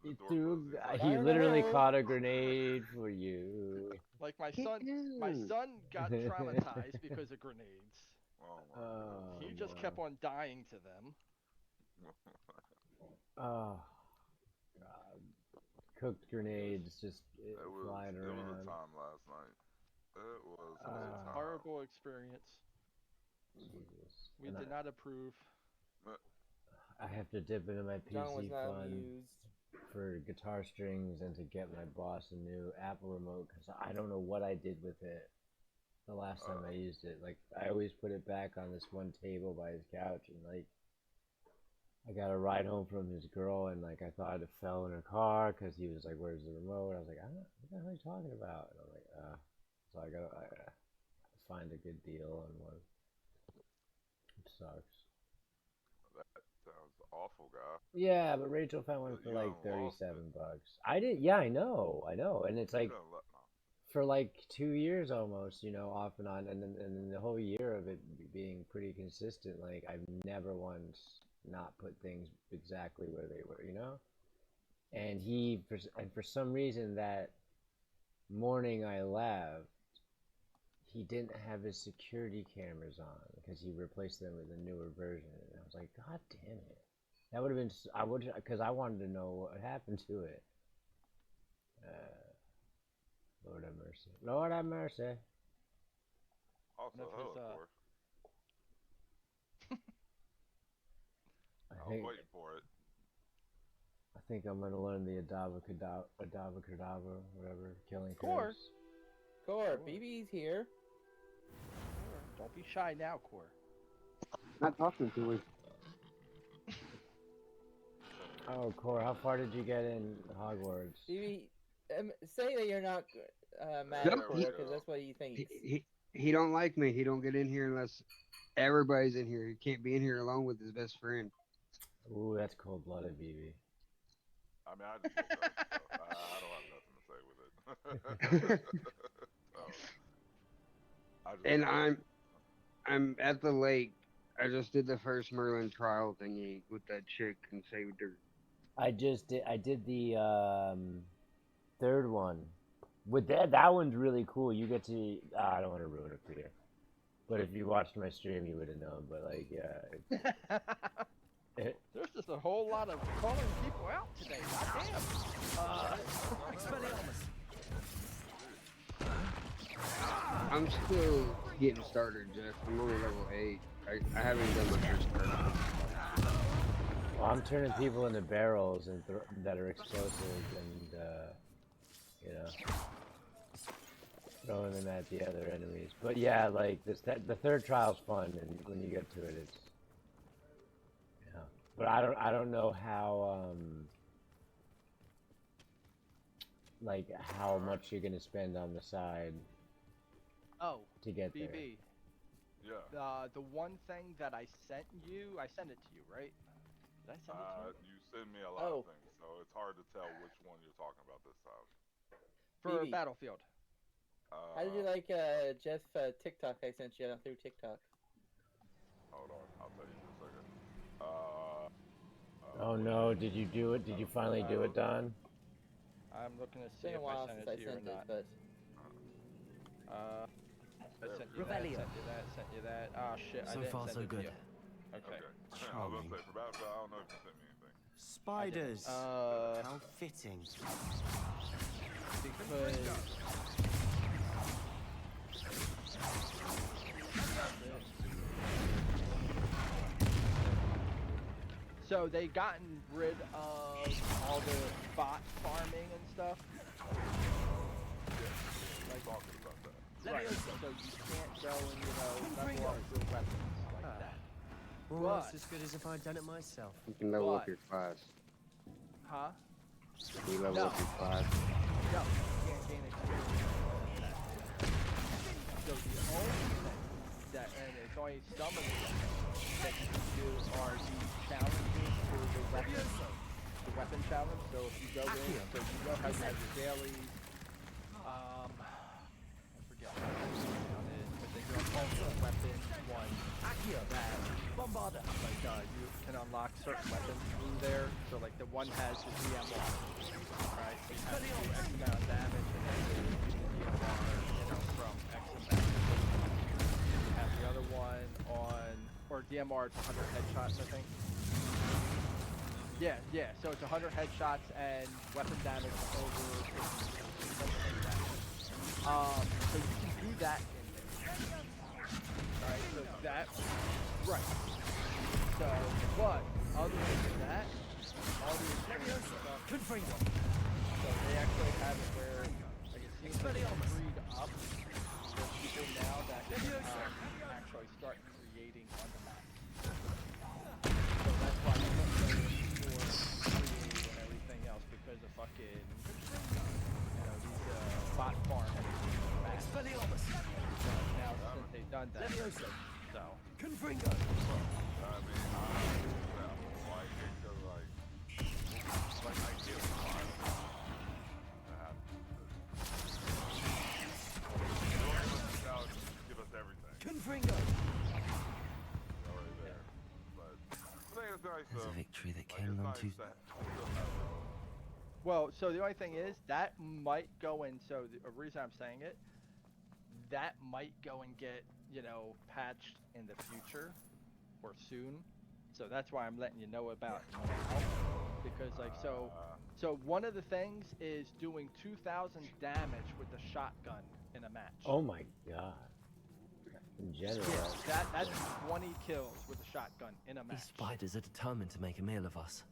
the He door threw. closed. He's like, He I literally know. caught a grenade for you. Like my son got traumatized because of grenades. oh my Oh, He just kept on dying to them. oh God! Cooked grenades just flying It was a around. time last night. It was It was a a time. horrible experience. Jesus. We And did not approve. I have to dip into my John was PC not fund amused. for guitar strings and to get my boss a new Apple remote because I don't know what I did with it the last time I used it. Like I always put it back on this one table by his couch, and like I got a ride home from his girl, and like I thought it fell in her car because he was like, "Where's the remote?" I was like, "What the hell are you talking about?" And I'm like, So I gotta find a good deal on one. It sucks. That sounds awful, guy. Yeah, but Rachel found one for You like done lost it. $37. I did, yeah, I know, and it's You like done let no. for like 2 years almost, off and on, and then the whole year of it being pretty consistent. Like I've never once not put things exactly where they were. And for some reason that morning I left, he didn't have his security cameras on because he replaced them with a newer version, and I was like, God damn it. That would have been, because I wanted to know what happened to it. Lord have mercy. Lord have mercy. Also, Enough hello, is, of course. I was waiting for it. I think I'm gonna learn the Adava Kedavra, whatever, killing Core. curse. Core, BB's here. Don't be shy now, Core. Not talking to me. Oh, Core, how far did you get in Hogwarts? BB, say that you're not mad Nope, at Core, because that's what he thinks. He don't like me. He don't get in here unless everybody's in here. He can't be in here alone with his best friend. Ooh, that's cold-blooded, BB. I mean, I just woke up, so I don't have nothing to say with it. So, And I'm at the lake. I just did the first Merlin trial thingy with that chick and saved her. I did the third one. With that one's really cool. You get to I don't want to ruin it for you. But if you watched my stream, you would have known. But like, yeah, There's just a whole lot of calling people out today. Goddamn. I'm still getting started, Jeff. I'm only level 8. I haven't done my first person. well, I'm turning people into barrels and that are explosive, and throwing them at the other enemies. But yeah, like the third trial's fun, and when you get to it, it's But I don't know how like how much you're gonna spend on the side. Oh, to get BB. there. Yeah. The one thing that I sent you, I sent it to you, right? Did I send it to you? You send me a lot of things, so it's hard to tell which one you're talking about this time. For BB. Battlefield. How did you like Jeff TikTok I sent you through TikTok? Hold on, I'll tell you in a second. Oh no, did you do it? Did you finally do it, Don? I'm looking to It's see been a if while I since sent I it to you or sent it, not. but I sent you that, sent you that. Oh shit, I didn't send it to you. Okay. I was gonna say, for Battlefield, I don't know if you sent me anything. Spiders. How fitting. Because... So they gotten rid of all the bot farming and stuff. Like talking about that. Right. So you can't go and level up your weapons like that. Almost as good as if I'd done it myself. You can level up your class. Huh? You level up your class. No, you can't gain experience. So the only thing that, and it's only some of them that you can do are the challenges for the weapon challenge. So if you go in, so you know how you have your dailies, I forget what the down is, but then you're also weapon one that Like you can unlock certain weapons through there. So like the one has the DMR, right? So you have to do X amount of damage and then you use the DMR, from X amount. You have the other one on, or DMR to 100 headshots, I think. Yeah. So it's 100 headshots and weapon damage over 50, something like that. So you can do that in there. Alright, so that, right. So, but other than that, all the experience stuff. So they actually have it where, like it seems like it's freed up for people now that can actually start creating on the map. So that's why you don't know for create and everything else because of fucking, these bot farm and everything. So now since they've done that, so. Confringo. I mean, like it goes like I give five. Give us everything. Confringo. Already there. But I think it's nice. There's a victory that like, came it's on nice too. Well, so the only thing is that might go in. So the reason I'm saying it, that might go and get patched in the future or soon. So that's why I'm letting you know about it now. Because like so one of the things is doing 2,000 damage with the shotgun in a match. Oh my god. In general. Yeah, that's 20 kills with a shotgun in a match. These spiders are determined to make a meal of us.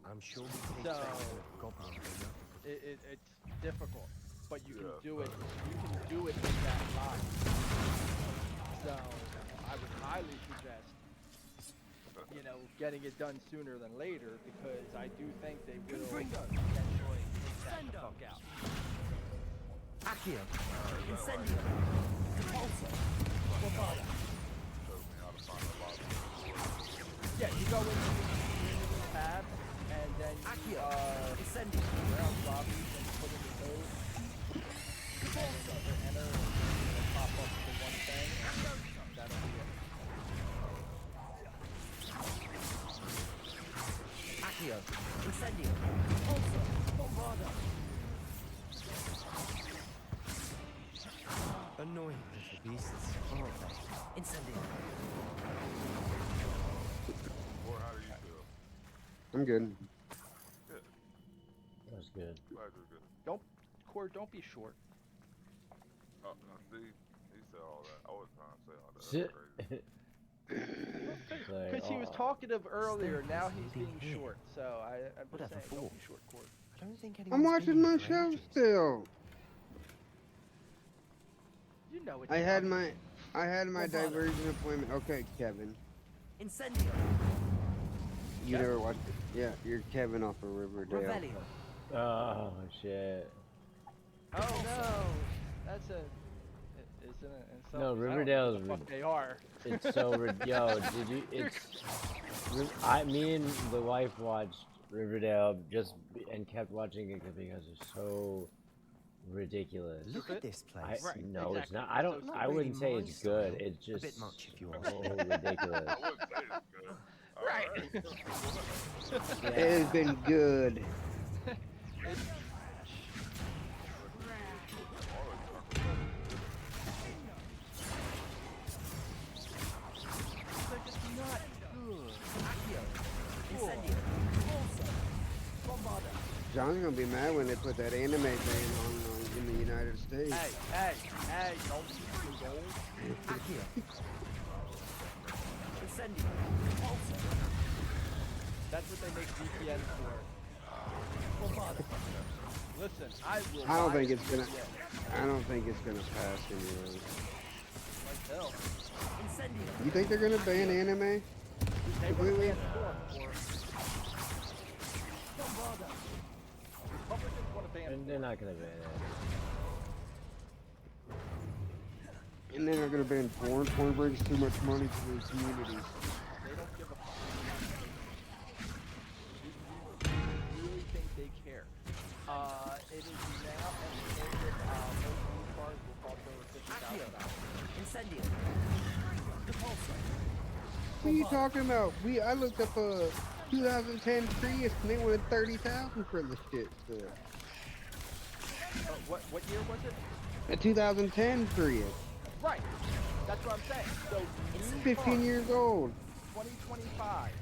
I'm sure we can goblin. It's difficult, but you can do it. You can do it in that lot. So I would highly suggest, getting it done sooner than later because I do think they will eventually take that the fuck out. Accio. Incendio. Repulsor. Bombada. Yeah, you go into the tab and then you round lobbies and put in the code. And then enter and it'll pop up the one thing. That'll be it. Accio. Incendio. Repulsor. Bombada. Annoying little beasts, aren't they? Incendio. Or how do you feel? I'm good. Good. That was good. Glad you're good. Don't be short. Oh, no, see, he said all that. I wasn't trying to say all that. That's crazy. Because he was talkative earlier, now he's being here. short. So I'm just Whatever saying, for. don't be short, Cord. I don't think I'm anyone's watching been my here for show ages. still. You know it's I had coming. my diversion appointment. Okay, Kevin. Incendio. You never watched it? Yeah, you're Kevin off of Riverdale. Revelio. Oh shit. Oh no, that's a. Isn't it? No, I don't know Riverdale's who the fuck they are. It's so yo, did you? Me and the wife watched Riverdale and kept watching it because it's so ridiculous. Look at this place. No, it's exactly. not. I don't. It's not I wouldn't say really my it's good. style. It's just A bit much if you ask so me. ridiculous. I wouldn't say it's good. Right. Yeah. It has been good. It's like it's not good. Incendio. John's gonna be mad when they put that anime ban on in the United States. Hey, don't you go. Accio. Incendio. That's what they make VPN for. Listen, I will. I don't buy think a it's gonna. VPN. I don't think it's gonna pass anyway. Like hell. Incendio. You think they're gonna ban anime? They would Completely? ban Storm for. Republicans want to ban And they're not gonna ban it. And then they're gonna ban porn. Porn brings too much money to the communities. They don't give a fuck. You really think they care? It is now estimated most new cars will cost over $50,000. Incendio. Repulsor. What are you talking about? I looked up a 2010 Prius and they wanted 30,000 for the shit. So. What year was it? A 2010 Prius. Right. That's what I'm saying. So 15 years old. 2025. Right.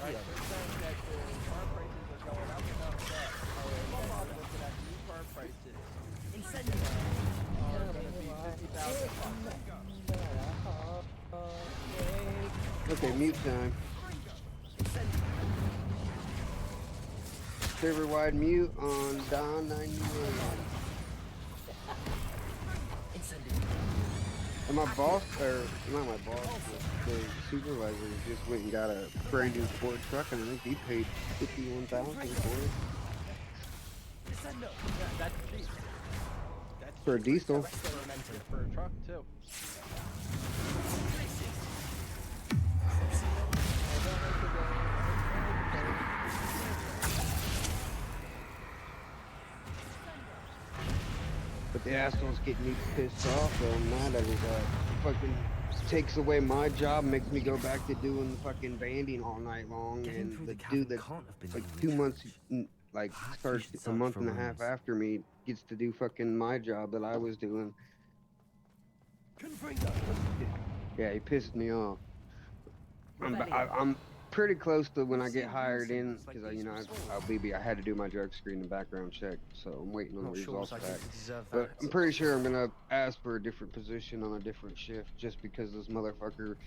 They're saying that the car prices are going up and up. I'm looking at new car prices. Are going to be 50,000 bucks. Okay, mute time. Server wide mute on Don 91. And my boss, or not my boss, the supervisor just went and got a brand new Ford truck, and I think he paid $51,000 for it. That's cheap. That's For a diesel. For a truck too. But the assholes get me pissed off, so I'm mad at his fucking takes away my job, makes me go back to doing fucking banding all night long, and the dude that like 2 months, like starts a month and a half after me, gets to do fucking my job that I was doing. Yeah, he pissed me off. I'm pretty close to when I get hired in, because I had to do my drug screen and background check, so I'm waiting on the results of that. But I'm pretty sure I'm gonna ask for a different position on a different shift, just because this motherfucker,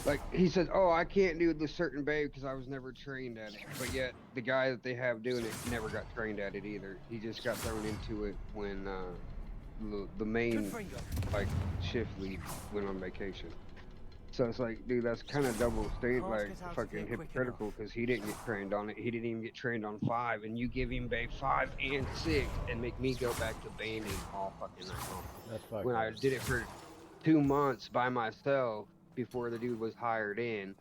like, he said, oh, I can't do the certain bay because I was never trained at it. But yet the guy that they have doing it never got trained at it either. He just got thrown into it when the main like shift lead went on vacation. So it's like, dude, that's kind of double standard, like fucking hypocritical, because he didn't get trained on it. He didn't even get trained on 5, and you give him bay 5 and 6 and make me go back to banding all fucking night long. That's fucking when I did it for 2 months by myself before the dude was hired in,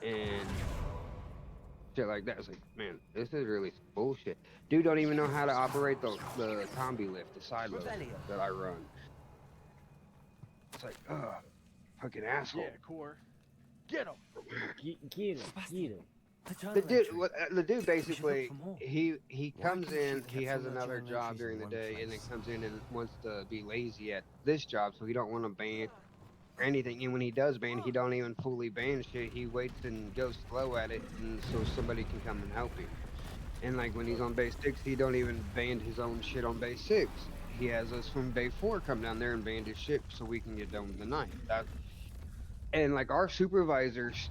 and shit like that. It's like, man, this is really bullshit. Dude don't even know how to operate the combi lift, the side load that I run. It's like, ugh. Fucking asshole. Yeah, core. Get him. Get him. The dude basically, he comes in, he has another job during the day, and then comes in and wants to be lazy at this job, so he don't want to ban or anything. And when he does ban, he don't even fully ban shit. He waits and goes slow at it, and so somebody can come and help him. And like when he's on base 6, he don't even ban his own shit on base 6. He has us from bay 4 come down there and ban his shit so we can get done with the night. And like our supervisors,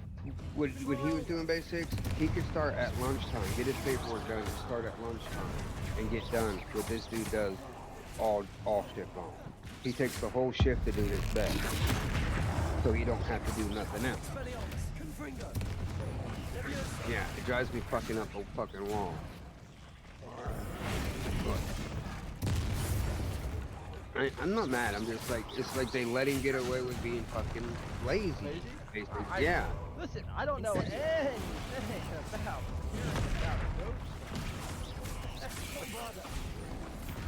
when he was doing base 6, he could start at lunchtime, get his paperwork done, and start at lunchtime, and get done what this dude does all shift long. He takes the whole shift to do his best, so he don't have to do nothing else. Yeah, it drives me fucking up a fucking wall. I'm not mad. I'm just like, it's like they let him get away with being fucking lazy. Basically. Yeah. Listen, I don't know anything about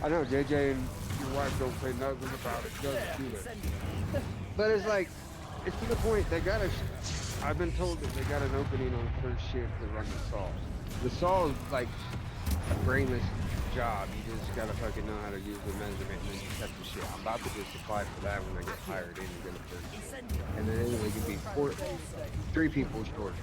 I know JJ and your wife don't say nothing about it. Doesn't do that. But it's like, it's to the point. I've been told that they got an opening on first shift to run the saw. The saw is like a brainless job. You just gotta fucking know how to use the measurement and then you cut the shit. I'm about to just apply for that when I get hired in and get a first shift. And then anyway, can be 3 people short.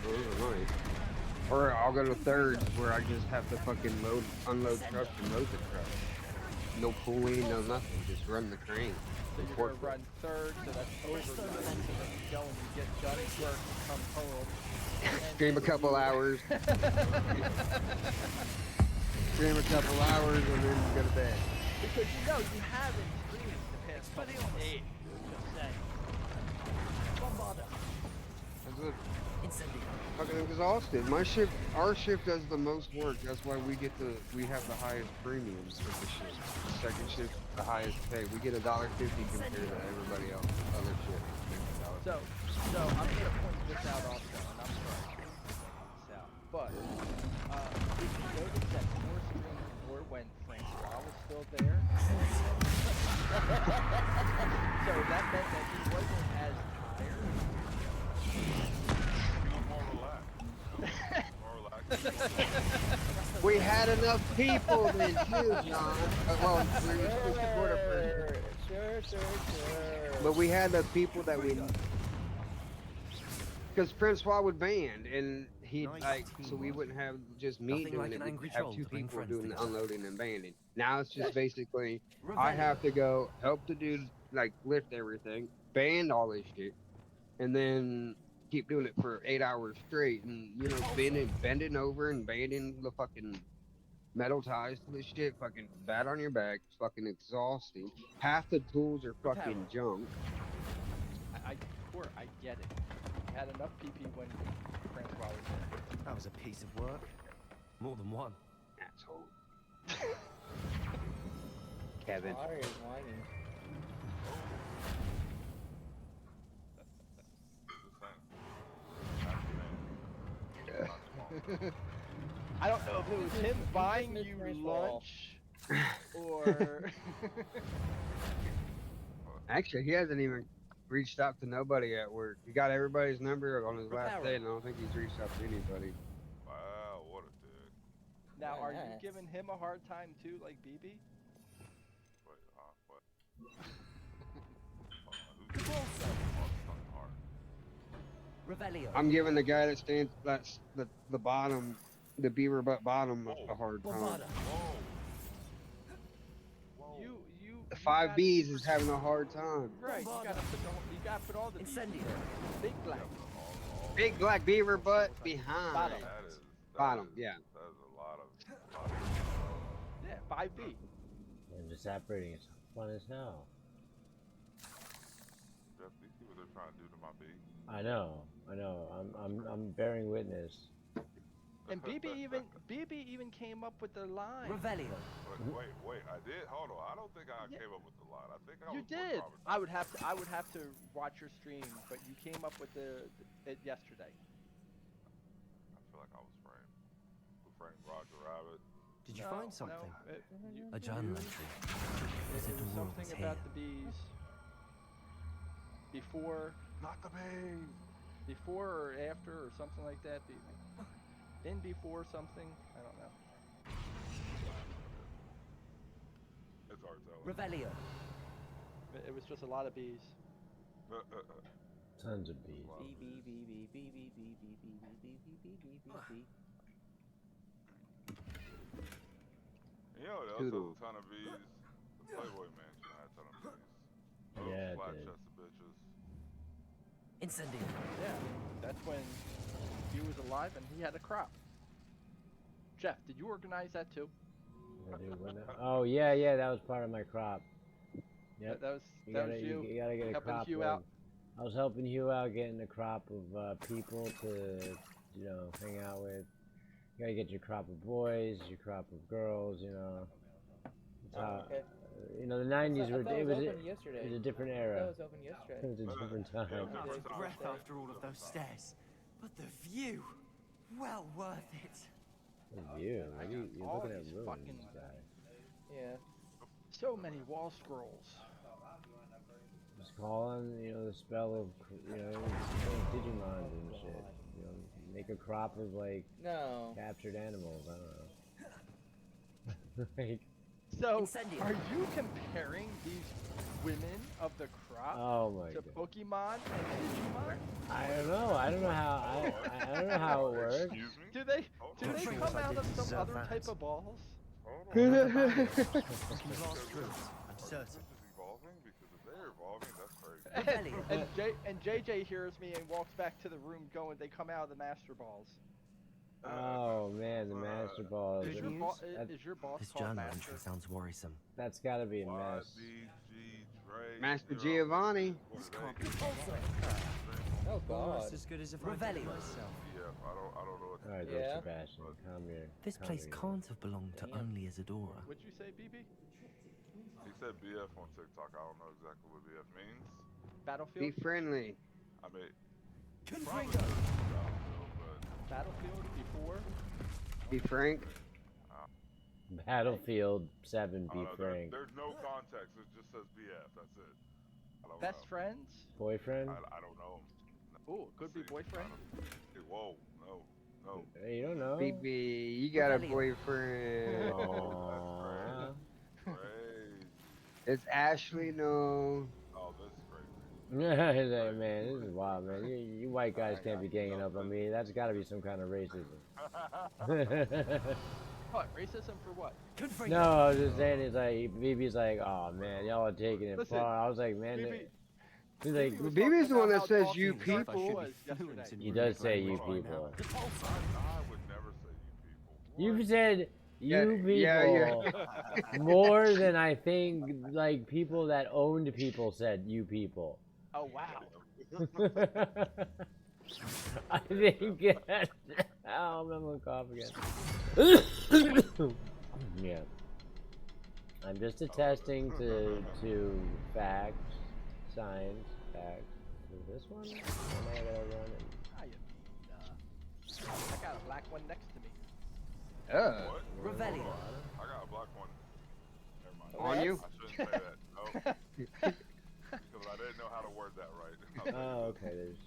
Those are nice. Or I'll go to thirds where I just have to fucking unload trucks and load the truck. No pulling, no nothing. Just run the crane. So you're gonna run third, so that's over. So that you go and you get done at work, come home. Stream a couple hours. Stream a couple hours and then go to bed. Because you know you haven't streamed the past couple days. Just saying. That's it. Fucking exhausted. Our shift does the most work. That's why we have the highest premiums for the shift. The second shift, the highest pay. We get $1.50 compared to everybody else. Other shift. So I'm gonna point this out also, and I'm sorry. But if you notice that more streams before when Francois was still there, so that meant that he wasn't as tired. More relaxed. We had enough people then too, John. Well, we were supposed to record it first. Sure. But we had the people that we... Because Francois would band, and he'd so we wouldn't have just me Nothing doing like it. an We'd angry have troll two to bring people friends doing the together. unloading and banding. Now it's just basically, I have to go help the dude, like, lift everything, band all this shit, and then keep doing it for 8 hours straight, and, you know, bending over and banding the fucking metal ties to this shit, fucking bad on your back, it's fucking exhausting. Half the tools are fucking junk. I get it. You had enough PP when Francois was there. That was a piece of work. More than one. Asshole. Kevin. Water is whining. I don't know if it was him buying you lunch or. Actually, he hasn't even reached out to nobody at work. He got everybody's number on his last day, and I don't think he's reached out to anybody. Wow, what a dick. Now, are you nice. giving him a hard time too, like BB? Wait, what? Who's fucking hard? Revelio. I'm giving the guy that stands that's the bottom, the beaver butt bottom, a hard time. Whoa. The 5Bs is having a hard time. Right, you gotta put all the Bs in there. Big black. Big black beaver butt behind. Bottom. Bottom, yeah. That is a lot of Yeah, 5B. And just operating is fun as hell. Jeff, you see what they're trying to do to my bee? I know. I'm bearing witness. And BB even came up with the line. Revelio. Wait, I did? Hold on, I don't think I came up with the line. I think I You was did. Robert. I would have to watch your stream, but you came up with it yesterday. I feel like I was framed. We framed Roger Rabbit. Did you find something? No, A journal entry. it was Isidore something was about here. the bees. Before Not the bees! or after or something like that. In before something. I don't know. It's hard to tell. Revelio. It was just a lot of bees. Tons of bees. You know what else has a ton of bees? The Playboy Mansion had a ton of bees. Those Yeah, it flat did. chested bitches. Incendio. Yeah, that's when he was alive and he had a crop. Jeff, did you organize that too? Oh yeah, that was part of my crop. Yep. That was You that gotta, was you. you gotta get a helping crop Hugh of, out. I was helping Hugh out getting a crop of people to, you know, hang out with. You gotta get your crop of boys, your crop of girls, you know. That's how, Okay. you know, the 90s were, it it was was open yesterday. a different That era. was open yesterday. It was a different time. Yeah. Out of breath after all of those stairs. But the view, well worth it. The view, you're all looking at these ruins, fucking- guy. Yeah. So many wall scrolls. Just call on, you know, the spell of, you know, Digimons and shit. You know, make a crop of, like, No. captured animals, I don't know. Like, So, Incendio. are you comparing these women of the crop oh my to god. Pokemon and Digimon? I don't know how, I don't know how it works. Excuse me? Do they Not sure come if I out did of some deserve other that. type of balls? Hold on. Looking lost truth, I'm certain. This is evolving because if they're evolving, that's crazy. And JJ hears me and walks back to the room going, they come out of the master balls. Oh man, the master balls. Good Is your, news? is your boss This called journal master? entry sounds worrisome. That's gotta be a mess. YBG Dre. Master 0. Giovanni. What This are can't they? be Oh god. almost as good as if I did it myself. Yeah, I don't know what to Alright, do. there, Yeah. Sebastian, calm your. This calm place your- can't have belonged to Damn. only Isadora. What'd you say, BB? He said BF on TikTok. I don't know exactly what BF means. Be Battlefield? friendly. I mean, Confringo. Battlefield, but Battlefield before. Be frank. Battlefield 7, be frank. There's no context. It just says BF. That's it. I don't Best know. friends. Boyfriend? I don't know. Oh, could be boyfriend. Whoa, no. Hey, you don't know. BB, you got a boyfriend. Aww. Crazy. It's Ashley, no. Oh, this is crazy. He's like, man, this is wild, man. You white guys can't be ganging up on me. That's got to be some kind of racism. What? Racism for what? No, I was just saying, it's like, BB's like, oh man, y'all are taking it Listen, far. I was like, man, BB he's like, was BB's the talking one about that how says you talking English people. was yesterday. he does say you people. I would never say you people. You've said you people Yeah. more than I think, like, people that owned people said you people. Oh wow. I think oh, I'm gonna cough again. Yeah. I'm just attesting to facts, science, facts. Is this one? I gotta run it. I got a black one next to me. What? Revelio. I got a black one. Never mind. On you? I shouldn't say that. No. Because I didn't know how to word that right. Oh, okay. There's.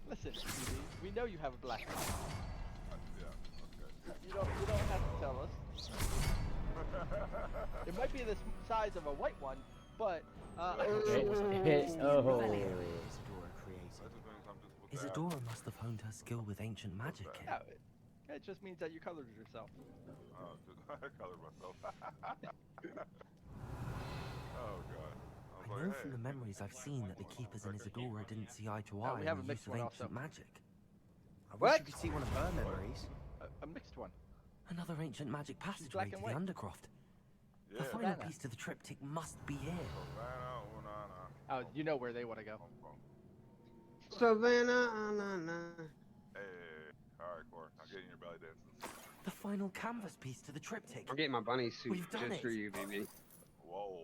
Listen, BB, we know you have a black one. Yeah, okay. You don't have to tell us. It might be the size of a white one, but Oh. That just means I'm just with the Isadora must have honed her skill with ancient magic. yeah, it just means that you colored yourself. I colored myself. Oh god. I know from the memories I've seen that the keepers in Isadora didn't see eye to eye we have on a the mixed use of one ancient also. magic. I wish What? you could see one of her memories. A mixed one. Another ancient magic passageway black to and the white. Undercroft. Yeah. The final Savannah. piece to the triptych must be here. Oh, you know where they want to go. Savannah, Hey, alright, Cor. I'm getting your belly dances. The final canvas piece to the triptych. I'm getting my bunny suit We've done just it. for you, BB. Whoa.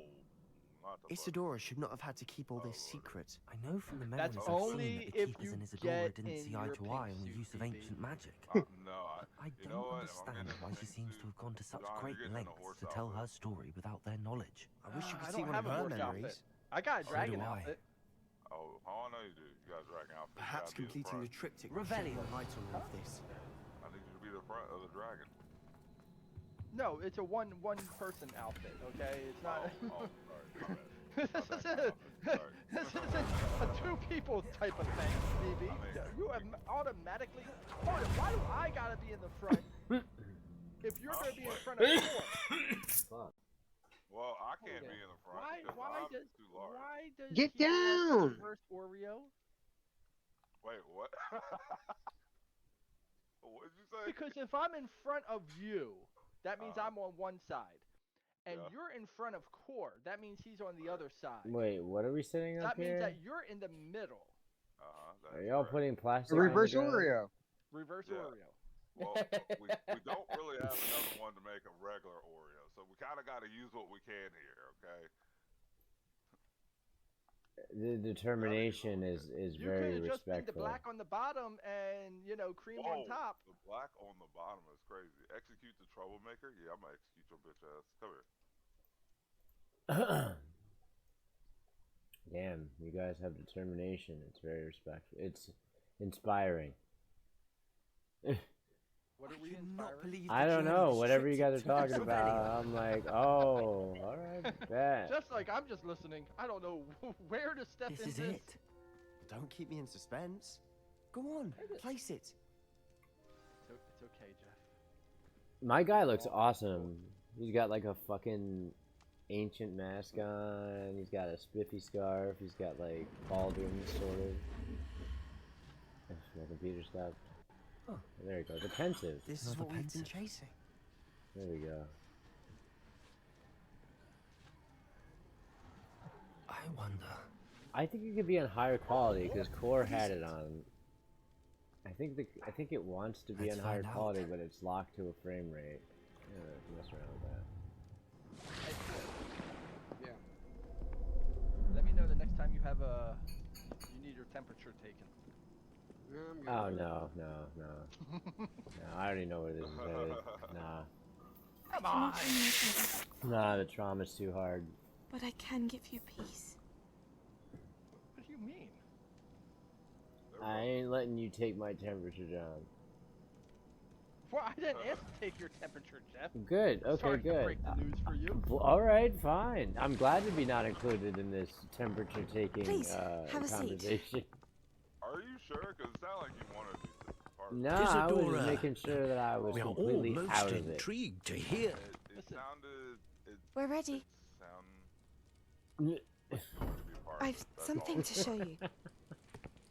Not the fuck. Isadora should not have had to keep all this secret. I know from the That's memories I've only seen that the if keepers you in Isadora get didn't in see eye your to pink eye on the suit, use of BB. ancient magic. No, I you don't know what? understand I'm why in she the seems suit. to have gone to such John, great you're getting in a lengths horse to tell her outfit. story without their knowledge. I wish you I could see don't one have of a her horse memories. outfit. I got a So dragon do I. outfit. Oh, I know you do. You got a dragon outfit. You Perhaps gotta be the completing the front. triptych will shed more light on all of this. I need you to be the front of the dragon. No, it's a one person outfit. Okay, it's not. Oh, sorry. My bad. This isn't a two people type of thing, BB. You automatically. Hold it, why do I gotta be in the front if you're gonna be in front of four? Fuck. Well, I can't be in the front because I'm too large. Why does Get he want down! reverse Oreo? Wait, what? What did you say? Because if I'm in front of you, that means I'm on one side. And Yeah. you're in front of Core, that means he's on the other side. Wait, what are we sitting up That means here? that you're in the middle. Are y'all putting plastic on Reverse the ground? Oreo. Reverse Yeah. Oreo. Well, we don't really have another one to make a regular Oreo, so we kind of got to use what we can here, okay? The determination is You very could have just been the respectful. black on the bottom and, cream on top. The black on the bottom is crazy. Execute the troublemaker? Yeah, I'm going to execute your bitch ass. Come here. Damn, you guys have determination. It's very respectful. It's inspiring. What are we Could not inspiring? believe I the don't journey know. this Whatever you guys are triptych took talking us about, I'm like, oh, all right, bet. Just like I'm just listening. I don't know where to step This in is this. it. Don't keep me in suspense. Go on, place it. It's okay, Jeff. My guy looks awesome. He's got like a fucking ancient mask on. He's got a spiffy scarf. He's got like baldwins, sort of. My computer stopped. Huh. There we go. The pensive. This is Another what we've been pensive. chasing. There we go. I wonder. I think it could be on higher quality because Core had it on. I think it wants to be Let's on higher find out. quality, but it's locked to a frame rate. Yeah, mess around with that. Yeah. Let me know the next time you have you need your temperature taken. Oh no. No, I already know where this is headed. Nah. Come on. Nah, the trauma's too hard. But I can give you peace. What do you mean? I ain't letting you take my temperature down. Well, I didn't ask to take your temperature, Jeff. Good, okay, Sorry to good. break the news for you. Alright, fine. I'm glad to be not included in this temperature taking Please, have a seat. conversation. Are you sure? Because it sounded like you wanted me to be part of it. Nah, I was Isadora, making sure that I was We are all completely most out of it. intrigued to hear. It sounded... We're ready. Sounded like you wanted to be part of I've it, that's something all. to show you.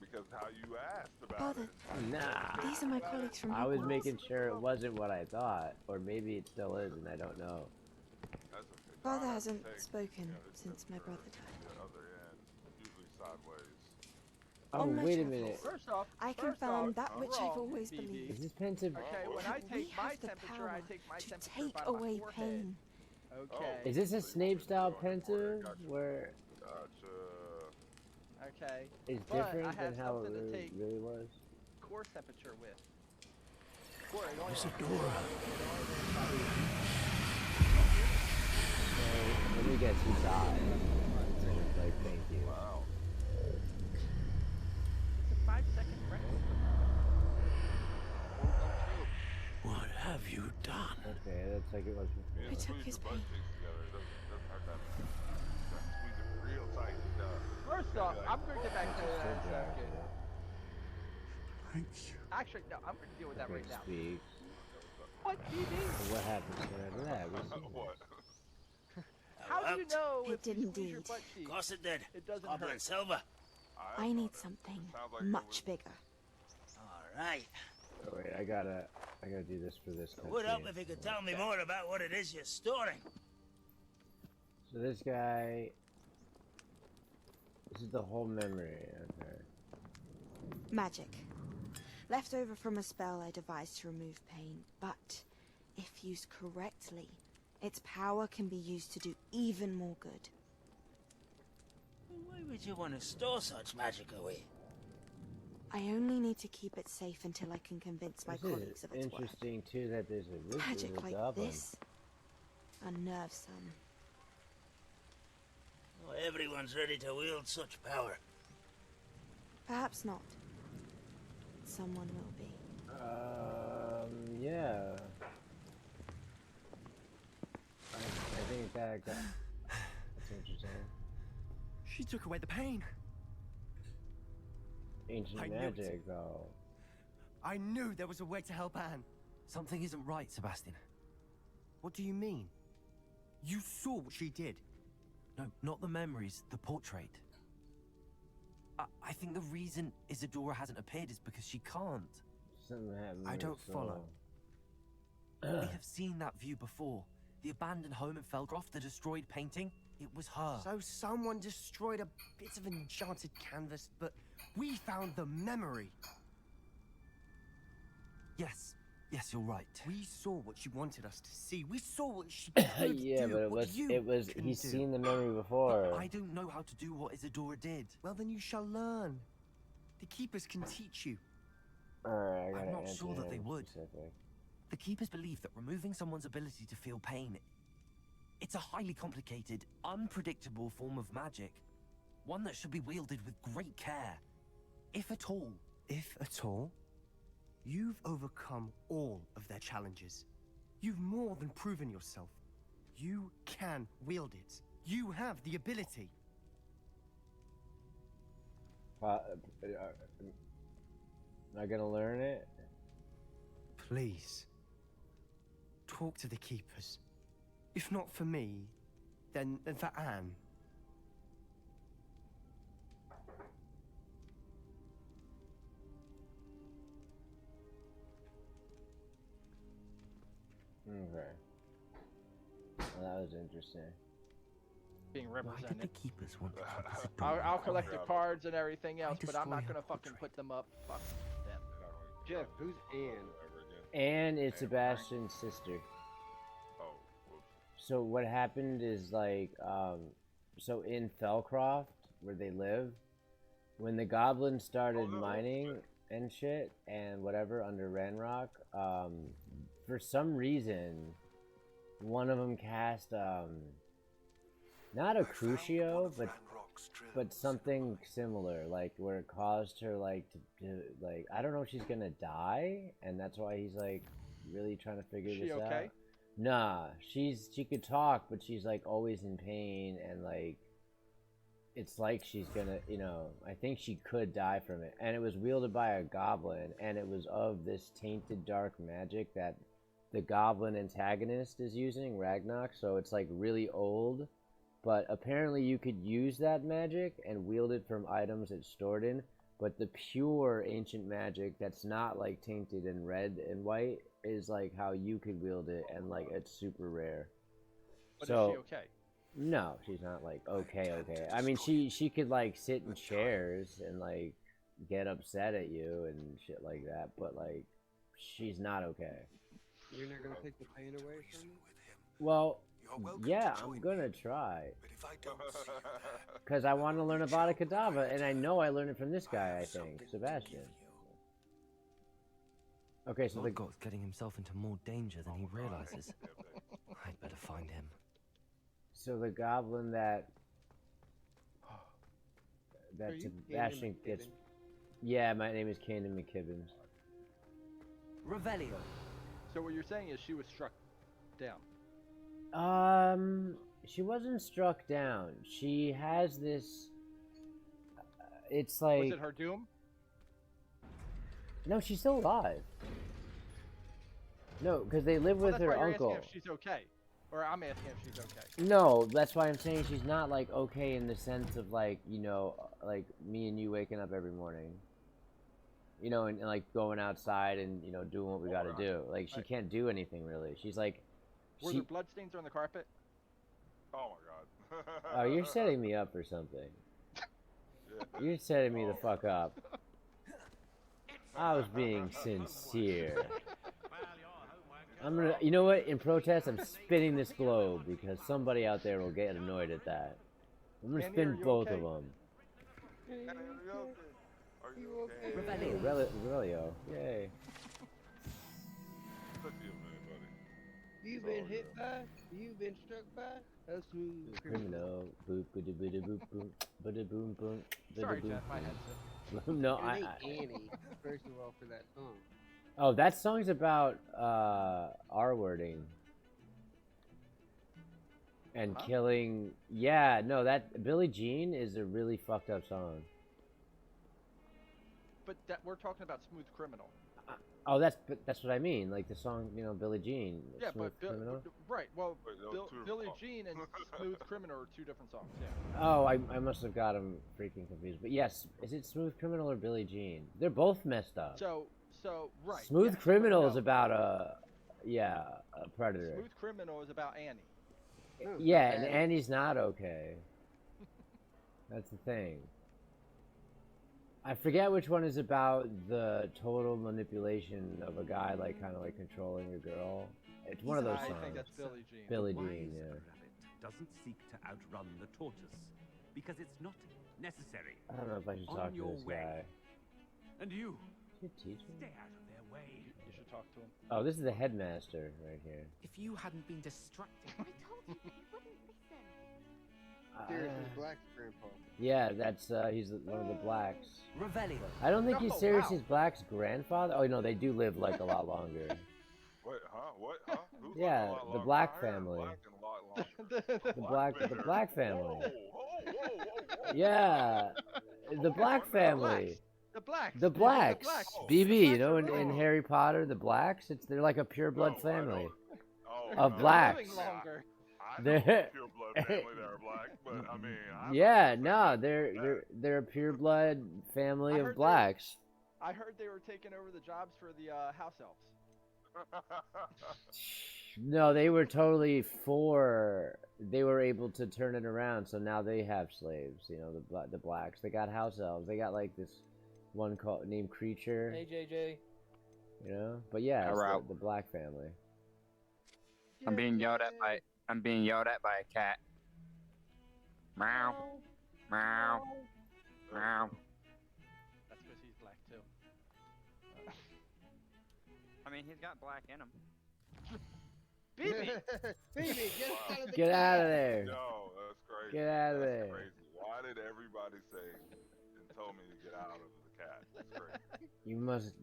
Because how you asked about Father, it. Nah. these are my colleagues from I was Hogwarts. making sure it wasn't what I thought. Or maybe it still is and I don't know. That's okay. Father Try not to hasn't take, spoken the since my brother temperature died. to the other end, usually sideways. Oh, On my wait a travels, minute. First off, I first confirm off, that I'm which wrong, I've always BB. believed. Is this pensive? Okay, when That I we take my have the temperature, I power take my to temperature take by away my forehead. pain. Okay. Is this a Snape style pensive? Where Gotcha. Okay. it's But I different have than how it something to take. really was? Core temperature with. Core, it only Isadora. So, let me guess, he died. So it's like, thank you. Wow. It's a 5-second rest. What have you done? Okay, that's like it was before. Yeah, I took squeeze his your butt pain. cheeks together. It doesn't hurt that much. You gotta squeeze it real tight. First off, I'm going to get back to Still that in a dry, second. so Thank you. Actually, no, I'm going to deal with that okay, right now. speak. What, BB? So what happens after that? We see that. What? How do you know It if you did squeeze your indeed. butt cheek, Of course it did. it doesn't Goblin hurt? Silver. I need something Sounds like much bigger. All right. Oh, wait, I gotta do this for this. It would help cutscene. if you could tell me more about what it is you're storing. So this guy, this is the whole memory. Okay. Magic. Left over from a spell I devised to remove pain, but if used correctly, its power can be used to do even more good. Why would you want to store such magic away? I only need to keep it safe until I can convince my This colleagues is of its worth. interesting too that there's a wizard Magic and a like goblin. this unnerves some. Well, everyone's ready to wield such power. Perhaps not. Someone will be. Yeah. I think that's interesting. She took away the pain. Ancient I knew it. magic, though. I knew there was a way to help Anne. Something isn't right, Sebastian. What do you mean? You saw what she did. No, not the memories, the portrait. I think the reason Isadora hasn't appeared is because she can't. Something happened. I with don't her follow. soul. We have seen that view before. The abandoned home in Felgroth, the destroyed painting. It was her. So someone destroyed a bit of enchanted canvas, but we found the memory. Yes, you're right. We saw what she wanted us to see. We saw what she could Yeah, do. but it what was you he's couldn't do. seen the memory before. But I don't know how to do what Isadora did. Well, then you shall learn. The Keepers can teach you. Alright, I gotta I'm not answer sure that they him would. specific. The Keepers believe that removing someone's ability to feel pain, it's a highly complicated, unpredictable form of magic. One that should be wielded with great care. If at all. If at all? You've overcome all of their challenges. You've more than proven yourself. You can wield it. You have the ability. Am I gonna learn it? Please. Talk to the Keepers. If not for me, then for Anne. Okay. Well, that was interesting. Being Why did represented. the Keepers want to keep Isadora I'll collect the quiet? cards and everything else, but I'm destroy not her gonna fucking portrait. put them up. Fuck them. Jeff, who's Anne? And it's Sebastian's sister. Oh, whoops. So what happened is like, so in Felcroft, where they live, when the goblins started Oh, no. mining, and shit and whatever under Ranrock, for some reason, one of them cast not a Crucio, but something similar, like where it caused her like to like, I don't know if she's gonna die, and that's why he's like really trying to figure this out. Nah, she could talk, but she's like always in pain, and like it's like she's gonna, you know, I think she could die from it. And it was wielded by a goblin, and it was of this tainted dark magic that the goblin antagonist is using, Ragnarok, so it's like really old. But apparently you could use that magic and wield it from items it's stored in, but the pure ancient magic that's not like tainted in red and white is like how you could wield it, and like it's super rare. But so, is she okay? No, she's not like okay. I mean, she could like sit in chairs and like get upset at you and shit like that, but like she's not okay. You're not gonna take the pain away from me? Well, yeah, I'm gonna try. Because I want to learn about a Kadava, and I know I learned it from this guy, I think, Sebastian. Okay, so God's getting himself into more danger than he realizes. I'd better find him. So the goblin that Sebastian gets... Yeah, my name is Cannon McKibbins. Revelio. So what you're saying is she was struck down. She wasn't struck down. She has this... it's like... Was it her doom? No, she's still alive. No, because they live with her uncle. That's why you're asking if she's okay. Or I'm asking if she's okay. No, that's why I'm saying she's not, like, okay in the sense of, like, you know, like, me and you waking up every morning. You know, and like, going outside and, you know, doing what we gotta do. Like, she can't do anything, really. She's, like... Were there bloodstains on the carpet? Oh, my God. Oh, you're setting me up for something. You're setting me the fuck up. I was being sincere. I'm gonna, you know what? In protest, I'm spinning this globe because somebody out there will get annoyed at that. I'm gonna spin both of them. Are you okay? Revelio, yay. You've been hit by? You've been struck by? That's smooth criminal. Boop, bada bada boop, boom, bada boom, boom, bada Sorry, boom. Jeff, my headset. No, Annie, first of all, for that song. Oh, that song's about R-wording. And killing... Yeah, no, that... Billie Jean is a really fucked up song. But that we're talking about Smooth Criminal. Oh, that's what I mean. Like the song, you know, Billie Jean. Yeah, Smooth Criminal? right. Well, Billie Jean and Smooth Criminal are two different songs. Yeah. Oh, I must have got them freaking confused. But yes, is it Smooth Criminal or Billie Jean? They're both messed up. So right. Smooth Criminal is about a predator. Smooth Criminal is about Annie. Yeah, and Annie's not okay. That's the thing. I forget which one is about the total manipulation of a guy, like, kind of like controlling a girl. It's one of those songs. I think that's Billie Jean. Billie Jean, yeah. Rabbit doesn't seek to outrun the tortoise, because it's not necessary. I don't know if I should talk to this guy. And you, stay out of their way. You should talk to him. Oh, this is the headmaster right here. If you hadn't been distracted... I told you he wouldn't listen. Sirius's Black's grandpa. Yeah, that's, he's one of the Blacks. Revelio. I don't think he's Sirius's Black's grandfather. Oh, no, they do live, like, a lot longer. Wait, huh? What? Huh? Who's Yeah, the Black family. The Black family. Whoa. Yeah, the Black family. The Blacks. BB, you know, in Harry Potter, the Blacks. They're like a pure blood family of Blacks. They're pure blood family that are black, but I mean. Yeah, no, they're a pure blood family of Blacks. I heard they were taking over the jobs for the house elves. No, they were totally they were able to turn it around, so now they have slaves. You know, the Blacks. They got house elves. They got like this one named Creature. Hey JJ. You know, but yeah, it's the Black family. I'm being yelled at by a cat. Meow. Meow. Meow. That's because he's black too. I mean, he's got black in him. BB! BB, Get out of there! Yo, that's crazy. Get out of That's there! crazy. Why did everybody say and tell me to get out of the cat? That's crazy. You must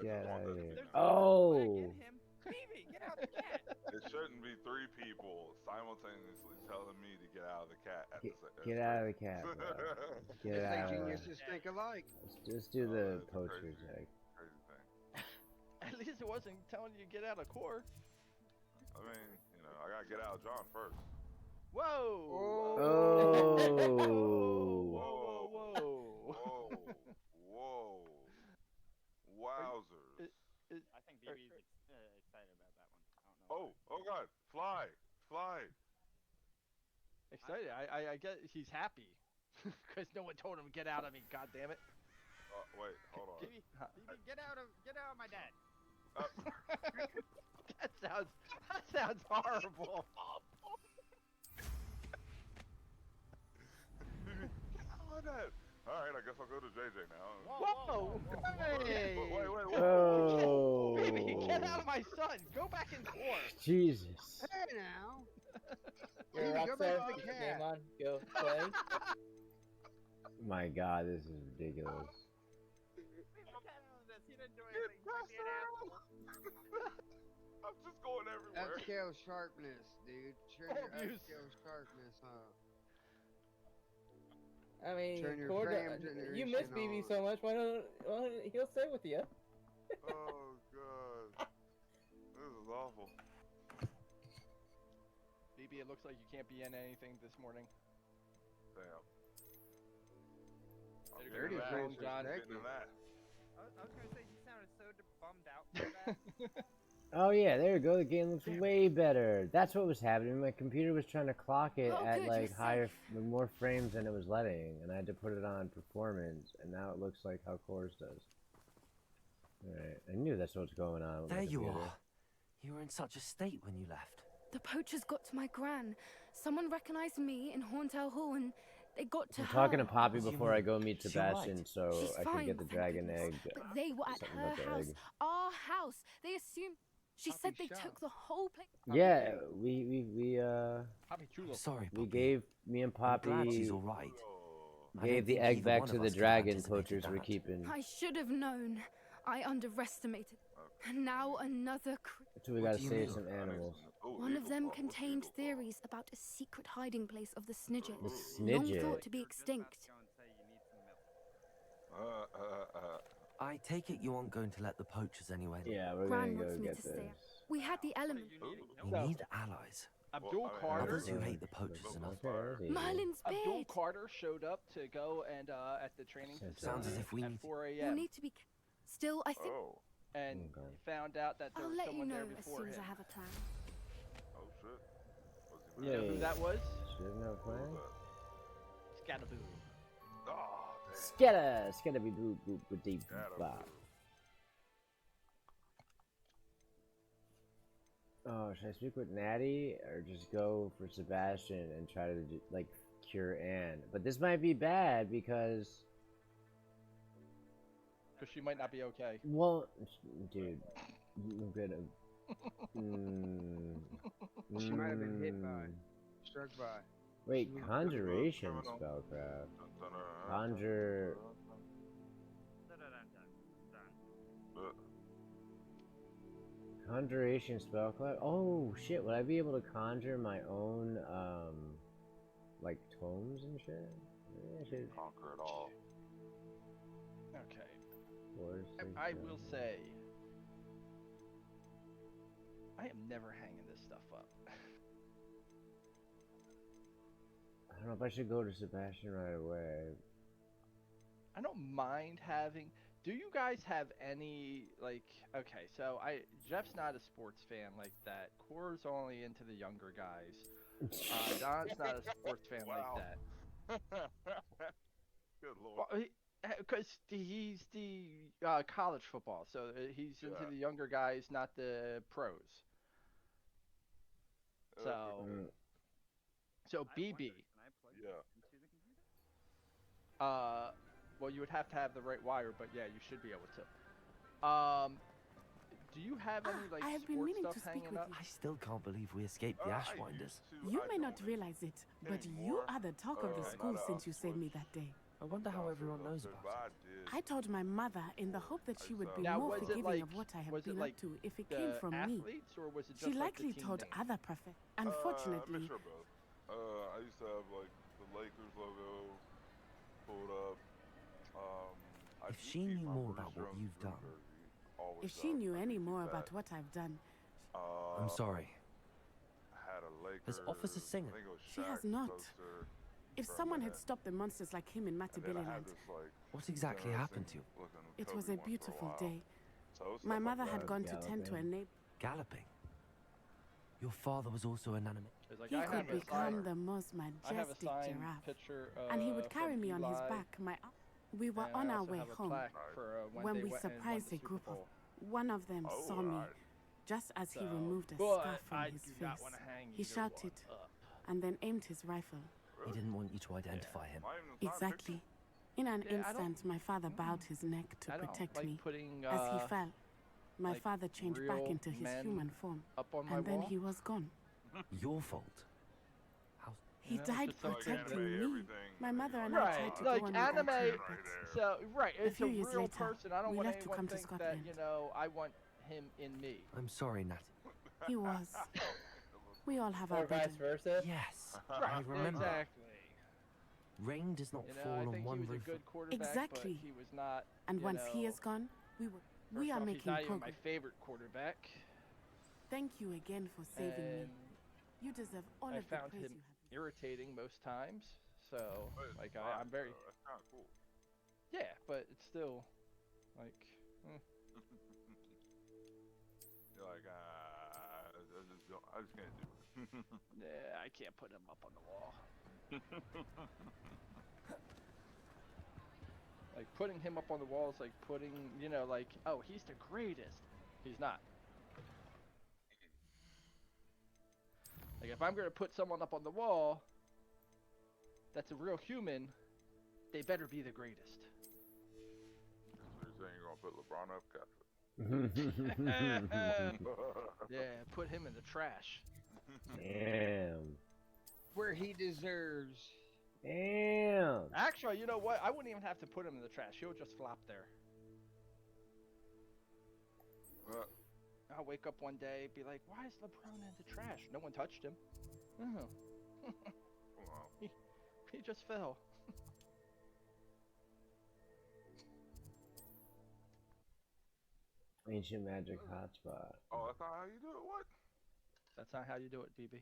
get out of There's there. no Oh! black in him. BB, get out the cat. It shouldn't be 3 people simultaneously telling me to get out of the cat at the same time. Get out of the cat, bro. Get out of there. Geniuses think alike. Let's do the that's a poacher crazy- check. Crazy thing. At least it wasn't telling you to get out of core. I mean, you know, I gotta get out of John first. Whoa! Oh! Whoa! Whoa! Whoa! Wowzers! I think BB's excited about that one. I don't know. Oh God! Fly! Fly! Excited. I get he's happy. Because no one told him to get out of me, god damn it. Wait, hold on. BB, get out of my dad. That sounds horrible. Alright, I guess I'll go to JJ now. Whoa! Hey! Wait. Oh! Baby, get out of my son! Go back in core! Jesus! Hey now. Yo, Go Rockstar, back to the put your cat. game on. Go play. My God, this is ridiculous. He didn't do anything. Be an asshole. I'm just going everywhere. Upscale sharpness, dude. Turn your upscale sharpness up. I mean, Turn your Corda, frame you miss BB so much. Why don't he'll stay with you? Oh God, this is awful. BB, it looks like you can't be in anything this morning. Damn. There it is, Getting John. that. Getting that. I was gonna say you sounded so bummed out for that. Oh yeah, there you go. The game looks way better. That's what was happening. My computer was trying to clock it at good, like you're more frames than it was letting, and I had to put it on performance, and now it looks like how Core's does. Alright, I knew that's what's going on with my There you computer. are. You were in such a state when you left. The poachers got to my gran. Someone recognized me in Horntail Hall and they got to I'm her. talking to Poppy What do you before I mean? go meet She's Sebastian, right. so She's I can fine, get the thank dragon goodness. egg. But they were at Something her about the house, egg. our house. They assumed. She said they took the whole place. Yeah, we Poppy Chulo. Sorry, we Poppy. gave me and I'm glad she's Poppy all right. I gave don't the think egg either back one to of the us could have dragon anticipated poachers we're that. keeping. I should have known. I underestimated. And now another. So we What gotta do you save mean? some animals. One of them contained theories about a secret hiding place of the Snidget, The long Snidget? thought to be extinct. I take it you aren't going to let the poachers anyway. Yeah, we're Gran gonna go wants me get to this. stay. We had the element. We need allies. Abdul Carter. Others who hate the poachers enough. Merlin's Abdul beard. Carter showed up to go and at the training Sounds as if we at need. 4 We'll a.m. need to be. Still, I think. Oh. and Okay. found out that there I'll was let you someone know there as before soon him. as I have a plan. Oh shit. What's he You know who Yeah. that was? She doesn't have a plan? Scatterboo. Oh, Scatter be boo boo boo deep bop. Oh, should I speak with Natty or just go for Sebastian and try to like cure Anne? But this might be bad because She might not be okay. well, dude, I'm gonna. She might have been hit by, struck by. Wait, conjuration spellcraft. Conjure. Conjuration spellcraft. Oh shit! Would I be able to conjure my own like tomes and shit? Maybe I should conquer it all. Okay. 4, 6, I 7. will say, I am never hanging this stuff up. I don't know if I should go to Sebastian right away. I don't mind having. Do you guys have any like? Okay, so Jeff's not a sports fan like that. Core's only into the younger guys. Don's not a sports fan like that. Good lord. Because he's the college football, so he's into the younger guys, not the pros. So BB. Yeah. Well, you would have to have the right wire, but yeah, you should be able to. do you have any like I have been sports meaning stuff to speak hanging with up? you. I still can't believe we escaped the Ashwinders. You may not realize it, but you are the talk of the school since you saved me that day. I wonder how everyone knows about it. I told my mother in the hope that she would be Now, more was it forgiving like- of what I have was it been like up to if it the came from me. athletes, or was it She just like the likely team told name? other professors. I Unfortunately, mixed her both. I used to have like the Lakers logo pulled up. I If do she keep knew my more Bruce about what Jones you've blue done. jersey, always if she up. knew I any do keep more that. about what I've done, I'm sorry. Had a Lakers, Has Officer Singer? I think it was she has Shaq not. poster If from someone that. had stopped the monsters like him in And then I Matabeleland, had this, like, What exactly happened to you? looking it Kobe was a one for beautiful while. day. So it was My stuff mother like had that. gone to tend to a neighbor. Galloping. Your father was also an anime. It's like, He I could have a become signed- the most I have a majestic signed giraffe, picture, and he would carry from me on his Eli, back. We were and on I our also way have a home plaque for, when they we went and won surprised the a Super group of. Bowl. One of them Oh, saw me right. just as he So, removed a but scarf from I his do face. not wanna hang He either shouted one up. and then aimed his rifle. He didn't want you to identify him. Exactly. In an Yeah, I don't- instant, my father bowed his neck to I don't protect like me. putting, As he fell, my like, father changed back real into his men human form, up on my and then wall. he was gone. Your fault. He You know, it's died just like protecting anime, me. everything, My mother and I Right, tried to like go on anime. without him, but So right, A it's a few years real later, person. I don't we want left to anyone come to to think that Scotland. I want him in me. I'm sorry, Natty. he was. We all have Or our vice better. versa. Yes, Right, I remember. exactly. Rain does not You know, fall I on think he one was a roof. good quarterback, Exactly. but he was not. And you once he know, is gone, we first are off, he's making not even my progress. favorite quarterback. Thank you again for saving And me. You deserve all I of the found praise him you have. irritating most times. So But like it's I'm fine, very though. That's kind of cool. yeah, but it's still like You're like, I just can't do it. yeah, I can't put him up on the wall. Like putting him up on the wall is like putting, like, oh, he's the greatest. He's not. Like if I'm gonna put someone up on the wall that's a real human, they better be the greatest. So you're saying you're gonna put LeBron up, Captain? Yeah, put him in the trash. Damn. Where he deserves. Damn. Actually, you know what? I wouldn't even have to put him in the trash. He'll just flop there. I'll wake up one day, be like, why is LeBron in the trash? No one touched him. Oh. Wow. He just fell. Ancient magic hotspot. Oh, that's not how you do it? What? That's not how you do it, BB.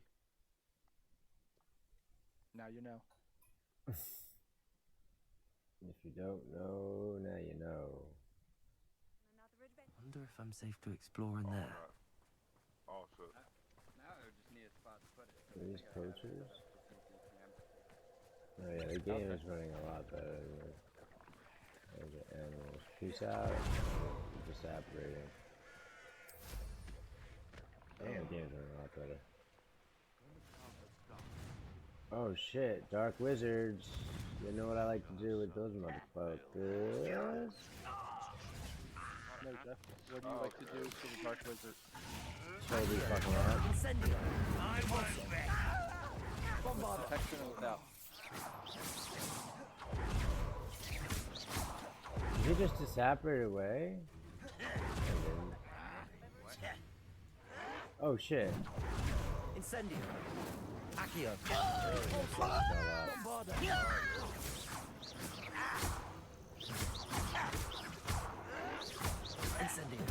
Now you know. If you don't know, now you know. Wonder if I'm safe to explore in there. Oh, shit. Now I just need a spot to put it. Are these poachers? Oh yeah, the game is running a lot better. There's the animals. Peace out. Just operating. Oh, the game's running a lot better. Oh shit, dark wizards. You know what I like to do with those motherfuckers? No, Jeff. What do you like to do to the Dark Wizard? Totally fucking up. Bombard protection and without. Did he just disapparate away? Oh shit. Incendio. Accio. Incendio.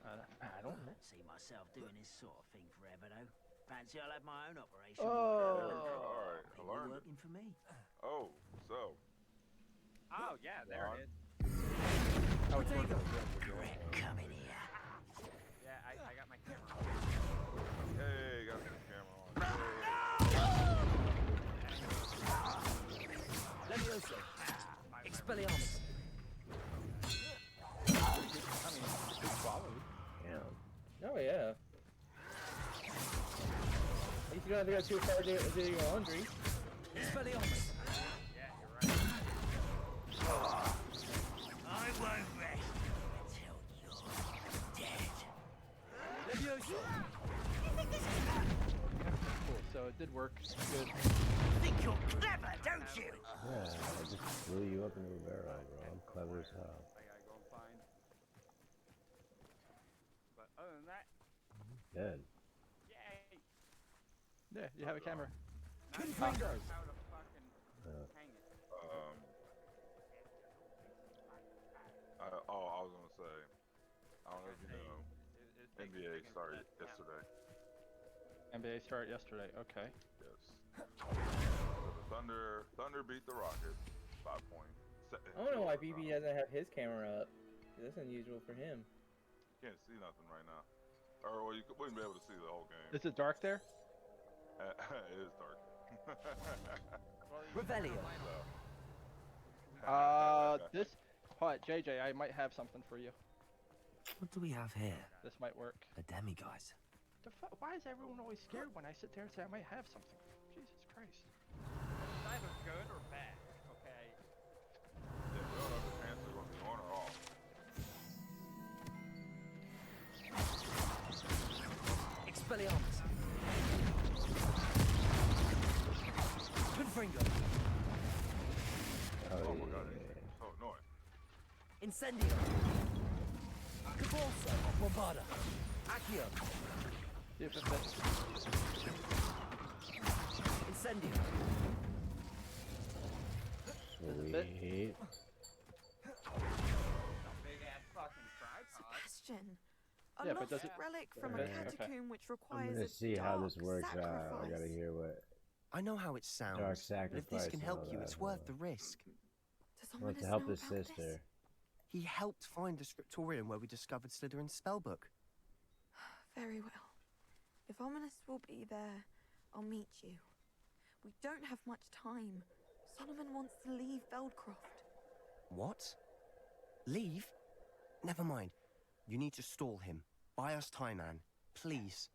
I don't know. See myself doing this sort of thing forever, though. Fancy I'll have my own operation. Alright, I People learned it. working for me. Oh, so. Oh yeah, there it is. Come in here. Yeah, I got my camera on. Hey, got the camera on. Levioso. Expelliarmus. Oh yeah. At least you don't have to go too far to do your laundry. Expelliarmus. Yeah, you're right. Cool, so it did work. Good. Think you're clever, don't you? Yeah, I just blew you up into a barrel, bro. I'm clever as hell. I gotta go and find. But other than that, Dead. yay! Yeah, you have a camera. Now you know how to fucking hang it. I was gonna say, I don't know if you know, NBA started yesterday. NBA started yesterday. Okay. Yes. So the Thunder beat the Rockets 5 points. I don't know why BB doesn't have his camera up. That's unusual for him. Can't see nothing right now. Or well, you wouldn't be able to see the whole game. Is it dark there? It is dark. Revelio. This. Hold on, JJ, I might have something for you. What do we have here? This might work. A demiguise. Why is everyone always scared when I sit there and say I might have something? Jesus Christ. It's either good or bad, okay? Yeah, we don't know if the pants are gonna be on or off. Expelliarmus. Gryffindor. Oh my god, it's so annoying. Incendio. Cabalso. Bombarda. Accio. See if it fits. Incendio. Sweet. Big ass fucking tripod. Sebastian, a Yeah, but lost does it- relic from a Okay. catacomb which I'm requires gonna a see how dark this works out. I sacrifice. gotta hear what I know how it sounds, dark but sacrifice. if this can and help all you, that, it's worth the risk. Does I want to Ominous help know his about this? sister. He helped find the scriptorium where we discovered Slytherin's spellbook. Very well. If Ominous will be there, I'll meet you. We don't have much time. Solomon wants to leave Feldcroft. What? Leave? Never mind. You need to stall him. Buy us time, Anne. Please.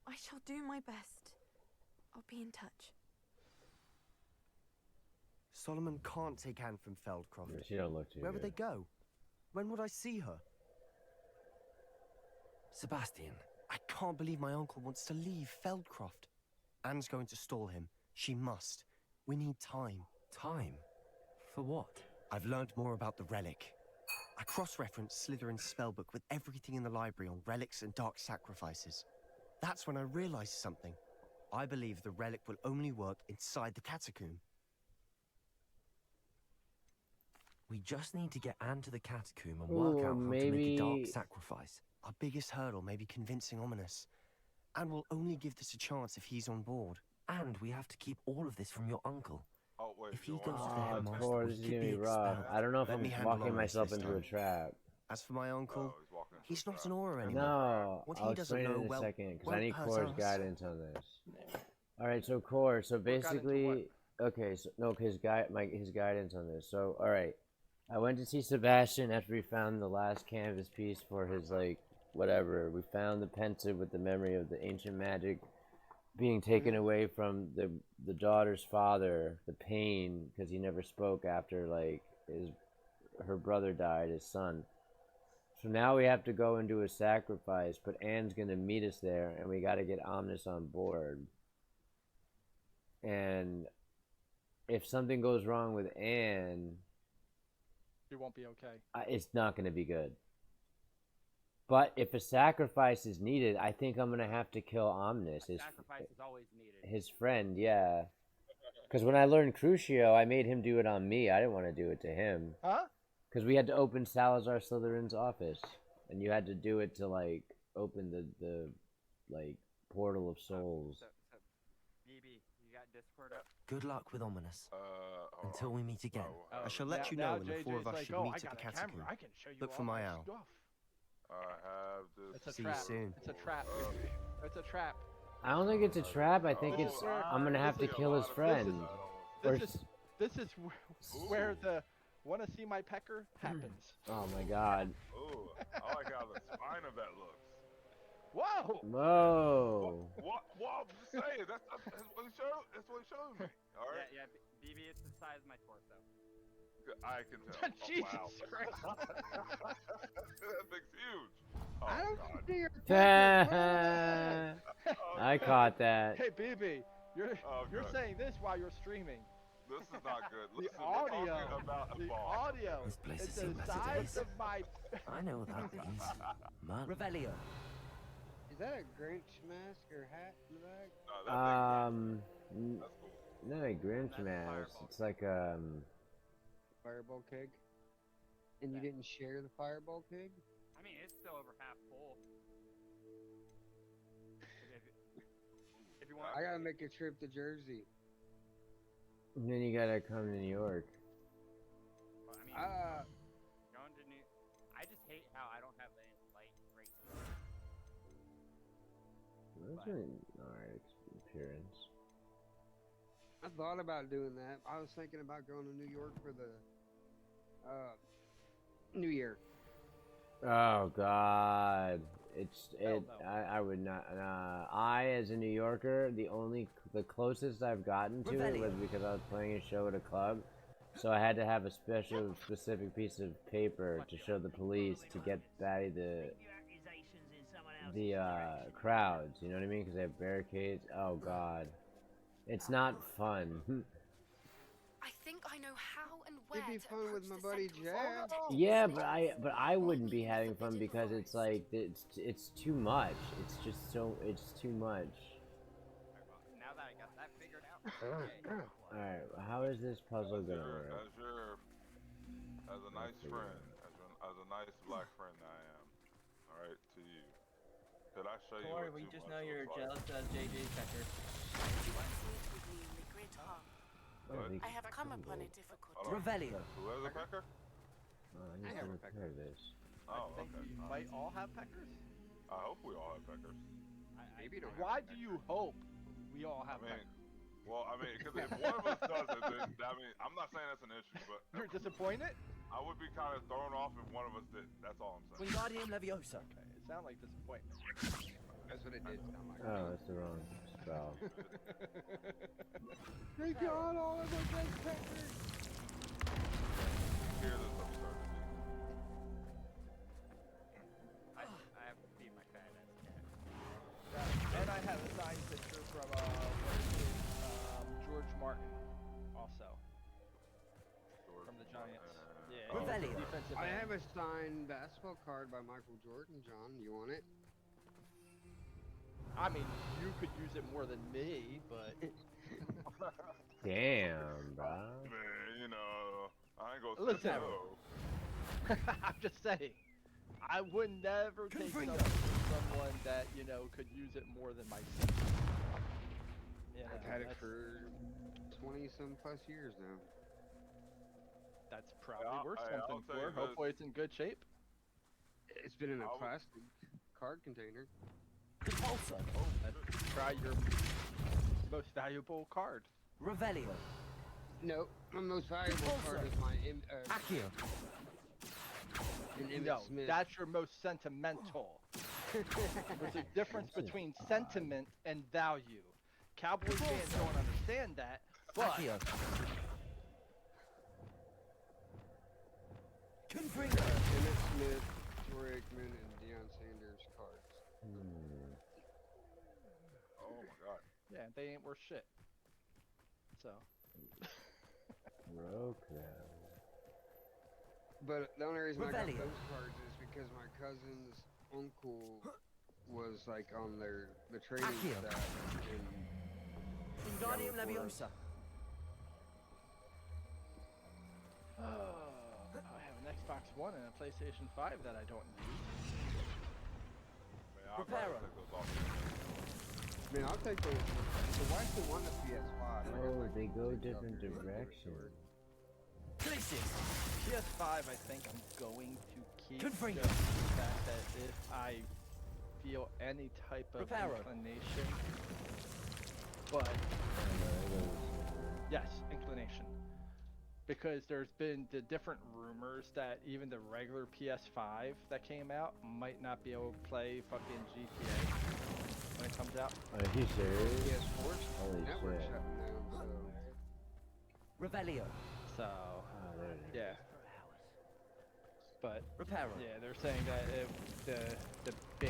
I shall do my best. I'll be in touch. Solomon can't take Anne from Feldcroft. Yeah, she don't look too Where would good. they go? When would I see her? Sebastian. I can't believe my uncle wants to leave Feldcroft. Anne's going to stall him. She must. We need time. Time? For what? I've learned more about the relic. I cross-referenced Slytherin's spellbook with everything in the library on relics and dark sacrifices. That's when I realized something. I believe the relic will only work inside the catacomb. We just need to get Anne to the catacomb and work Ooh, out how to make maybe- a dark sacrifice. Our biggest hurdle may be convincing Ominous. And we'll only give this a chance if he's on board. And we have to keep all of this from your uncle. Oh wait, If he you goes want- to the Oh, of headmaster, course, we this is could gonna be be rough. expelled. I don't know if Let me I'm handle walking Ominous myself this into a time. trap. As for my uncle, he's walking into he's a not trap. an aura anymore. No, What I'll he doesn't explain it know in a well second because I won't need hurt Core's us. guidance on this. All right, so Core, so basically, okay, so no, his guidance on this. So, all right, I went to see Sebastian after we found the last canvas piece for his like whatever. We found the pensive with the memory of the ancient magic being taken away from the daughter's father, the pain because he never spoke after like her brother died, his son. So now we have to go and do a sacrifice, but Anne's gonna meet us there, and we got to get Omnis on board. And if something goes wrong with Anne, You won't be okay. it's not gonna be good. But if a sacrifice is needed, I think I'm gonna have to kill Omnis, Sacrifice is always needed. his friend, yeah. Because when I learned Crucio, I made him do it on me. I didn't want to do it to him. Huh? Because we had to open Salazar Slytherin's office, and you had to do it to like open the like portal of souls. BB, you got Discord up? Good luck with Ominous. hold Until on. we meet again. I shall let you know when the four of us should meet at the catacomb. Look for my owl. I have this. It's a See you trap. soon. It's a trap. It's a trap. I don't think it's a trap. I think it's I'm gonna have to kill his friend. This is where the want to see my pecker happens. Oh my god. Ooh, I like how the spine of that looks. Whoa! Whoa. What? I'm just saying. That's what he showed. That's what he showed me. All right. Yeah, BB, it's the size of my torso. I can tell. Jesus wow. Christ. That thing's huge. Oh, I don't God. see your pecker. I caught that. Hey, BB, you're Okay. saying this while you're streaming. This is not good. The Listen, we're audio, talking about a the bar. audio, This place it's has the seen better size days. of my. I know what that means. Man. Revelio. Is that a Grinch mask or hat in the back? That's cool. Not a Grinch mask. It's like Fireball keg? And you didn't share the fireball keg? I mean, it's still over half full. If you want. I gotta make a trip to Jersey. And then you gotta come to New York. Well, I mean, going to New. I just hate how I don't have any light great. That's an alright appearance. I thought about doing that. I was thinking about going to New York for the New Year. Oh God, No. I would not. I, as a New Yorker, the closest I've gotten to it was because I was playing a show at a club, so I had to have a specific piece of paper to show the police to get by the crowds. You know what I mean? Because they have barricades. Oh God, it's not fun. I think I know how and where It'd be to fun with approach my the buddy central Jeff. vault. Yeah, but I wouldn't be having fun because it's like it's too much. It's too much. Now that I got that figured out. All right, how is this puzzle gonna work? As a nice friend, as a nice black friend I am, all right, to you. Did I show you? Corey, what we too just much know you're looks like? jealous of JJ's pecker. You once lived with me in the great hall. What? I have come upon a difficult Hold on. Revelio. Who has a pecker? Oh, I need to repair this. Oh, I think okay. we might all have peckers. I hope we all have peckers. Maybe don't. Why do you hope we all have I mean, peckers? well, I mean, because if one of us doesn't, then I mean, I'm not saying that's an issue, but You're disappointed? I would be kind of thrown off if one of us did. That's all I'm saying. Wingardium Leviosa. Okay, it sounded like disappointment. That's what it did sound like. Oh, that's the wrong spell. They got all of us as peckers. Hear this absurdity. I have to feed my cat. Yeah, and I have a signed picture from what is it, George Martin, also from the Giants. Yeah, Revelio. defensive I end. have a signed basketball card by Michael Jordan, John. You want it? I mean, you could use it more than me, but Damn, bro. Man, you know, I ain't gonna Listen. say no. I'm just saying, I would never take something from someone that could use it more than myself. I've had it for 20-some plus years now. That's probably Yeah, worth I'll something tell you for. Hopefully, it's in good shape. It's been in a plastic card container. Repulsor. Let's try your most valuable card. Revelio. No, my most valuable card is my Accio. an Emmitt No, Smith. that's your most sentimental. There's a difference between sentiment and value. Cowboy fans don't understand that, but Accio. Confringo. Emmitt Smith, Troy Aikman, and Deion Sanders cards. Oh my God. yeah, they ain't worth shit. So, Broke them. But the only reason I got Revelio. those cards is because my cousin's uncle was like on the training Accio. staff in Wingardium California. Leviosa. I have an Xbox One and a PlayStation 5 that I don't use. Man, I'll probably Reparo. take those off. I mean, I'll take those. So why is the one the PS5? Oh, they go different directions. Glitches. PS5, I think I'm going to keep Confringo. just the fact that if I feel any type of Reparo. inclination, but yes, inclination. Because there's been the different rumors that even the regular PS5 that came out might not be able to play fucking GTA when it comes out. Are you serious? PS4's Holy network shit. shutting down, so... Revelio. So, Oh, there it is. yeah. But Repair. yeah, they're saying that the base,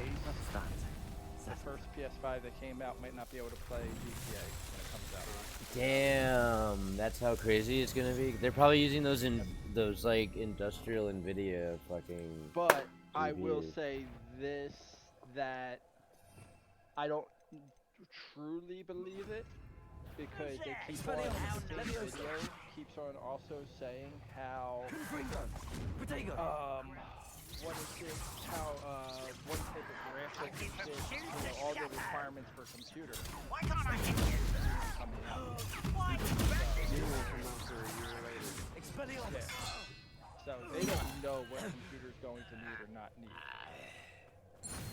the first PS5 that came out might not be able to play GTA when it comes out. Damn, that's how crazy it's gonna be. They're probably using those like industrial Nvidia fucking. But I will GPUs. say this, that I don't truly believe it, because they keep on, this video keeps on also saying how, what is it, how, what type of graphics is this, you know, all the requirements for computer. Why can't I hit you? Why? Yeah. So they don't know what computer's going to need or not need.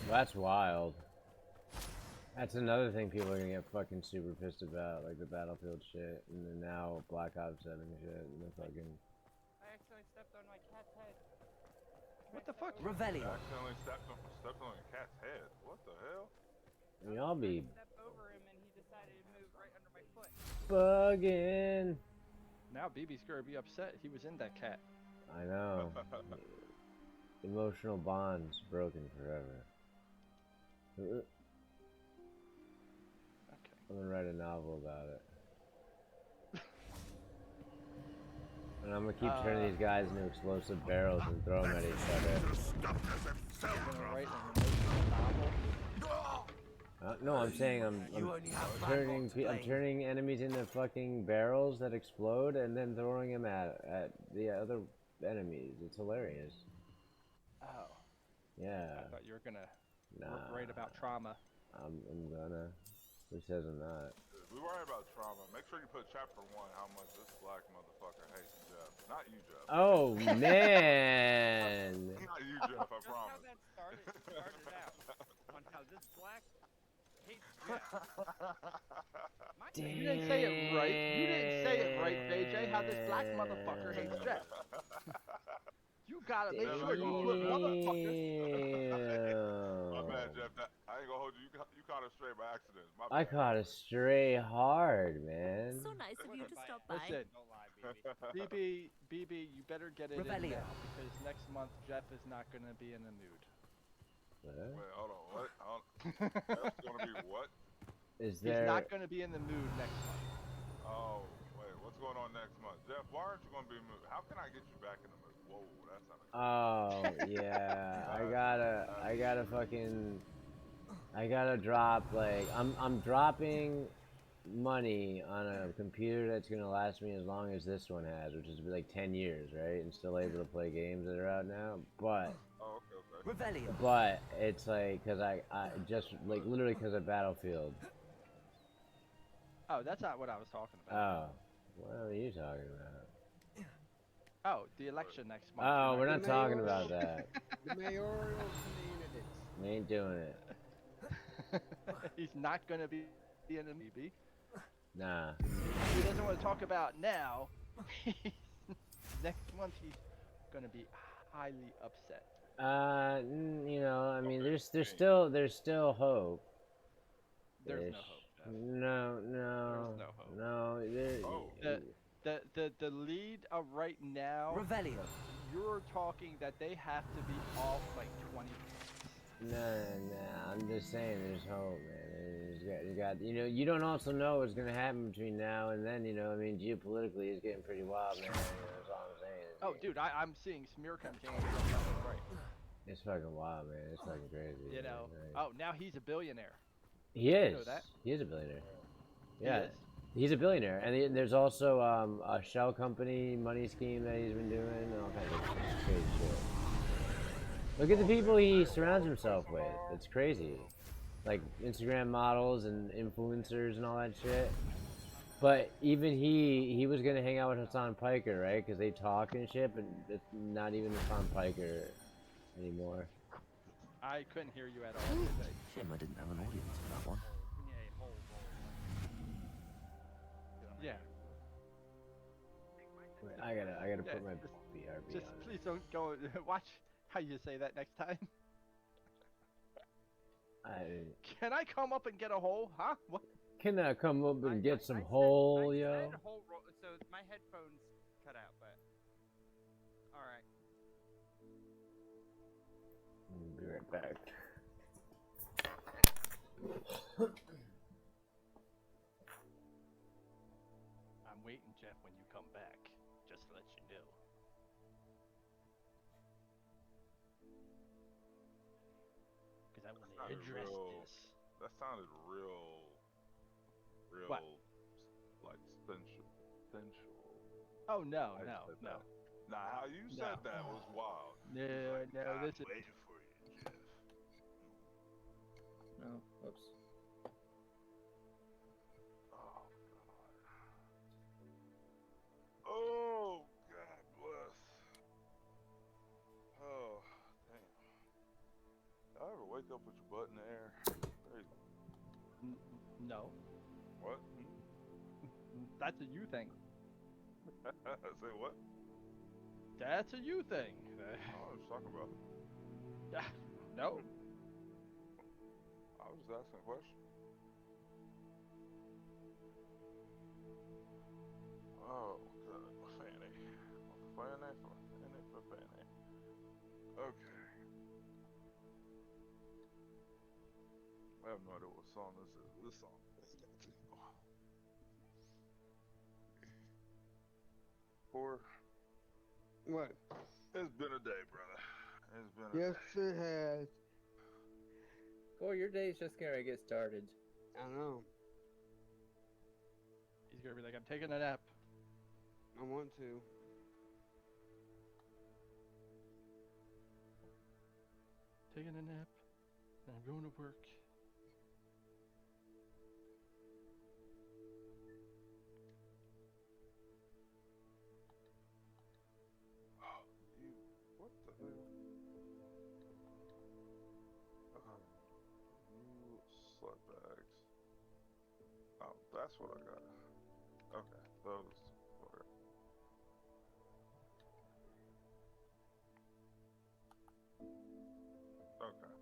That's wild. That's another thing people are gonna get fucking super pissed about, like the Battlefield shit, and then now Black Ops 7 shit, and the fucking. I accidentally stepped on my cat's head. What the fuck? I Revelio. accidentally stepped on a cat's head. What the hell? Y'all be Stepped over him and he decided to move right under my foot. bugging. Now BB's gonna be upset. He was in that cat. I know. Emotional bonds broken forever. Okay. I'm gonna write a novel about it. And I'm gonna keep turning these guys into explosive barrels and throw them at each other. Gonna write an emotional novel. No, I'm saying I'm turning enemies into fucking barrels that explode and then throwing them at the other enemies. It's hilarious. Oh. Yeah. I thought you were gonna write about trauma. I'm gonna. Who says I'm not? If we worry about trauma, make sure you put chapter 1 how much this black motherfucker hates Jeff. Not you, Jeff. Oh man. Not you, Jeff, I promise. How that started out on how this black hates Jeff. You didn't say it right. You didn't say it right, BJ. How this black motherfucker hates Jeff. You gotta make sure you put motherfucker. My bad, Jeff. I ain't gonna hold you. You caught a stray by accident. My bad. I caught a stray hard, man. So nice of you to stop by. Listen, Don't lie, baby. BB, you better get it in Revelio. now, because next month Jeff is not gonna be in the mood. What? Wait, hold on. What? Jeff's gonna be what? Is He's there? not gonna be in the mood next month. Oh, wait. What's going on next month? Jeff, why aren't you gonna be moved? How can I get you back in the mood? Whoa, that's not Oh yeah, I gotta drop, like I'm dropping money on a computer that's gonna last me as long as this one has, which is like 10 years, right? And still able to play games that are out now, but Oh, okay. Revelio. but it's like because I just like literally because of Battlefield. Oh, that's not what I was talking about. Oh, what are you talking about? Oh, the election next month. Oh, we're not talking about that. The mayoral candidates. We ain't doing it. He's not gonna be in the BB. Nah. He doesn't want to talk about now. Next month he's gonna be highly upset. You know, I mean, there's still hope. There's Ish. no hope. Jeff. No. There's no hope. No, The lead right now. Revelio. You're talking that they have to be off like 20. Nah, I'm just saying there's hope, man. You got, you know, you don't also know what's gonna happen between now and then, you know, I mean, geopolitically it's getting pretty wild, man, you know, that's all I'm saying. Oh, dude, I'm seeing smear campaigns left and right. It's fucking wild, man, it's fucking crazy. You know, man. oh, now he's a billionaire. He is. You know that? He is a billionaire. He Yeah. is? He's a billionaire, and there's also a shell company money scheme that he's been doing, and all kinds of crazy shit. Look at the people he surrounds himself with. It's crazy. Like Instagram models and influencers and all that shit. But even he was gonna hang out with Hassan Piker, right? Because they talk and shit, but it's not even Hassan Piker anymore. I couldn't hear you at all today. Shame I didn't have an audience for that one. Yeah. Wait, I gotta put my BRB Just on. please don't go. Watch how you say that next time. Can I come up and get a hole? Huh? What? Can I come up and get some hole, I yo? said whole so my headphones cut out, but all right. right back. I'm waiting, Jeff, when you come back, just to let you know. Because I want to address this. That sounded real, What? like sensual. Oh no, I no, said no. that. Nah, how you said that was wild. No, Like, no, I'm this is. waiting for you, Jeff. No, whoops. Oh, God bless. Oh, damn. Y'all ever wake up with your butt in the air? Crazy. No. What? That's a you thing. Say what? That's a you thing. I was talking about. No. I was just asking a question. Oh, God. Fanny. Fanny. Okay. I have no idea what song this is. This song. Poor. What? It's been a day, brother. It's been a Yes, day. it has. Boy, your day's just gonna get started. I know. He's gonna be like, I'm taking a nap. I want to. Taking a nap. And I'm going to work. What the hell? New slut bags. Oh, that's what I got. Okay, those. Whatever. Okay.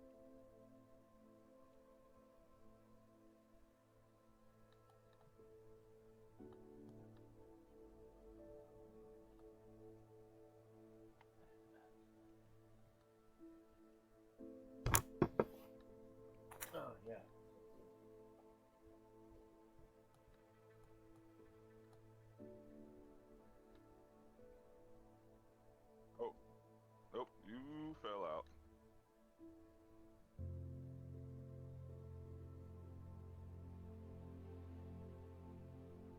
Oh, yeah. Oh. Nope, you fell out.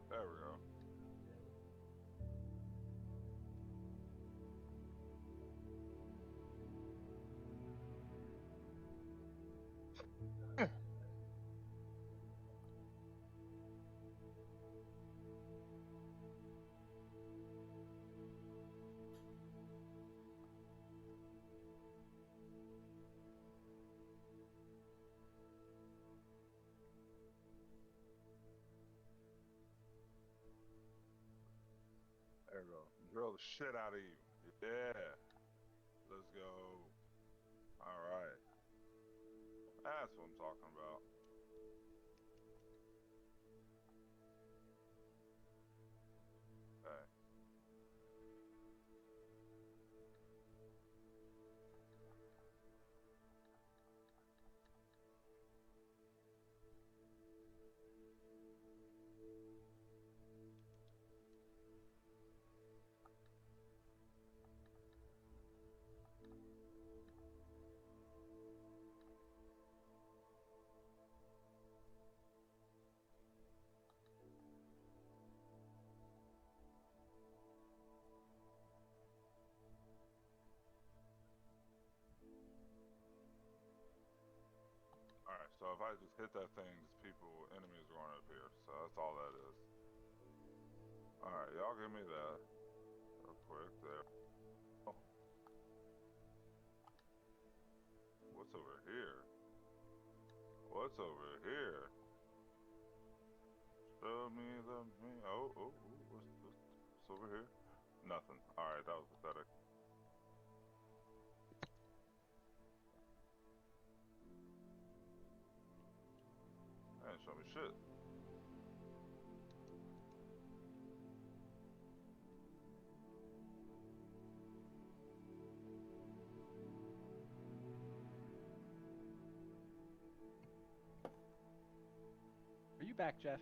There we go. There we go. Drill the shit out of you. Yeah. Let's go. Alright. That's what I'm talking about. Okay. Alright, so if I just hit that thing, enemies are going to appear. So that's all that is. Alright, y'all give me that. Real quick there. Oh. What's over here? What's over here? Show me what's over here? Nothing. Alright, that was pathetic. That didn't show me shit. back, Jeff.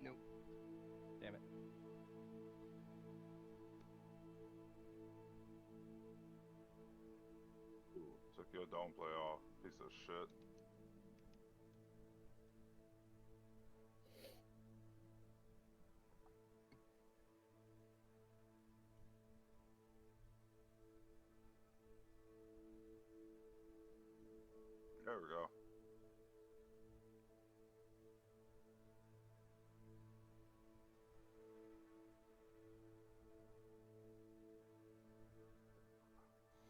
Nope. Damn it. Ooh, took your don't play off, piece of shit. There we go.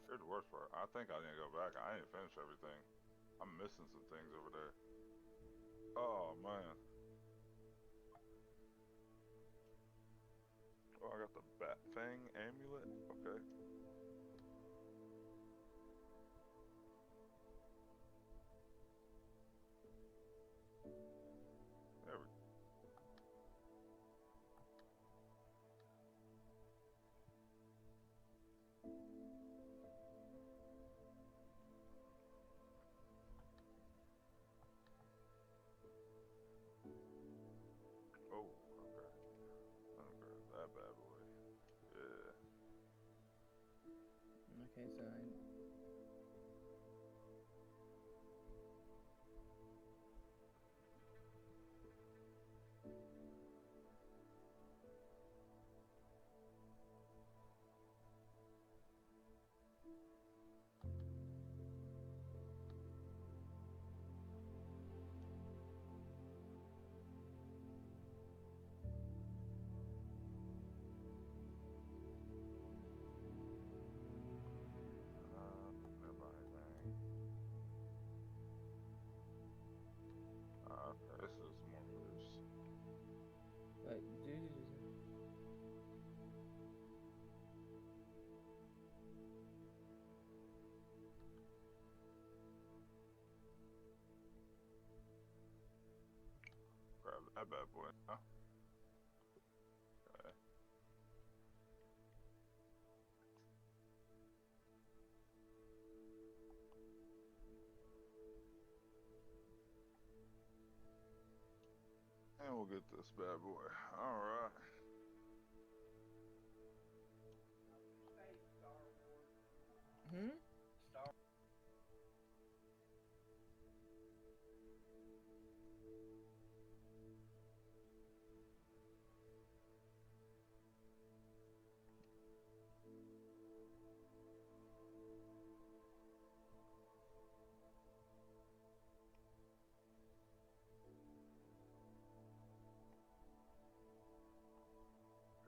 Here's the worst part. I think I need to go back. I ain't finished everything. I'm missing some things over there. Oh, man. Oh, I got the Bat Fang amulet? Okay. There we go. Oh, okay. Let me grab that bad boy. Yeah. Okay, so Okay, this is more loose. Wait, Grab that bad boy, huh? Okay. And we'll get this bad boy. Alright. Hmm?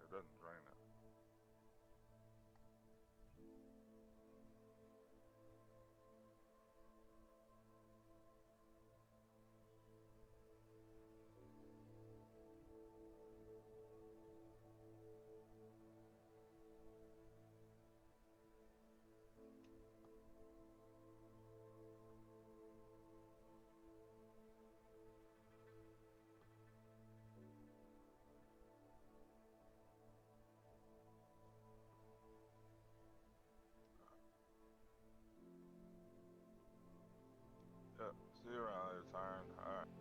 It doesn't drain it. Yep, see you around later, Tyron. Alright.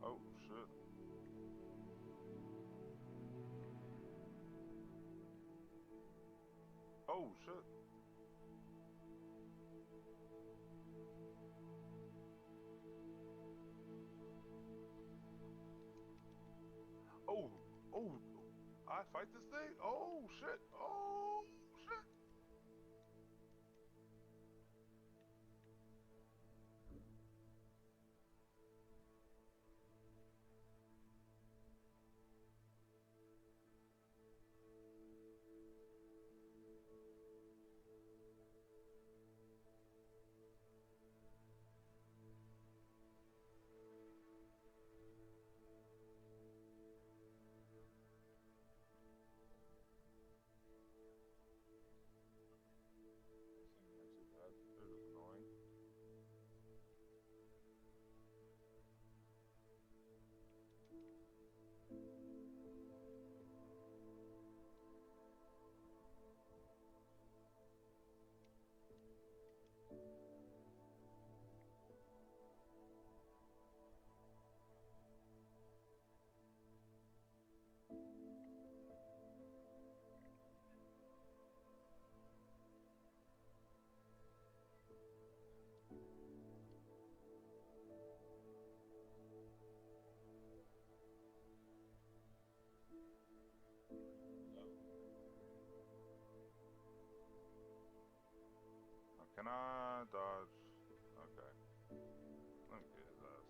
Oh, shit. Oh, shit. Oh, oh, I fight this thing? Oh, shit. Oh, shit. Can I dodge? Okay. Let me get his ass.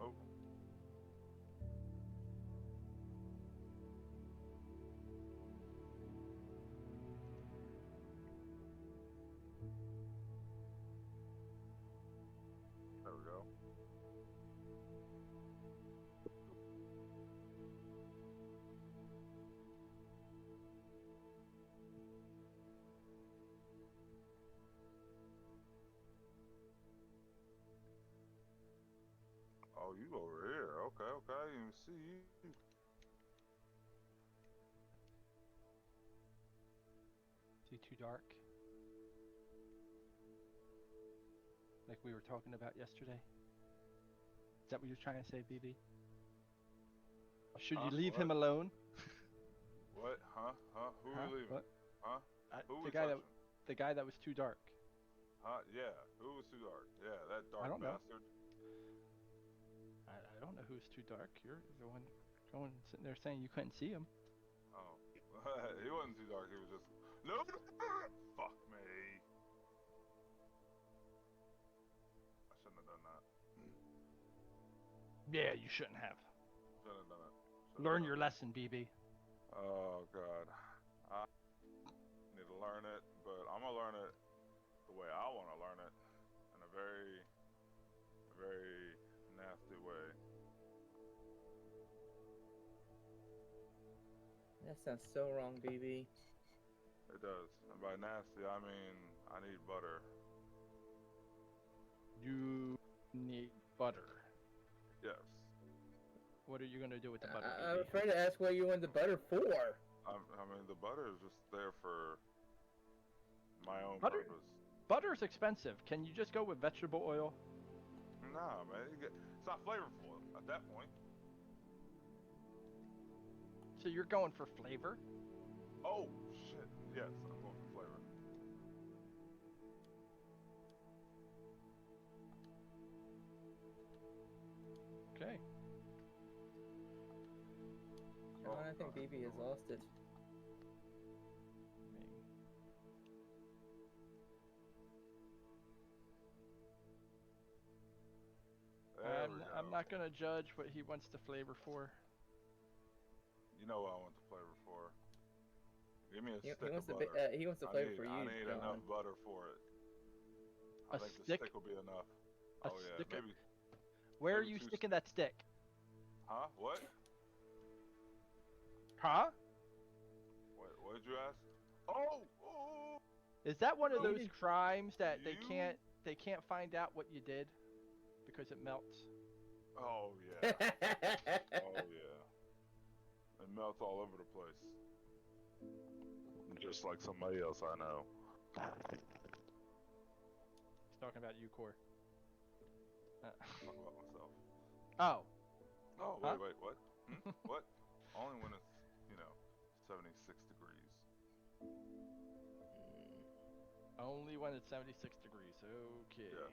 Oh. There we go. Oh, you over here. Okay, okay. I didn't even see you. See too dark? Like we were talking about yesterday? Is that what you're trying to say, BB? Should you leave him alone? What? Huh? Huh? Who are we leaving? What? Huh? Who we the guy that was too dark. Huh? Yeah. Who was too dark? Yeah, that dark I don't know. bastard. I don't know who's too dark. You're the one going sitting there saying you couldn't see him. Oh. He wasn't too dark. He was just... No! Fuck me. I shouldn't have done that. Yeah, you shouldn't have. Shouldn't have done it. Learn your lesson, BB. Oh, God. I need to learn it, but I'm going to learn it the way I want to learn it. In a very, very nasty way. That sounds so wrong, BB. It does. And by nasty, I mean I need butter. You need butter. Yes. What are you going to do with the butter, I'm BB? afraid to ask what you want the butter for. I mean, the butter is just there for my own Butter? purpose. Butter's expensive. Can you just go with vegetable oil? Nah, man. It's not flavorful at that point. So you're going for flavor? Oh, shit. Yes, I'm going for flavor. Okay. Come on, I think BB has lost it. I'm not going to judge what he wants the flavor for. You know what I want the flavor for. Give me a stick He wants of butter. he wants the flavor for you. I need enough butter for it. I think the stick will be enough. Oh yeah, maybe. Where are you sticking that stick? Huh? What? Huh? What did you ask? Oh! Is that one of those crimes that they can't find out what you did because it melts? Oh yeah. Oh yeah. It melts all over the place. Just like somebody else I know. He's talking about you, Core. Talk about myself. Oh. Oh, wait, what? What? Only when it's, 76 degrees. Only when it's 76 degrees. Okay. Yeah.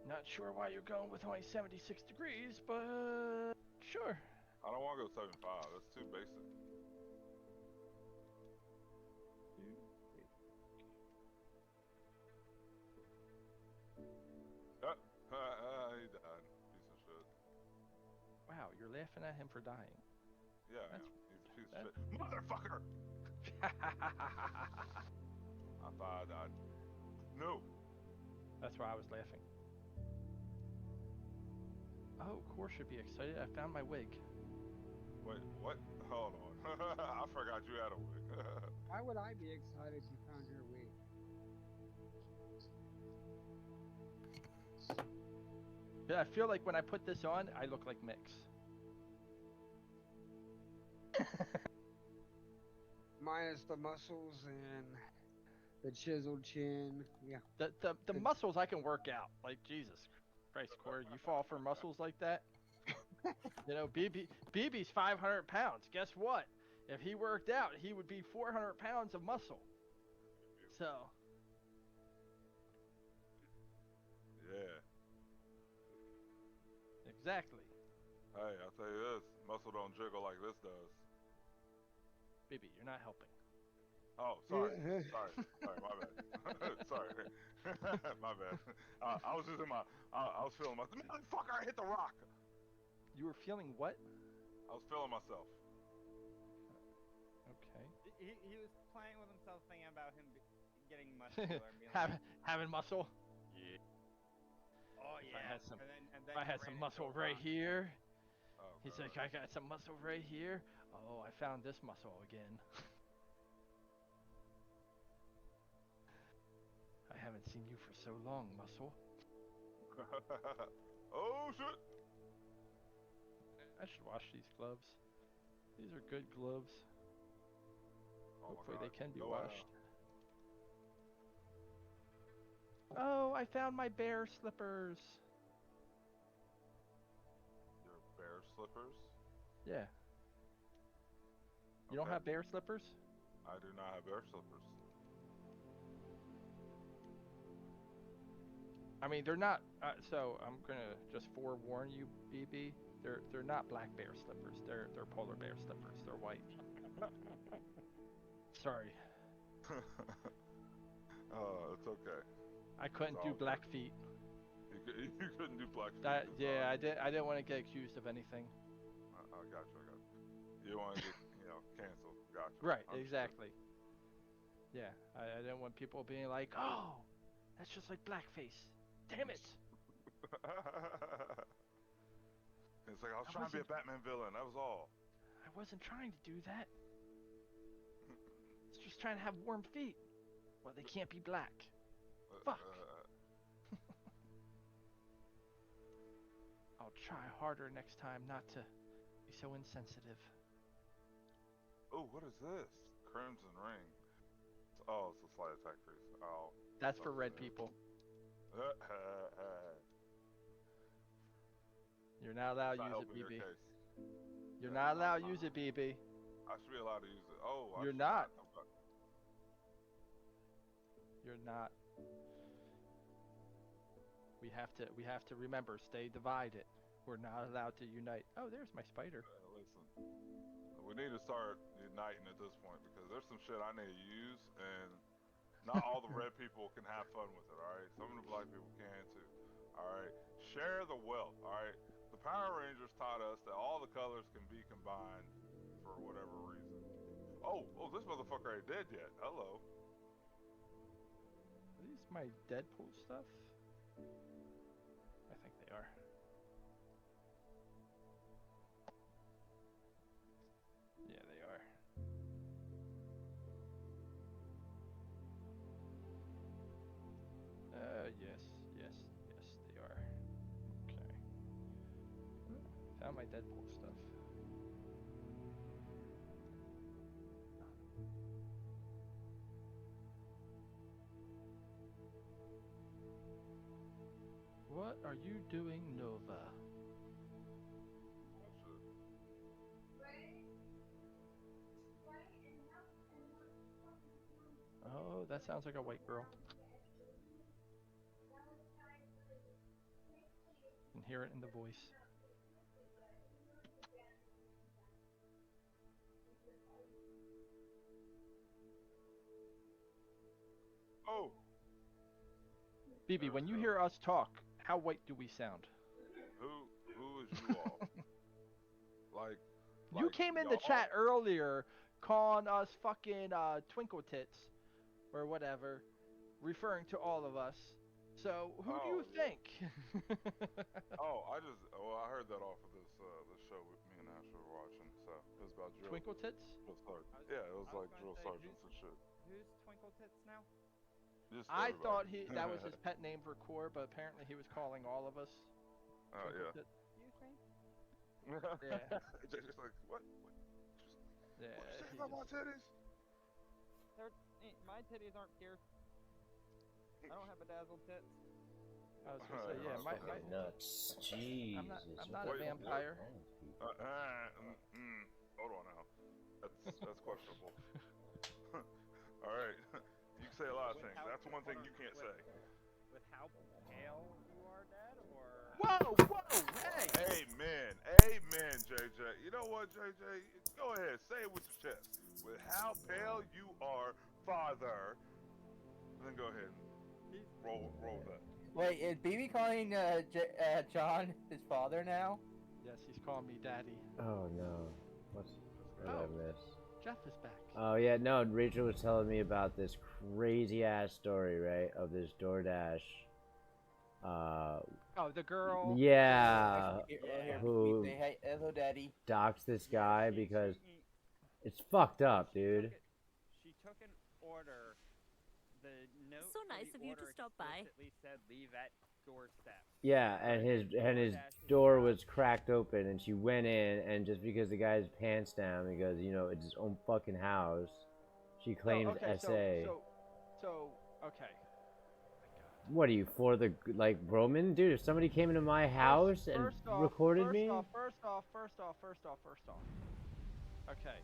Not sure why you're going with only 76 degrees, but sure. I don't want to go 75. That's too basic. He died. Piece of shit. Wow, you're laughing at him for dying. Yeah, I am. He's a piece of shit. Motherfucker! I thought I died. No! That's why I was laughing. Oh, Core should be excited. I found my wig. Wait, what? Hold on. I forgot you had a wig. Why would I be excited you found your wig? Yeah, I feel like when I put this on, I look like Mix. Minus the muscles and the chiseled chin. Yeah. The muscles I can work out. Like, Jesus Christ, Corey, you fall for muscles like that? BB's 500 pounds. Guess what? If he worked out, he would be 400 pounds of muscle. So, Exactly. Hey, I'll tell you this, muscle don't jiggle like this does. BB, you're not helping. Oh, sorry, sorry, my bad. Sorry, my bad. I was just in my, I was feeling my, motherfucker, I hit the rock. You were feeling what? I was feeling myself. Okay. He was playing with himself, thinking about him getting muscular and being like, having muscle. Yeah. Oh If yeah. I had some, and then if I had some muscle right here. Oh, He's like, I got some muscle right here. Oh, I found this muscle again. I haven't seen you for so long, muscle. Oh shit! I should wash these gloves. These are good gloves. Oh Hopefully my they can be God. washed. Oh, I found my bear slippers. Your bear slippers? Yeah. You don't have bear slippers? I do not have bear slippers. I mean, they're not. So I'm gonna just forewarn you, BB. They're not black bear slippers. They're polar bear slippers. They're white. Sorry. It's okay. I couldn't do black feet. You couldn't do black feet. Yeah, I didn't want to get accused of anything. I got you. You want to get, canceled. Gotcha. Right. Exactly. Yeah. I didn't want people being like, oh, that's just like blackface. Damn it. It's like, I was trying to be a Batman villain, that was all. I wasn't trying to do that. It's just trying to have warm feet. Well, they can't be black. Fuck. I'll try harder next time not to be so insensitive. Oh, what is this? Crimson Ring. Oh, it's a slight attack freeze. Oh. That's for red people. You're not allowed to use it, BB. You're not allowed to use it, BB. I should be allowed to use it. Oh, you're not. You're not. We have to remember, stay divided. We're not allowed to unite. Oh, there's my spider. Listen, we need to start uniting at this point because there's some shit I need to use, and not all the red people can have fun with it. All right, some of the black people can too. All right, share the wealth. All right, the Power Rangers taught us that all the colors can be combined for whatever reason. Oh, this motherfucker ain't dead yet. Hello. Are these my Deadpool stuff? I think they are. Yeah, they are. Yes, they are. Okay. Found my Deadpool stuff. What are you doing, Nova? Oh, that sounds like a white girl. You can hear it in the voice. Oh! BB, when you hear us talk, how white do we sound? Who is you all? like you came in the chat earlier calling us fucking twinkle tits or whatever, referring to all of us. So who do you think? I heard that off of this show me and Ash were watching. So it was about drill. Twinkle tits? Yeah, it was like drill sergeants and shit. Who's Twinkle Tits now? I thought that was his pet name for Core, but apparently he was calling all of us. Oh yeah. You think? Yeah. Just like what? Yeah. What about my titties? My titties aren't pierced. I don't have bedazzled tits. I was gonna say, yeah, my nuts. Jesus. I'm not a vampire. Hold on now. That's questionable. All right. You can say a lot of things. That's one thing you can't say. With how pale you are, Dad, or? Whoa, hey! Amen, amen, JJ. You know what, JJ? Go ahead, say it with your chest. With how pale you are, Father. Then go ahead and roll that. Wait, is BB calling John his father now? Yes, he's calling me daddy. Oh no. What did I miss? Jeff is back. Oh yeah, no, Rachel was telling me about this crazy ass story, right? Of this DoorDash. Oh, the girl. Yeah. Who Say hey, hello, daddy. doxed this guy because it's fucked up, dude. She took an order. The note So nice of you to stop by. explicitly said leave at doorstep. Yeah, and his door was cracked open, and she went in, and just because the guy's pants down, because you know it's his own fucking house, she claims SA. So okay. What are you for the like Roman dude? If somebody came into my house and recorded me. First off. Okay.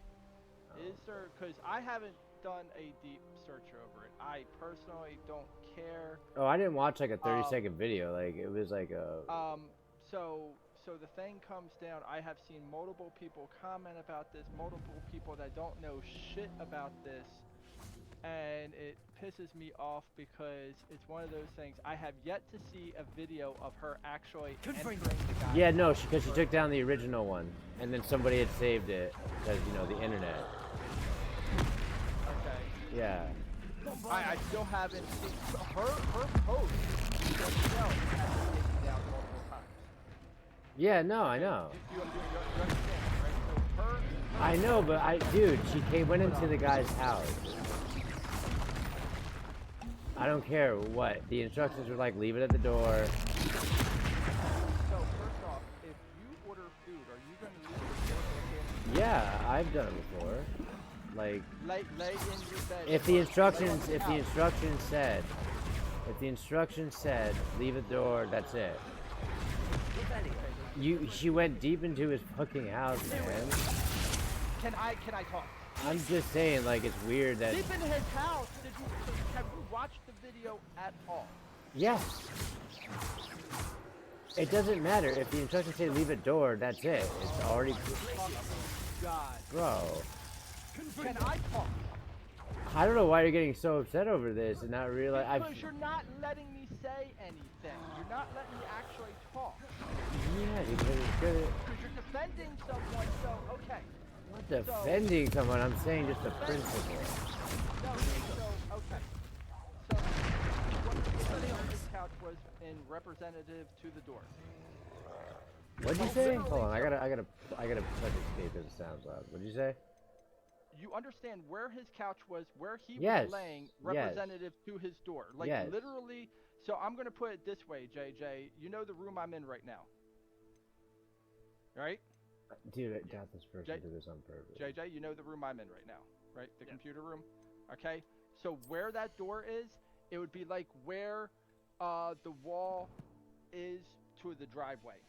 Is there? Because I haven't done a deep search over it. I personally don't care. Oh, I didn't watch like a 30-second video. Like it was like a. So the thing comes down. I have seen multiple people comment about this. Multiple people that don't know shit about this, and it pisses me off because it's one of those things. I have yet to see a video of her actually entering the guy. Yeah, no, because she took down the original one, and then somebody had saved it because you know the internet. Okay. Yeah. I still haven't seen her post herself has been taken down multiple times. Yeah, no, I know. You understand, right? So her I know, but dude, she went into the guy's house. I don't care what. The instructions were like, leave it at the door. So first off, if you order food, are you going to leave the door open? Yeah, I've done it before. Like, lay in your bed. if the instructions said, leave the door, that's it. She went deep into his fucking house, man. Can I talk? I'm just saying, like, it's weird that. Deep into his house. Have you watched the video at all? Yes. It doesn't matter if the instructions say leave a door. That's it. It's already. God. Bro. Can I talk? I don't know why you're getting so upset over this and not realize. Because you're not letting me say anything. You're not letting me actually talk. Yeah, because it's good. Because you're defending someone, so okay. I'm not defending someone. I'm saying just the principle. No, so okay. So what the this couch was in representative to the door. What'd you say? Hold on, I gotta press escape because it sounds loud. What'd you say? You understand where his couch was, where he was laying, representative to his door. Like literally. So I'm gonna put it this way, JJ. You know the room I'm in right now, right? Dude, I doubt this person did this on purpose. JJ, you know the room I'm in right now, right? The computer room. Okay. So where that door is, it would be like where the wall is to the driveway.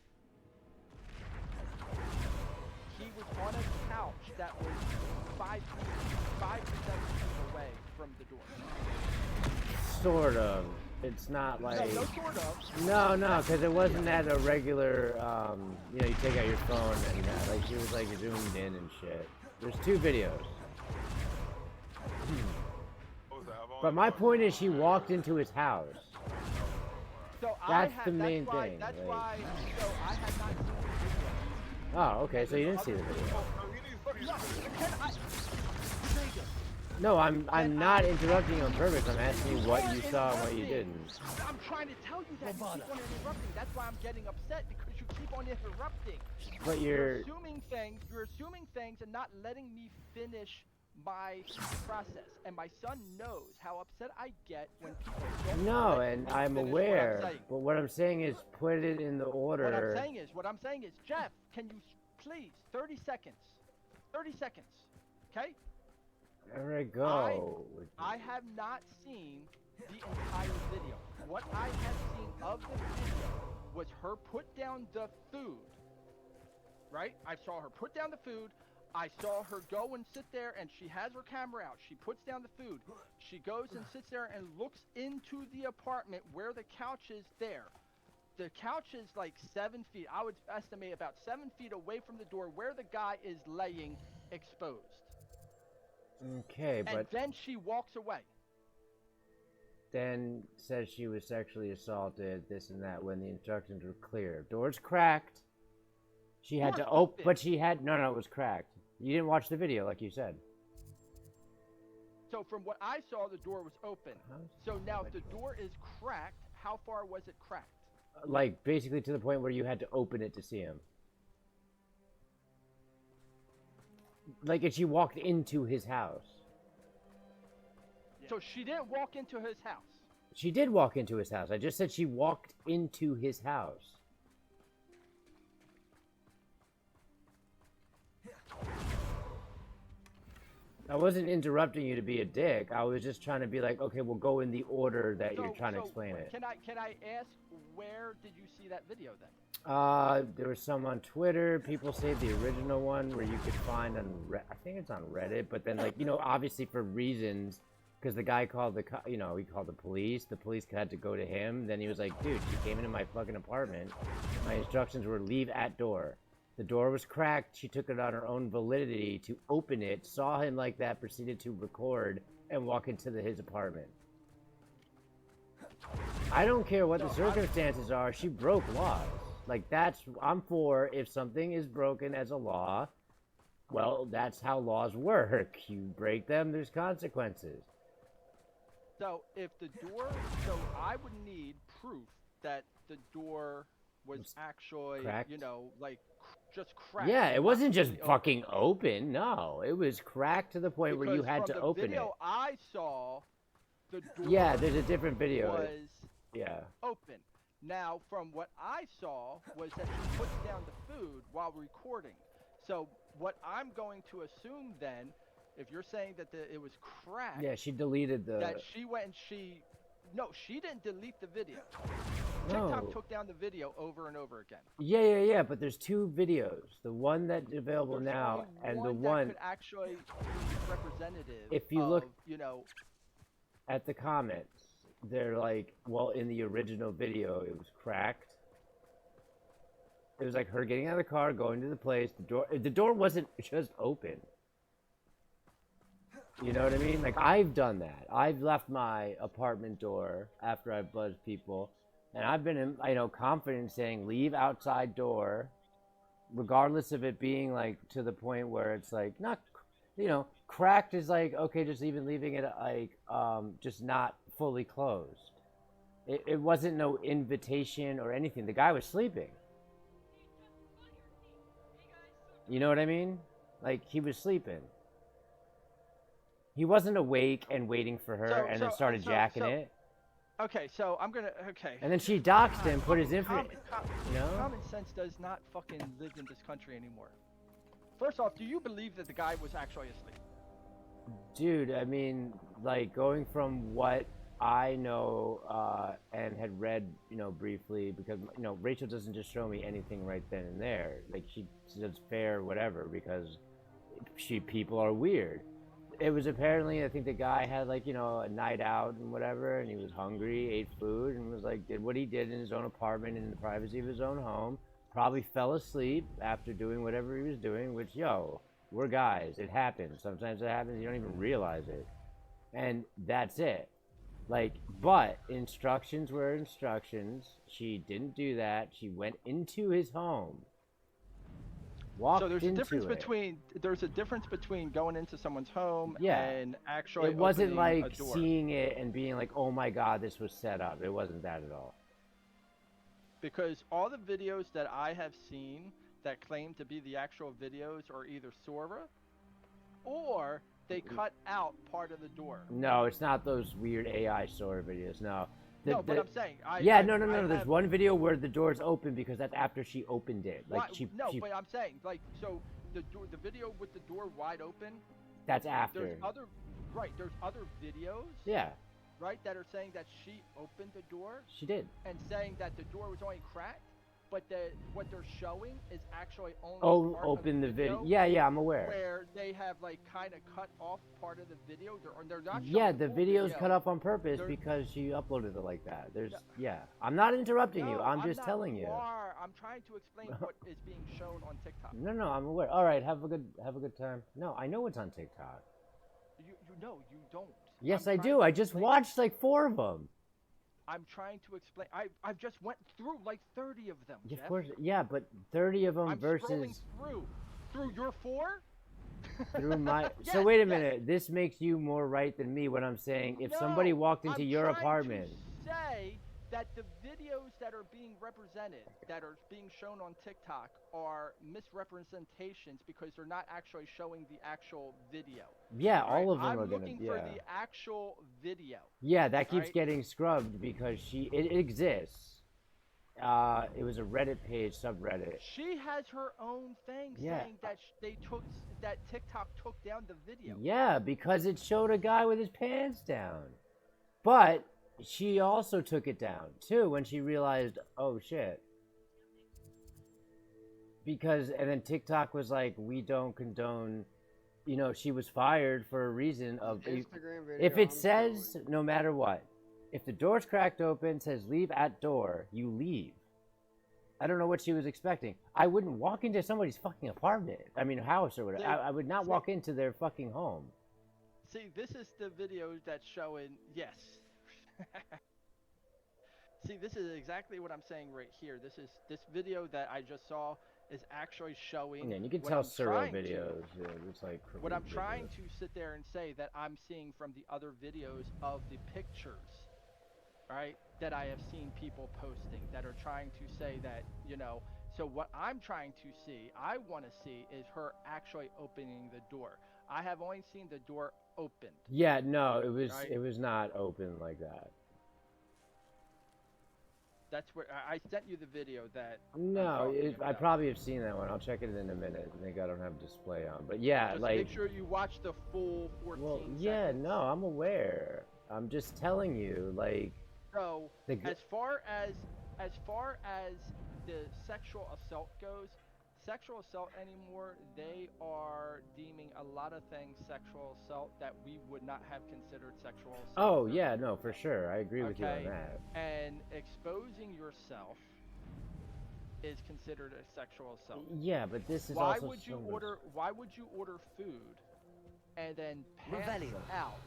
He was on a couch that was 5 to 7 feet away from the door. Sort of. It's not like. No, sort of. No, because it wasn't at a regular. You know, you take out your phone and like she was like zoomed in and shit. There's 2 videos. But my point is, she walked into his house. So that's the main thing. That's why. So I had not seen the video. Oh, okay. So you didn't see the video. No, I'm not interrupting you on purpose. I'm asking you what you saw and what you didn't. I'm trying to tell you that you keep on interrupting. That's why I'm getting upset because you keep on interrupting. But you're assuming things. You're assuming things and not letting me finish my process. And my son knows how upset I get when people don't. No, and I'm aware. But what I'm saying is, put it in the order. What I'm saying is, Jeff, can you please 30 seconds? 30 seconds. Okay? There I go. I have not seen the entire video. What I have seen of the video was her put down the food. Right? I saw her put down the food. I saw her go and sit there, and she has her camera out. She puts down the food. She goes and sits there and looks into the apartment where the couch is there. the couch is like 7 feet. I would estimate about 7 feet away from the door where the guy is laying exposed. Okay, but And then she walks away. then says she was sexually assaulted, this and that, when the instructions were clear. Door's cracked. She had to open, but she had, no, it was cracked. You didn't watch the video, like you said. So from what I saw, the door was open. So now if the door is cracked, how far was it cracked? Like, basically to the point where you had to open it to see him. Like, and she walked into his house. So she didn't walk into his house. She did walk into his house. I just said she walked into his house. I wasn't interrupting you to be a dick. I was just trying to be like, okay, we'll go in the order that you're trying to explain it. Can I ask, where did you see that video then? There was some on Twitter. People say the original one where you could find on, I think it's on Reddit, but then, like, you know, obviously for reasons, because the guy called he called the police. The police had to go to him. Then he was like, dude, she came into my fucking apartment. My instructions were leave at door. The door was cracked. She took it on her own validity to open it, saw him like that, proceeded to record, and walk into his apartment. I don't care what the circumstances are. She broke laws. Like, I'm for, if something is broken as a law, well, that's how laws work. You break them, there's consequences. So if the door, so I would need proof that the door was actually, cracked? you know, like just cracked. Yeah, it wasn't just fucking open. No, it was cracked to the point where you had to open it. The video I saw, the door yeah, there's a different video. Was open. Now, from what I saw was that she put down the food while recording. So what I'm going to assume then, if you're saying that it was cracked. Yeah, she deleted the. That she went and no, she didn't delete the video. No. TikTok took down the video over and over again. Yeah, but there's two videos. The one that's available now and the one that could actually be representative if you look, you know, at the comments, they're like, well, in the original video, it was cracked. It was like her getting out of the car, going to the place. The door wasn't just open. You know what I mean? Like, I've done that. I've left my apartment door after I've buzzed people, and I've been, confident saying leave outside door, regardless of it being like to the point where it's like not, cracked is like okay, just even leaving it like just not fully closed. It wasn't no invitation or anything. The guy was sleeping. You know what I mean? Like, he was sleeping. He wasn't awake and waiting for her and then started jacking it. Okay, so I'm gonna, And then she doxed him, put his info, Common sense does not fucking live in this country anymore. First off, do you believe that the guy was actually asleep? Dude, I mean, like, going from what I know and had read, briefly, because, Rachel doesn't just show me anything right then and there. Like, she does fair whatever, because people are weird. It was apparently, I think the guy had, like, a night out and whatever, and he was hungry, ate food, and was like, did what he did in his own apartment in the privacy of his own home, probably fell asleep after doing whatever he was doing, which, we're guys. It happens. Sometimes it happens, you don't even realize it. And that's it. Like, but instructions were instructions. She didn't do that. She went into his home. So there's a difference between going into someone's home and actually it wasn't opening like a door. seeing it and being like, oh my god, this was set up. It wasn't that at all. Because all the videos that I have seen that claim to be the actual videos are either Sora or they cut out part of the door. No, it's not those weird AI Sora videos. No. But I'm saying no. There's one video where the door's open because that's after she opened it. Like but I'm saying, like, so the video with the door wide open. That's after. There's other videos. Yeah. Right, that are saying that she opened the door. She did. And saying that the door was only cracked. but what they're showing is actually only part open of the video. video. Yeah, I'm aware. Where they have like kind of cut off part of the video. They're not. Yeah, showing the full video's video. cut off on purpose because she uploaded it like that. I'm not interrupting you. I'm just telling you. I'm trying to explain what is being shown on TikTok. No, I'm aware. All right, have a good time. No, I know it's on TikTok. You know, you don't. Yes, I do. I just watched like 4 of them. I'm trying to explain. I've just went through like 30 of them. Yeah, Jeff. of course. Yeah, but 30 of them I'm versus scrolling through your 4. through my. Yes, So wait a yes. minute. This makes you more right than me when I'm saying if somebody walked into your apartment. I'm trying to say that the videos that are being represented, that are being shown on TikTok, are misrepresentations because they're not actually showing the actual video. Yeah, all of them I'm are gonna. looking for the actual video. Yeah, that keeps right? getting scrubbed because it exists. It was a Reddit page, subreddit. She has her own thing Yeah. saying that that TikTok took down the video. Yeah, because it showed a guy with his pants down. But she also took it down too when she realized, oh shit. And then TikTok was like, we don't condone. You know, she was fired for a reason of Instagram video, if it I'm says no matter what, if the door's cracked open, says leave at door, you leave. I don't know what she was expecting. I wouldn't walk into somebody's fucking apartment. I mean, house or whatever. I would not walk into their fucking home. See, this is the video that's showing. Yes. See, this is exactly what I'm saying right here. This video that I just saw is actually showing. Yeah, and you can what tell I'm Cyril trying to- videos. Yeah, it's like What I'm trying to sit there and say that I'm seeing from the other videos of the pictures, right, that I have seen people posting that are trying to say that, you know, so what I'm trying to see, I want to see is her actually opening the door. I have only seen the door opened. Yeah, no, it Right? was not open like that. That's where I sent you the video that. No, I probably have seen that one. I'll check it in a minute. I think I don't have display on, but yeah, Just like. make sure you watch the full 14 Well, seconds. yeah, no, I'm aware. I'm just telling you, like. So as far as the sexual assault goes, sexual assault anymore, they are deeming a lot of things sexual assault that we would not have considered sexual assault. Oh yeah, no, for sure. I agree with you on Okay? that. And exposing yourself is considered a sexual assault. Yeah, but this is Why also would you so much- order food and then pass Revelio. out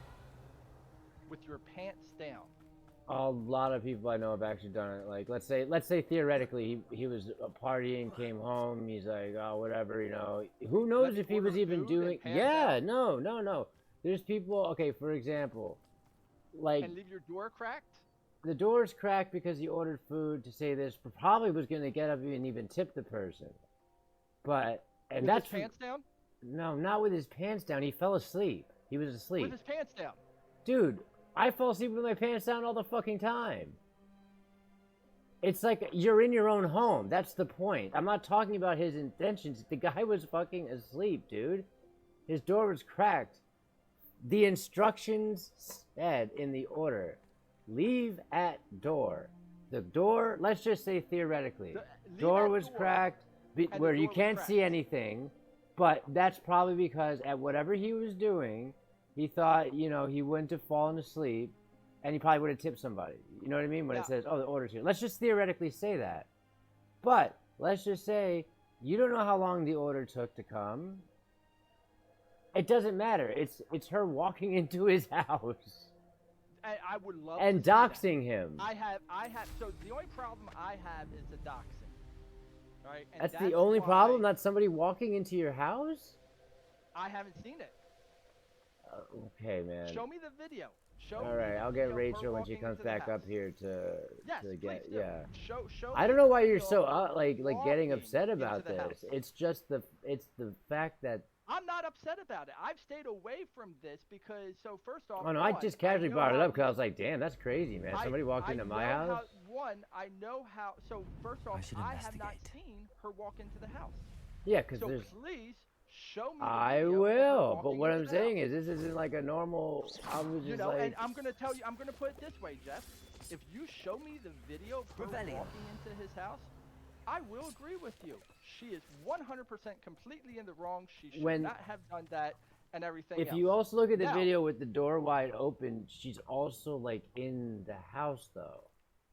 with your pants down? A lot of people I know have actually done it. Like, let's say theoretically he was partying, came home, he's like, oh, whatever, you know. Who knows Let's if he was order even food doing? and pass Yeah, out? no. There's people. Okay, for example, like And leave your door cracked? the door's cracked because he ordered food. To say this, probably was going to get up and even tip the person, but With that's his pants down? No, not with his pants down. He fell asleep. He was asleep. With his pants down. Dude, I fall asleep with my pants down all the fucking time. It's like you're in your own home. That's the point. I'm not talking about his intentions. The guy was fucking asleep, dude. His door was cracked. The instructions said in the order, leave at door. The door, let's just say theoretically, door was cracked where you can't see anything, but that's probably because at whatever he was doing, he thought, you know, he wouldn't have fallen asleep, and he probably would have tipped somebody. You know what I mean? When it says, oh, the order's here. Let's just theoretically say that. But let's just say you don't know how long the order took to come. It doesn't matter. It's her walking into his house. I would love and to see doxing that. him. I have. So the only problem I have is the doxing. Right? And That's the only why problem? Not somebody walking into your house? I haven't seen it. Okay, man. Show me the video. All right, I'll get Rachel when she comes back up here to get. Yeah. Show I don't know why you're so like getting upset about the this. house. It's just the fact that. I'm not upset about it. I've stayed away from this because, so first off, Oh no, I just casually know brought it how- up because I was like, damn, that's crazy, man. Somebody walked into my know house. I know how. So first off, I have not seen her walk into the house. Yeah, because So there's. please show me. The I video of her will, but walking what into I'm the saying house. is, this isn't like a normal. I was You just know, like. and I'm gonna tell you, I'm gonna put it this way, Jeff. If you show me the video of her Revelio. walking into his house, I will agree with you. She is 100% completely in the wrong. She should not have done that and everything If else. you also look at the Now- video with the door wide open, she's also like in the house though.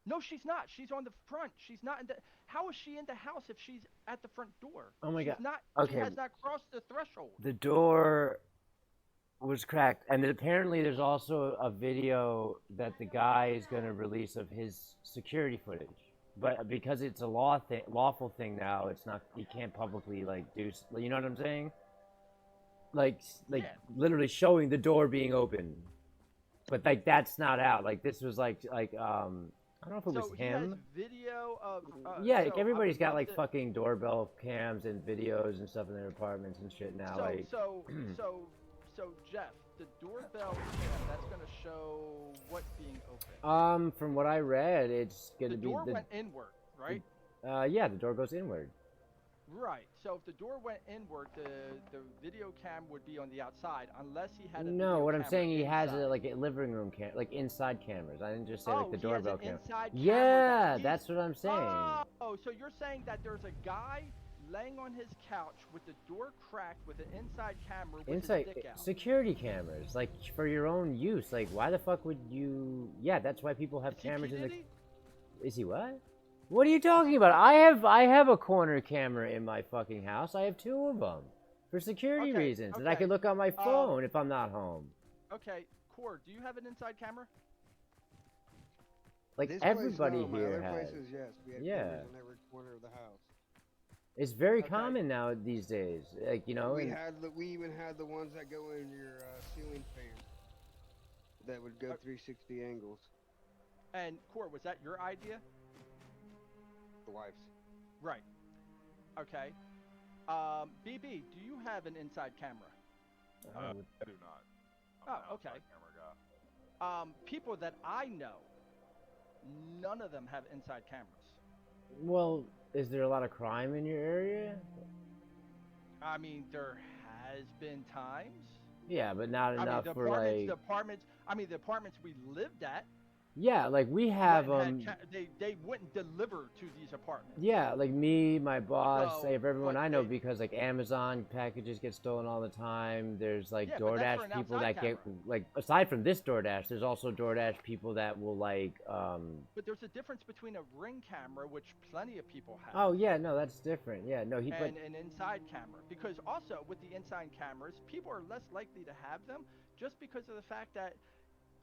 No, she's not. She's on the front. She's not in the. How is she in the house if she's at the front door? Oh my She's God. Not, Okay. She has not crossed the threshold. The door was cracked, and apparently there's also a video that the guy is going to release of his security footage. But because it's a lawful thing now, it's not. You can't publicly like do. You know what I'm saying? Like Yeah. literally showing the door being open. But like that's not out. Like this was like I don't know if it was So him. he has video of. Yeah, so like I everybody's would got love like to- fucking doorbell cams and videos and stuff in their apartments and shit now. So Jeff, the doorbell cam that's gonna show what being open. From what I read, it's gonna The be door went inward, right? Yeah, the door goes inward. Right. So if the door went inward, the video cam would be on the outside, unless he had a. No, video what I'm camera saying, he has inside. like a living room cam, like inside cameras. I didn't just say like the he has doorbell an camera. inside camera Yeah, that that's what I'm saying. Oh, so you're saying that there's a guy laying on his couch with the door cracked with an inside camera with Inside his dick out. security cameras, like for your own use. Like, why the fuck would you? Yeah, that's why people have cameras in the. Is he what? What are you talking about? I have a corner camera in my fucking house. I have 2 of them for security reasons, and I can look on my phone if I'm not home. Okay, Core, do you have an inside camera? Like This place, everybody no. My here other has. places, yes. We have Yeah. cameras in every corner of the house. It's very common now these days. Like We and- we even had the ones that go in your ceiling fan that would go 360 angles. And Core, was that your idea? The wife's. Right. Okay. BB, do you have an inside camera? I do not. Oh, okay. Camera guy. People that I know, none of them have inside cameras. Well, is there a lot of crime in your area? I mean, there has been times. Yeah, but not enough the for apartments, like. the apartments. I mean, the apartments we lived at. Yeah, like we have They wouldn't deliver to these apartments. Yeah, like me, my boss, So, everyone I know, because like Amazon packages get stolen all the time. There's like Yeah, but that's for DoorDash an people outside that get like aside from this DoorDash, there's also DoorDash people that will like. But there's a difference between a Ring camera, which plenty of people have. Oh yeah, no, that's different. Yeah, no, he. And But an inside camera, because also with the inside cameras, people are less likely to have them, just because of the fact that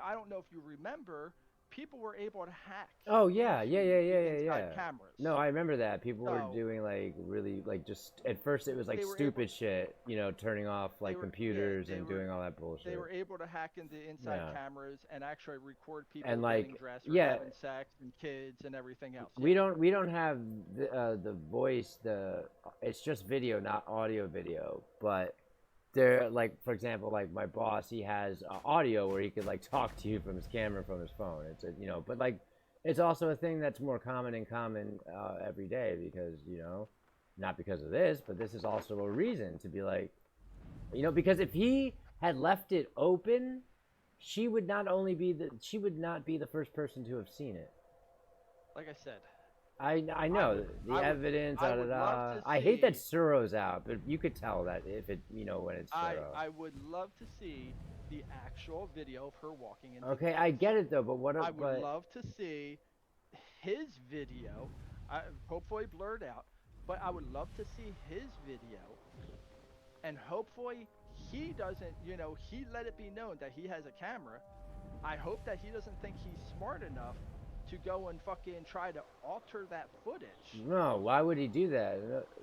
I don't know if you remember. People were able to hack. oh yeah, into yeah. the inside cameras. No, I remember that people were So- doing like really like just at first it was like They were stupid shit, you know, turning off like were- computers they and were- doing all that bullshit. They were able to hack into inside Yeah. cameras and actually record people And, getting like, dressed or yeah. having sex and kids and everything else. We don't have the voice. It's just video, not audio video. But there, like for example, like my boss, he has audio where he could like talk to you from his camera from his phone. It's but like it's also a thing that's more common every day because not because of this, but this is also a reason to be like, because if he had left it open, she would not be the first person to have seen it. Like I said, I know the evidence. I would love to I hate that see- Suro's out, but you could tell that if it, when it's Suro. I would love to see the actual video of her walking into. Okay, the I house. get it though, but what? I would but, love to see his video, hopefully blurred out, but I would love to see his video, and hopefully he doesn't, he let it be known that he has a camera. I hope that he doesn't think he's smart enough to go and fucking try to alter that footage. No, why would he do that?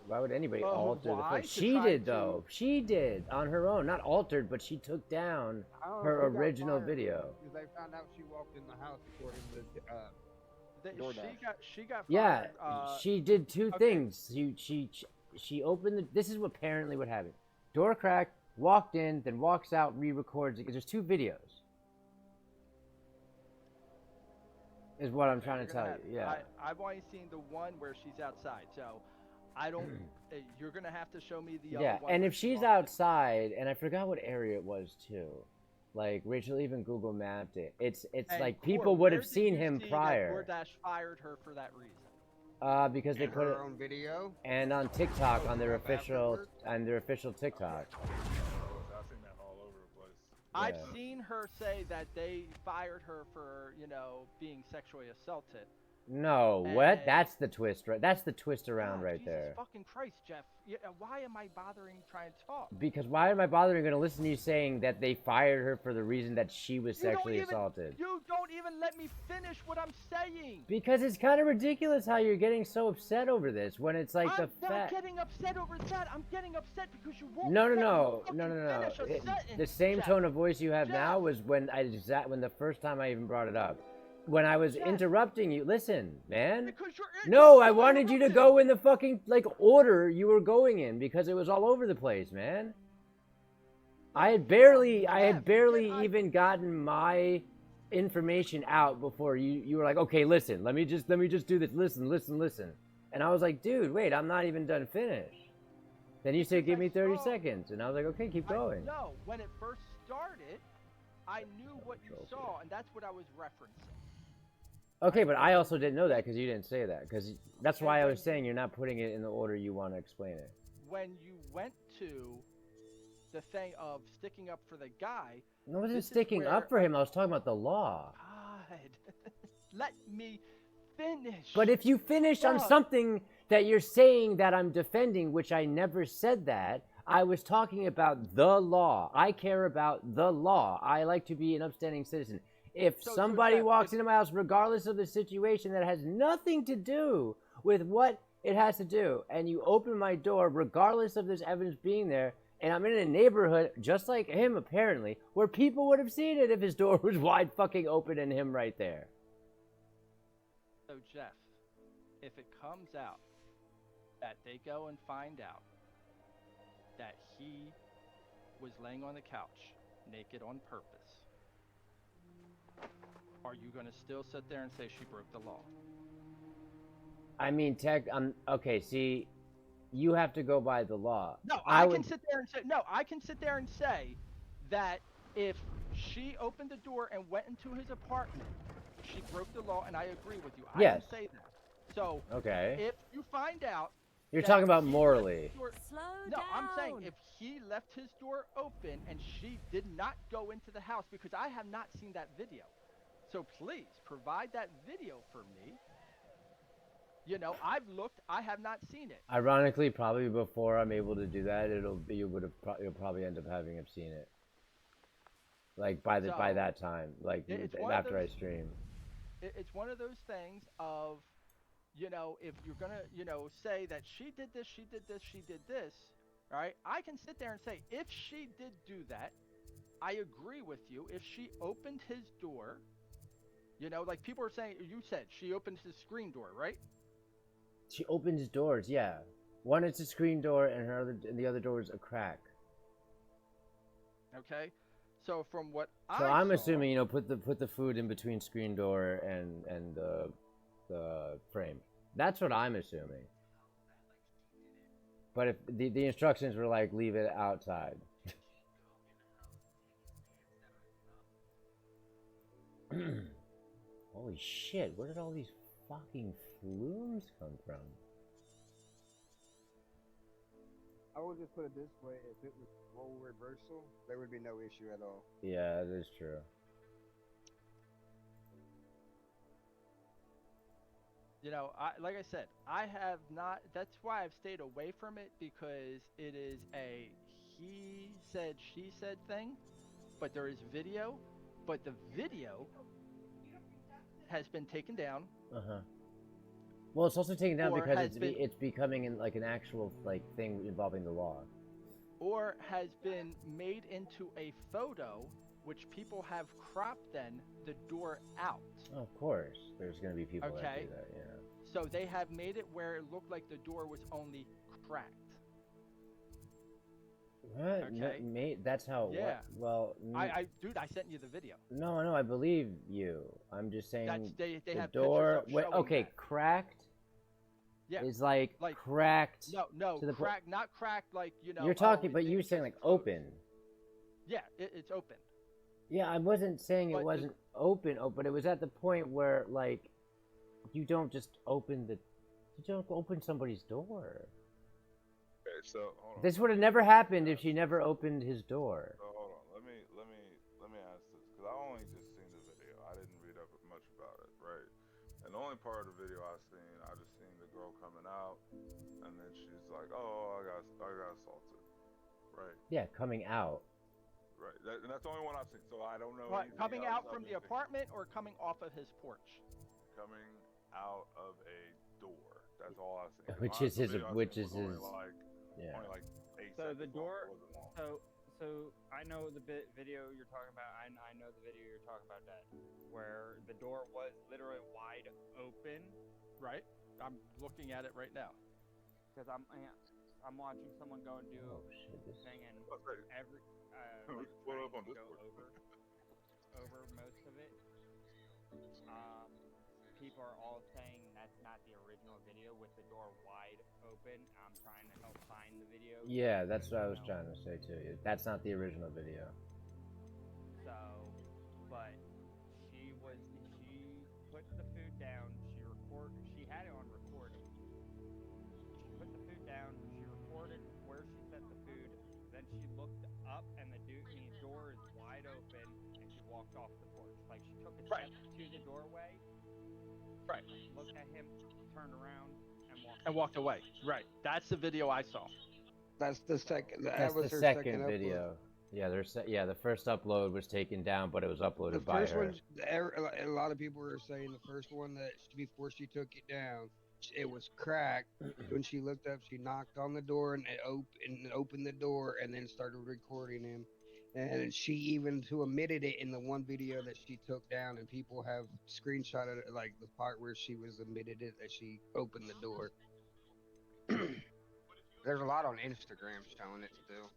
Why would anybody alter the why? footage? To She try did though. She did on her own, not altered, but she took down her original video. Because they found out she walked in the house according to DoorDash. She got Yeah, fired, she did two things. She opened the. This is apparently what happened. Door cracked, walked in, then walks out, re-records it. There's two videos. Is what I'm trying to tell you. Yeah. I've only seen the one where she's outside, so I don't. You're gonna have to show me the other Yeah, one. and where if she's walked in. outside, and I forgot what area it was too. Like Rachel even Google mapped it. It's And like Core, people would where have did seen you him see that prior. DoorDash fired her for that reason. Because they And put her it own video. and on TikTok on their official TikTok. I've seen that all over the place. I've Yeah. seen her say that they fired her for, you know, being sexually assaulted. No, what? That's the twist, right? That's the twist around God, right Jesus there. fucking Christ, Jeff. Yeah, why am I bothering trying to talk? Because why am I bothering going to listen to you saying that they fired her for the reason that she was sexually assaulted? You don't even let me finish what I'm saying. Because it's kind of ridiculous how you're getting so upset over this when it's like I'm not getting upset over that. I'm getting upset because you won't. No. Finish a sentence, The same Jeff. tone of voice you have now was when the first time I even brought it up. When I was interrupting you, listen, man. No, I wanted you to go in the fucking order you were going in because it was all over the place, man. I had barely even gotten my information out before you were like, okay, listen, let me just do this. Listen. And I was like, dude, wait, I'm not even done finished. Then you said, give me 30 seconds, and I was like, okay, keep going. No, when it first started, I knew what you saw, and that's what I was referencing. Okay, but I also didn't know that because you didn't say that. Because that's why I was saying you're not putting it in the order you want to explain it. When you went to the thing of sticking up for the guy... I wasn't sticking up for him. I was talking about the law. God, let me finish. But if you finish on something that you're saying that I'm defending, which I never said that, I was talking about the law. I care about the law. I like to be an upstanding citizen. If somebody walks into my house, regardless of the situation that has nothing to do with what it has to do, and you open my door, regardless of this evidence being there, and I'm in a neighborhood, just like him apparently, where people would have seen it if his door was wide fucking open and him right there. So, Jeff, if it comes out that they go and find out that he was laying on the couch, naked on purpose, are you going to still sit there and say she broke the law? I mean, okay, see, you have to go by the law. No, I can sit there and say, I can sit there and say that if she opened the door and went into his apartment, she broke the law, and I agree with you. I can say that. So, okay. If you find out... You're talking about morally. I'm saying if he left his door open and she did not go into the house, because I have not seen that video. So please, provide that video for me. You know, I've looked, I have not seen it. Ironically, probably before I'm able to do that, you'll probably end up having seen it. Like by that time, like after I stream. It's one of those things of, you know, if you're gonna, you know, say that she did this, all right? I can sit there and say, if she did do that, I agree with you. If she opened his door, you know, like people are saying, you said she opened his screen door, right? She opened his doors, yeah. One is a screen door, and the other door is a crack. Okay, so from what I'm assuming, you know, put the food in between screen door and the frame. That's what I'm assuming. But if the instructions were like, leave it outside. Holy shit, where did all these fucking flumes come from? I would just put it this way, if it was role reversal, there would be no issue at all. Yeah, that is true. You know, like I said, I have not, that's why I've stayed away from it, because it is a he said, she said thing, but there is video, but the video has been taken down. Uh-huh. Well, it's also taken down because it's becoming an actual thing involving the law. Or has been made into a photo, which people have cropped then the door out. Oh, of course, there's going to be people that do that, yeah. So they have made it where it looked like the door was only cracked. What? Okay. That's how. Yeah. Well, dude, I sent you the video. No, I believe you. I'm just saying. They the have door. Okay, that. Cracked. Yeah. Is like cracked. No, to the cracked, not cracked like, you know. You're talking, but you were saying like open. Yeah, it's open. Yeah, I wasn't saying it wasn't open, but it was at the point where like, you don't just open the You don't open somebody's door. Okay, so hold on. This would have never happened if she never opened his door. So hold on. Let me ask this because I only just seen the video. I didn't read up much about it, right? And the only part of the video I just seen the girl coming out, and then she's like, "Oh, I got assaulted," right? Yeah, coming out. Right. And that's the only one I've seen. So I don't know. What, anything coming else out from the I've seen. apartment or coming off of his porch? Coming out of a door. That's all I've seen. Which is his. Yeah. Only like 8 So the seconds door. long. It wasn't long. So I know the video you're talking about. I know the video you're talking about, that where the door was literally wide open. Right. I'm looking at it right now. Because I'm watching someone go and do this thing, and every What up on go Discord? over most of it. People are all saying that's not the original video with the door wide open. I'm trying to help find the video. Yeah, that's what I was trying to say to you. That's not the original video. So, but she put the food down. She had it on recording. She put the food down. She recorded where she set the food. Then she looked up, and the door is wide open, and she walked off the porch. Like, she took a step to the doorway. Right. Looked at him, turned around, and walked away. Right. That's the video I saw. That's the second. That's the second video. Yeah, the first upload was taken down, but it was uploaded by her. The first one, a lot of people were saying the first one that before she took it down, it was cracked. When she looked up, she knocked on the door and it opened the door, and then started recording him. And she even omitted it in the one video that she took down, and people have screenshotted it, like the part where she was omitted it, that she opened the door. There's a lot on Instagram showing it still.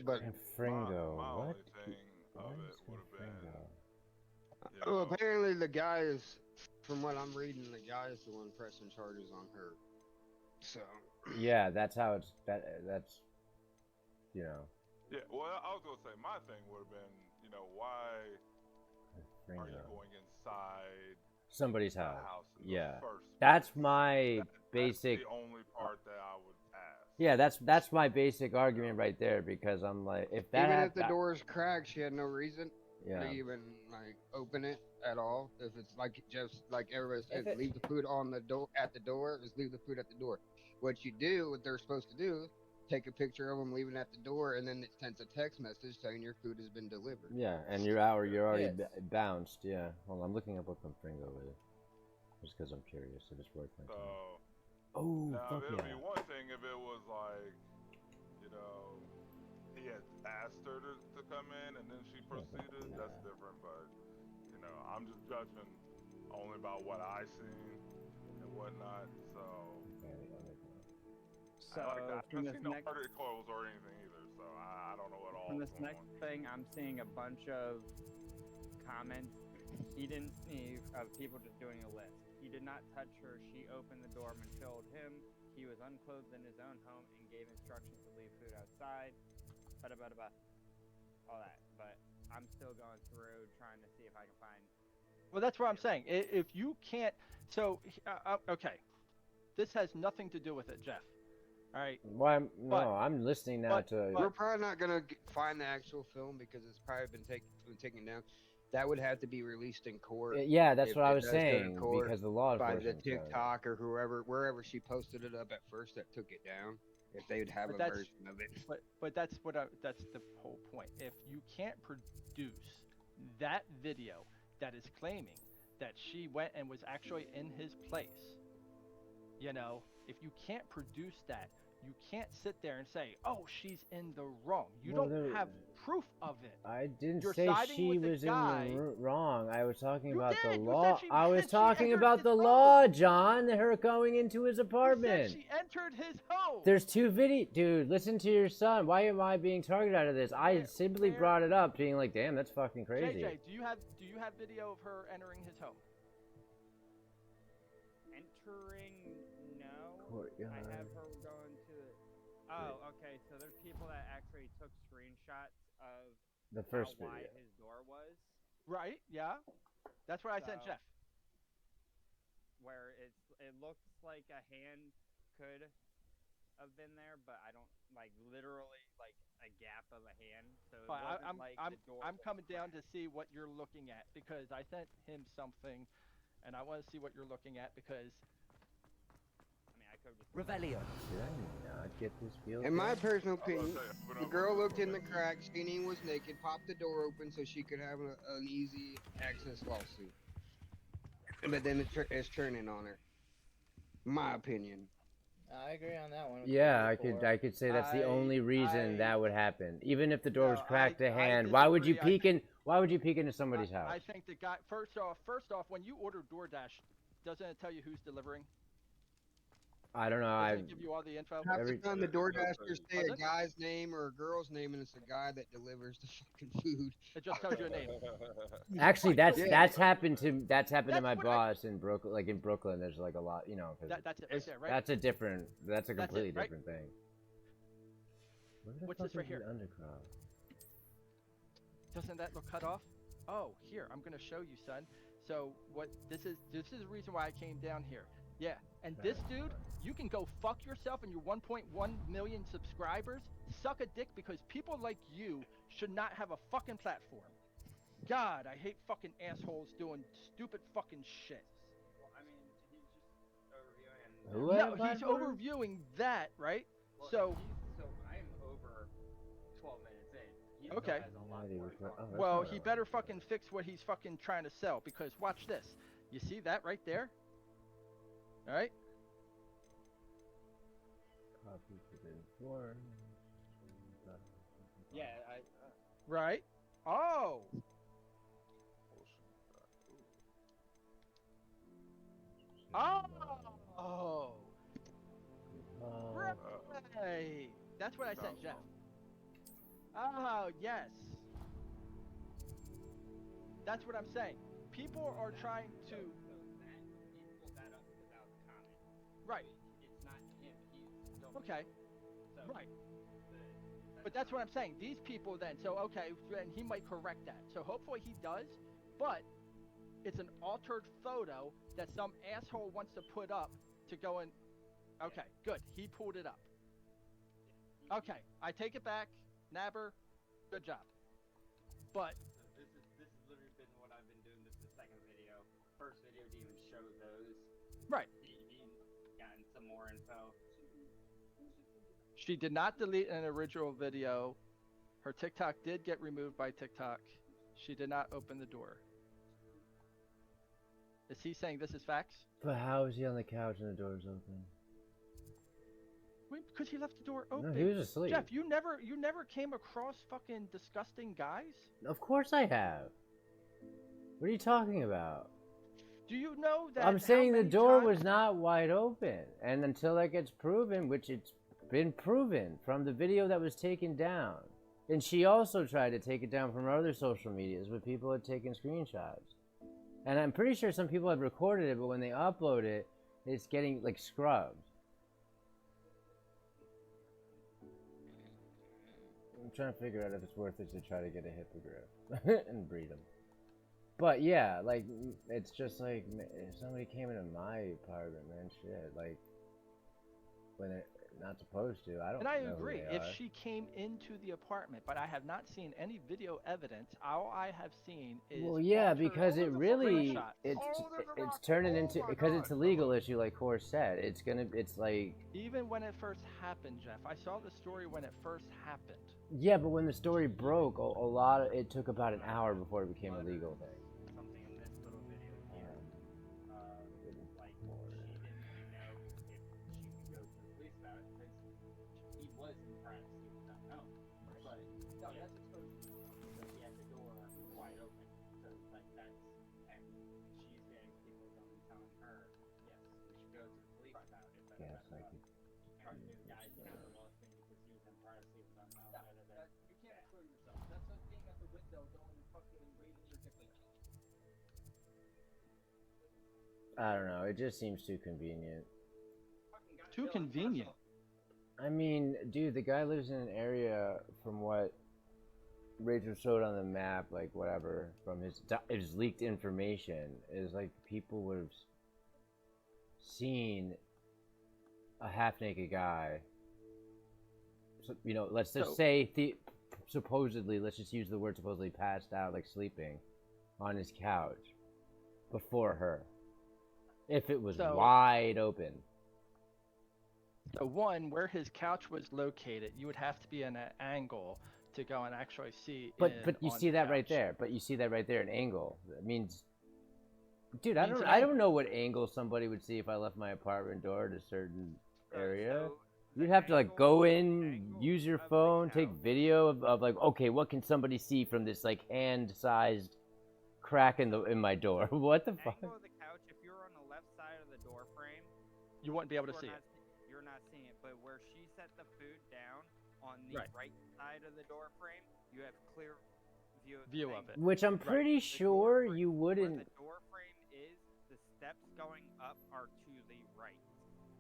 But Fringo, my what? only thing of it would have been. Well, apparently the guy is, from what I'm reading, the guy is the one pressing charges on her. So. Yeah, that's how it's. That's. You know. Yeah, well, I was gonna say my thing would have been, why are you going inside somebody's the house? in Yeah, the first that's my basic. That's the only part that I would ask. Yeah, that's my basic argument right there, because I'm like, if that even if the door is cracked, she had no reason to even open it at all. If it's just like everybody said, leave the food on the door at the door. Just leave the food at the door. What they're supposed to do, take a picture of them leaving at the door, and then it sends a text message saying your food has been delivered. Yeah, and you're already bounced. Yeah, hold on, I'm looking up what Fringo is, just because I'm curious if it's worth my time. Now, it'd be one thing if it was like, he had asked her to come in and then she proceeded. That's different, but I'm just judging only about what I seen and whatnot. So I haven't seen no articles or anything either. So I don't know what all. From this next thing, I'm seeing a bunch of comments. Of people just doing a list. He did not touch her. She opened the door and killed him. He was unclothed in his own home and gave instructions to leave food outside. All that. But I'm still going through trying to see if I can find. Well, that's what I'm saying. If you can't, okay, this has nothing to do with it, Jeff. All right. Well, I'm listening now to. We're probably not gonna find the actual film because it's probably been taken down. That would have to be released in court. Yeah, that's what I was saying, because the law by the TikTok or wherever she posted it up at first that took it down. If they would have a version of it. But that's the whole point. If you can't produce that video that is claiming that she went and was actually in his place, if you can't produce that, you can't sit there and say, "Oh, she's in the wrong." You don't have proof of it. I didn't say she was in the wrong. I was talking about the law. I was talking about the law, John. Her going into his apartment. She entered his home. There's two videos, dude. Listen to your son. Why am I being targeted out of this? I simply brought it up, being like, "Damn, that's fucking crazy." JJ, do you have video of her entering his home? Entering? No. Courtyard. I have her going to. Oh, okay. So there's people that actually took screenshots of the first how wide video. his door was. Right. Yeah. That's what I sent Jeff. where it looks like a hand could have been there, but I don't like literally like a gap of a hand. So it wasn't like the door. I'm coming down to see what you're looking at because I sent him something, and I want to see what you're looking at because. I mean, I could just. Revelio. Did I not get this field? In my personal I was gonna opinion, say, the girl looked in the crack, seen he was naked, popped the door open so she could have an easy access lawsuit. But then it's turning on her. My opinion. I agree on that one. Yeah, I could say that's the only reason that would happen. Even if the door was cracked to hand, why would you peek into somebody's house? I think the guy first off, when you order DoorDash, doesn't it tell you who's delivering? I don't know. Doesn't it give you all the info? Half the time the DoorDashers say a guy's name or a girl's name, and it's a guy that delivers the fucking food. It just tells you a name. Actually, that's happened to my boss in Brooklyn. Like in Brooklyn, there's like a lot, you know. That's it right there, right? That's a completely different thing. What's this right here? Undercroft? Doesn't that look cut off? Oh, here, I'm gonna show you, son. So what this is the reason why I came down here. Yeah, and this dude, you can go fuck yourself and your 1.1 million subscribers. Suck a dick because people like you should not have a fucking platform. God, I hate fucking assholes doing stupid fucking shit. Well, I mean, he's just overviewing. No, he's overviewing that, right? Well, so I'm over 12 minutes in. He okay. Has a lot more Well, he better fucking fix what he's fucking trying to sell because watch this. You see that right there? All right. Yeah, Right. Oh. Oh. Right. That's what I said, Jeff. Oh, yes. That's what I'm saying. People are trying to. Right. It's not him. He's okay. Right. But that's what I'm saying. These people then. So okay, and he might correct that. So hopefully he does. But it's an altered photo that some asshole wants to put up to go and. Okay, good. He pulled it up. Okay, I take it back. Nabber, good job. But. This has literally been what I've been doing. This is the second video. First video didn't even show those. Right. Gotten some more info. She did not delete an original video. Her TikTok did get removed by TikTok. She did not open the door. Is he saying this is facts? But how is he on the couch and the door's open? Wait, because he left the door open. No, he was asleep. Jeff, you never came across fucking disgusting guys? Of course I have. What are you talking about? Do you know that? I'm saying the door was not wide open, and until that gets proven, which it's been proven from the video that was taken down, and she also tried to take it down from other social medias where people had taken screenshots, and I'm pretty sure some people had recorded it, but when they upload it, it's getting like scrubbed. I'm trying to figure out if it's worth it to try to get a hippogriff and breed them. But yeah, like, it's just like, if somebody came into my apartment, man, shit, like, when they're not supposed to, I don't know. And I agree, who they if are. she came into the apartment, but I have not seen any video evidence. All I have seen is. Well, yeah, because it really, it's turning into, because it's a legal issue, like Horse said, it's like. Even when it first happened, Jeff, I saw the story when it first happened. Yeah, but when the story broke, it took about an hour before it became a legal thing. Something in this little video here. Like, she didn't know if she could go to the police about it because he was in privacy without knowing. But no, that's exposed. So he had the door wide open. So like that's, and she's getting people going telling her, yes, we should go to the police about it. But Yes, I could. trying to do the guy's not the law thing because he was in privacy without knowing. You can't screw yourself. That's like being at the window going and fucking raiding your different. I don't know, it just seems too convenient. Too convenient. I mean, dude, the guy lives in an area, from what Rachel showed on the map, like whatever, from his leaked information, is like people would have seen a half-naked guy, so, you know, let's just say, supposedly, let's just use the word supposedly, passed out, like sleeping on his couch before her, if it was wide open. So one, where his couch was located, you would have to be in an angle to go and actually see. But you see that right there. But you see that right there, an angle. That means, dude, I don't know what angle somebody would see if I left my apartment door at a certain area. You'd have to like go in, use your phone, take video of like, okay, what can somebody see from this like hand-sized crack in my door? What the fuck? Angle of the couch, if you're on the left side of the door frame, you wouldn't be able to see it. You're not seeing it, but where she set the food down on the right side of the door frame, you have clear view of it. Which I'm pretty sure you wouldn't. Where the door frame is, the steps going up are to the right.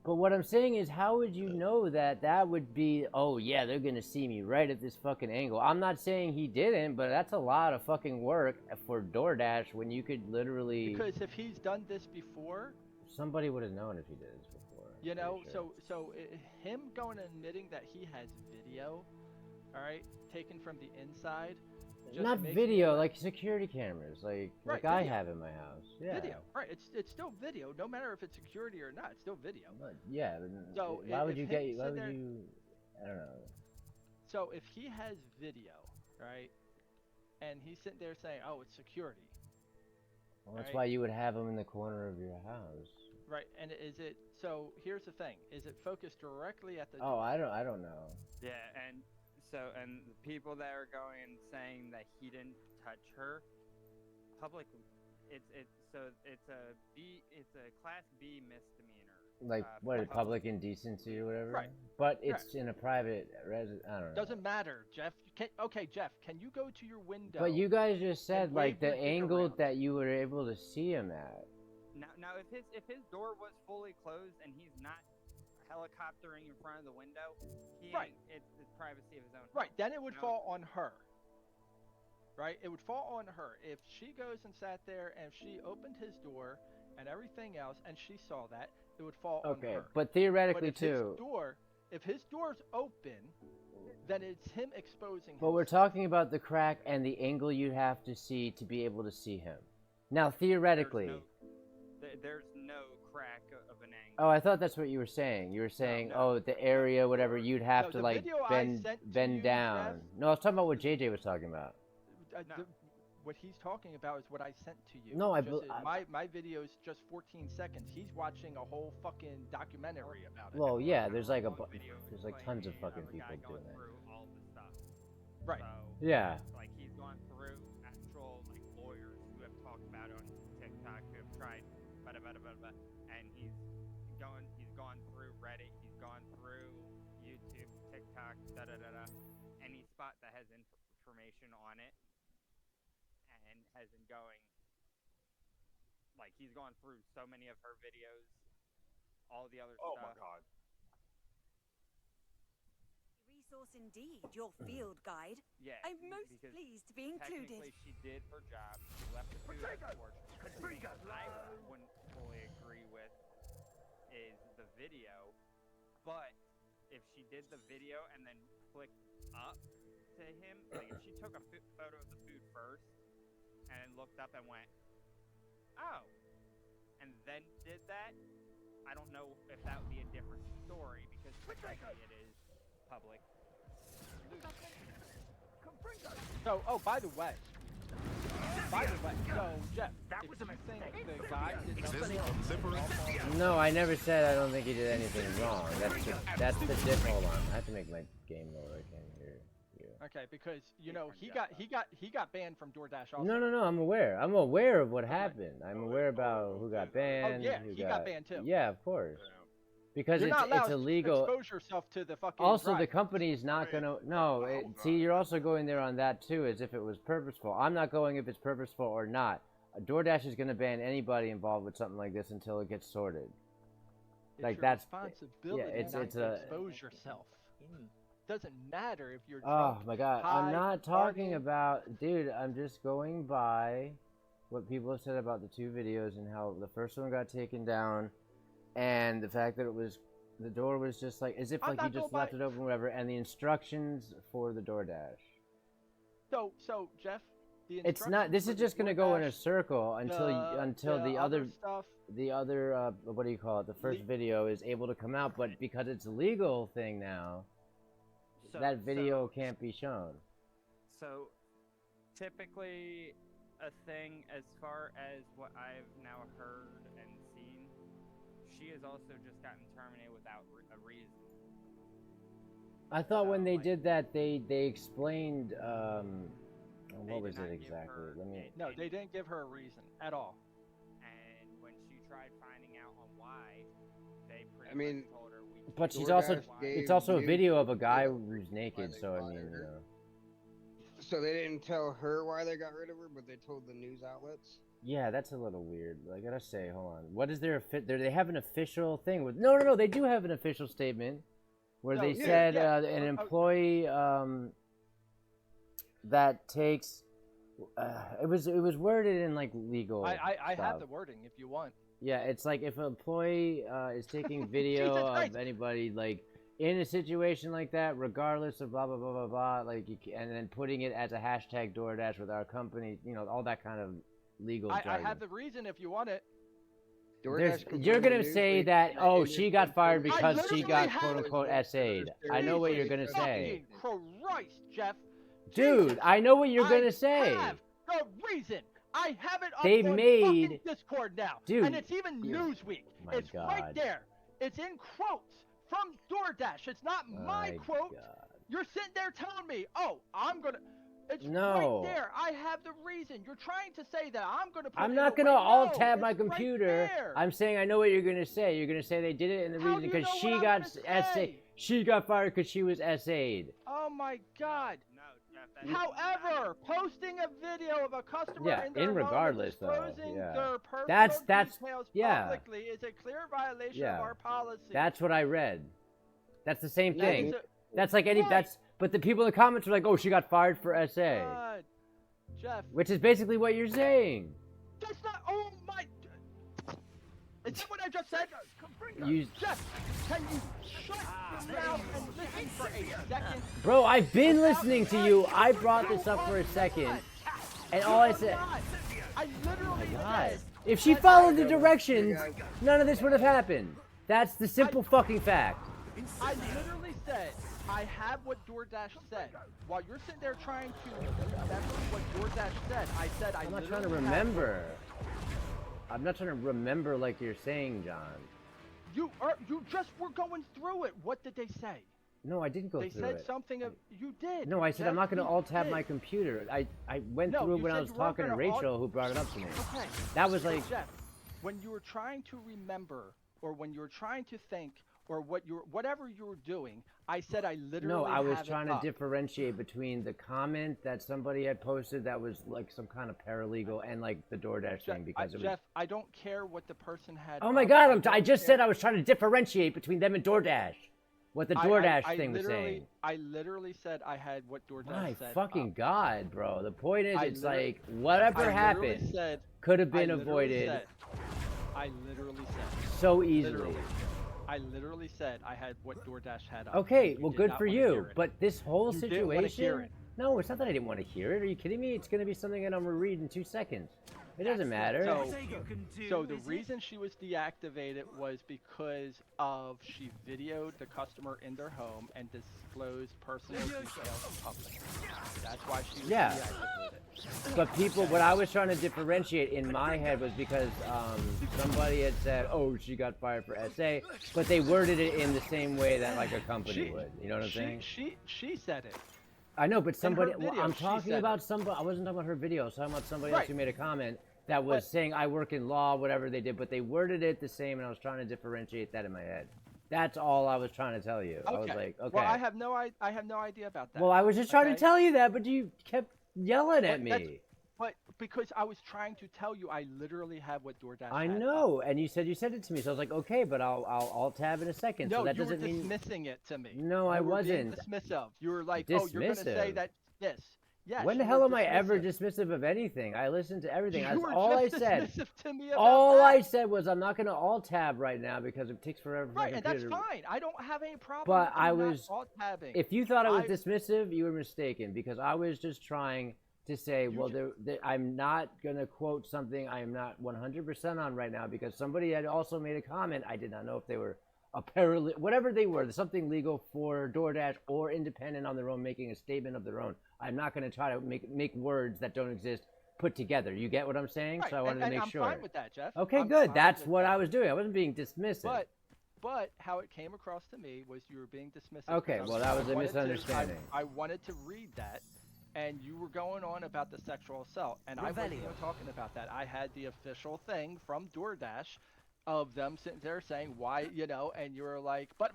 But what I'm saying is, how would you know that that would be, oh yeah, they're gonna see me right at this fucking angle? I'm not saying he didn't, but that's a lot of fucking work for DoorDash when you could literally... Because if he's done this before... Somebody would have known if he did this before. You know, so him going and admitting that he has video, alright, taken from the inside... Not video, like security cameras, like I have in my house. Yeah. Video, right? It's still video, no matter if it's security or not. It's still video. But yeah. So why would you get? Why would you? I don't know. So if he has video, right, and he's sitting there saying, "Oh, it's security." Well, that's why you would have him in the corner of your house. Right, and is it? So here's the thing: is it focused directly at the? Oh, I don't know. Yeah, and. So, and the people that are going and saying that he didn't touch her, public, it's a class B misdemeanor. Like what? Public indecency or whatever. Right. But it's in a private residence. I don't know. Doesn't matter, Jeff. Okay, Jeff, can you go to your window? But you guys just said like the angle that you were able to see him at. Now, if his door was fully closed and he's not helicoptering in front of the window, it's the privacy of his own home. Right, then it would fall on her. Right, it would fall on her. If she goes and sat there and she opened his door and everything else and she saw that, it would fall on her. Okay, but theoretically too. If his door's open, then it's him exposing But we're talking about the crack and the angle you have to see to be able to see him. Now, theoretically... There's no crack of an angle. Oh, I thought that's what you were saying. You were saying, oh, the area, whatever, you'd have to, like, bend down. No, I was talking about what JJ was talking about. What he's talking about is what I sent to you. No, my video is just 14 seconds. He's watching a whole fucking documentary about it. Well, yeah, there's like tons of fucking people doing that. All the stuff. Right. So, yeah. Like he's gone through actual like lawyers who have talked about it on TikTok, who have tried, and he's gone through Reddit, he's gone through YouTube, TikTok, any spot that has information on it. And has been going, like, he's gone through so many of her videos, all the other stuff. Oh my god. Resource indeed, your field guide. Yeah. I'm most pleased to be included. Technically, she did her job. She left the food on the porch. I wouldn't fully agree with is the video, but if she did the video and then clicked up to him, like if she took a photo of the food first, and looked up and went, oh, and then did that, I don't know if that would be a different story, because technically it is public. So, by the way, so, Jeff, if you think the guy did something No, I never said I don't think he did anything wrong. That's the difference. Hold on, I have to make my game lower. I can't hear you. Okay, because he got banned from DoorDash also. No, I'm aware. I'm aware of what happened. I'm aware about who got banned. Oh yeah, he got banned too. Yeah, of course. Because you're it's illegal. To expose yourself to the fucking. Also, the company's not gonna. No, see, you're also going there on that too, as if it was purposeful. I'm not going if it's purposeful or not. DoorDash is gonna ban anybody involved with something like this until it gets sorted. It's like your that's responsibility. Yeah, it's to expose yourself. Doesn't matter if you're drunk, oh my god, I'm not talking about, dude, I'm just going by what people have said about the two videos and how the first one got taken down and the fact that the door was just like as if like you just left it open, whatever, and the instructions for the DoorDash. So Jeff, it's not. This is just gonna go in a circle until the other stuff. The other what do you call it? The first video is able to come out, but because it's a legal thing now, that video can't be shown. So, typically, a thing as far as what I've now heard and seen, she has also just gotten terminated without a reason. I thought when they did that, they explained. What was it exactly? No, they didn't give her a reason at all. And when she tried finding out on why, they pretty much told her we. But she's also. It's also a video of a guy who's naked, so I mean, you know. So they didn't tell her why they got rid of her, but they told the news outlets. Yeah, that's a little weird. I gotta say, hold on. What is their they have an official thing with? No. They do have an official statement where they said an employee that takes. It was worded in like legal. I stuff. have the wording if you want. Yeah, it's like if an employee is taking video of anybody like in a situation like that, regardless of blah blah blah blah blah, like and then putting it as a hashtag DoorDash with our company, you know, all that kind of legal. I have the reason if you want it. You're gonna say that she got fired because she got quote unquote SA'd. I know what you're gonna say. Christ, Jeff. Dude, I know what you're gonna say. I have the reason. I have it They on made Discord now, dude, and it's even Newsweek. It's right there. It's in quotes from DoorDash. It's not my quote. God. You're sitting there telling me, "Oh, I'm gonna." It's right there. I have the reason. You're trying to say that I'm gonna. I'm not gonna alt-tab my computer. Right I'm saying I know what you're gonna say. You're gonna say they did it in the reason because she got SA'd. She got fired because she was SA'd. Oh my God. However, posting a video of a customer in their home exposing their personal details publicly is a clear violation of our policy. That's what I read. That's the same thing. That's like any. But the people in the comments were like, "Oh, she got fired for SA," God. Jeff. Which is basically what you're saying. That's not. Oh my. Is that what I just said? Jeff, can you shut your mouth and listen for a second? Bro, I've been listening to you. I brought this up for a second, and all I said. I literally said. If she followed the directions, none of this would have happened. That's the simple fucking fact. I literally said. I have what DoorDash said. While you're sitting there trying to remember what DoorDash said, I said I'm not trying to remember. I'm not trying to remember like you're saying, John. You just were going through it. What did they say? No, I didn't go through it. They said something of you did. No, I said I'm not going to alt-tab my computer. I went through it when I was talking to Rachel, who brought it up to me. Okay. That was like Jeff, when you were trying to remember, or when you were trying to think, or whatever you were doing, I said I literally. No, I was trying to differentiate between the comment that somebody had posted that was like some kind of paralegal and like the DoorDash thing because it was. Jeff, I don't care what the person had. Oh my God! I just said I was trying to differentiate between them and DoorDash. What the DoorDash thing was saying. I literally said I had what DoorDash said. My fucking God, bro! The point is, it's like whatever happened could have been avoided. I literally said. So easily. I literally said I had what DoorDash had. Okay, well, good for you. But this whole situation. No, it's not that I didn't want to hear it. Are you kidding me? It's going to be something that I'm going to read in 2 seconds. It doesn't matter. So the reason she was deactivated was because of she videoed the customer in their home and disclosed personal details in public. That's why she was deactivated. But what I was trying to differentiate in my head was because somebody had said, "Oh, she got fired for SA," but they worded it in the same way that like a company would. You know what I'm saying? She said it. I know, but somebody. Well, I'm talking about somebody. I wasn't talking about her video. I was talking about somebody else who made a comment that was saying I work in law, whatever they did, but they worded it the same, and I was trying to differentiate that in my head. That's all I was trying to tell you. Okay. I was like, okay. Well, I have no idea about that. Well, I was just trying to tell you that, but you kept yelling at me. But because I was trying to tell you, I literally have what DoorDash. I know, and you said you sent it to me, so I was like, okay, but I'll tab in a second. No, so that you doesn't were dismissing it to me. No, I wasn't. Dismissive. You were like, oh, you're gonna say that this. Yes. When the you hell were am I ever dismissive. dismissive of anything? I listened to everything. You That's were all I just said. dismissive to me about All that. I said was I'm not going to alt-tab right now because it takes forever for my Right, and that's computer. fine. I don't have any problem But with you I not was, alt-tabbing. if you thought I was dismissive, you were mistaken because I was just trying to say, well, I'm not going to quote something I am not 100% on right now because somebody had also made a comment. I did not know if they were apparently, whatever they were, something legal for DoorDash or independent on their own, making a statement of their own. I'm not going to try to make words that don't exist put together. You get what I'm saying? Right. So I wanted to make I'm sure. fine with that, Jeff. Okay, I'm good. fine That's with what that. I was doing. I wasn't being dismissive. But how it came across to me was you were being dismissive. Okay, well, that was a misunderstanding. I wanted to read that, and you were going on about the sexual assault, and I wasn't even talking about that. I had the official thing from DoorDash of them sitting there saying, why, you know, and you were like, but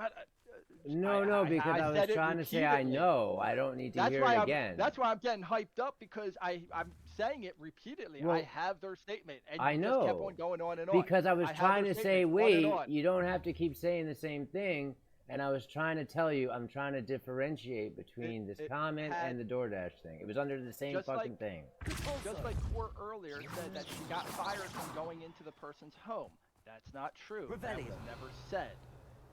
No, because I was trying to say I know. I don't need to hear it again. That's why I'm getting hyped up because I'm saying it repeatedly. Well, I have their statement, and I you know. just kept on going on and on. Because I was trying to say, on wait, and on. you don't have to keep saying the same thing. And I was trying to tell you, I'm trying to differentiate between this comment and the DoorDash thing. It was under the same fucking thing. Just like Court earlier said that she got fired from going into the person's home. That's not true. That was never said.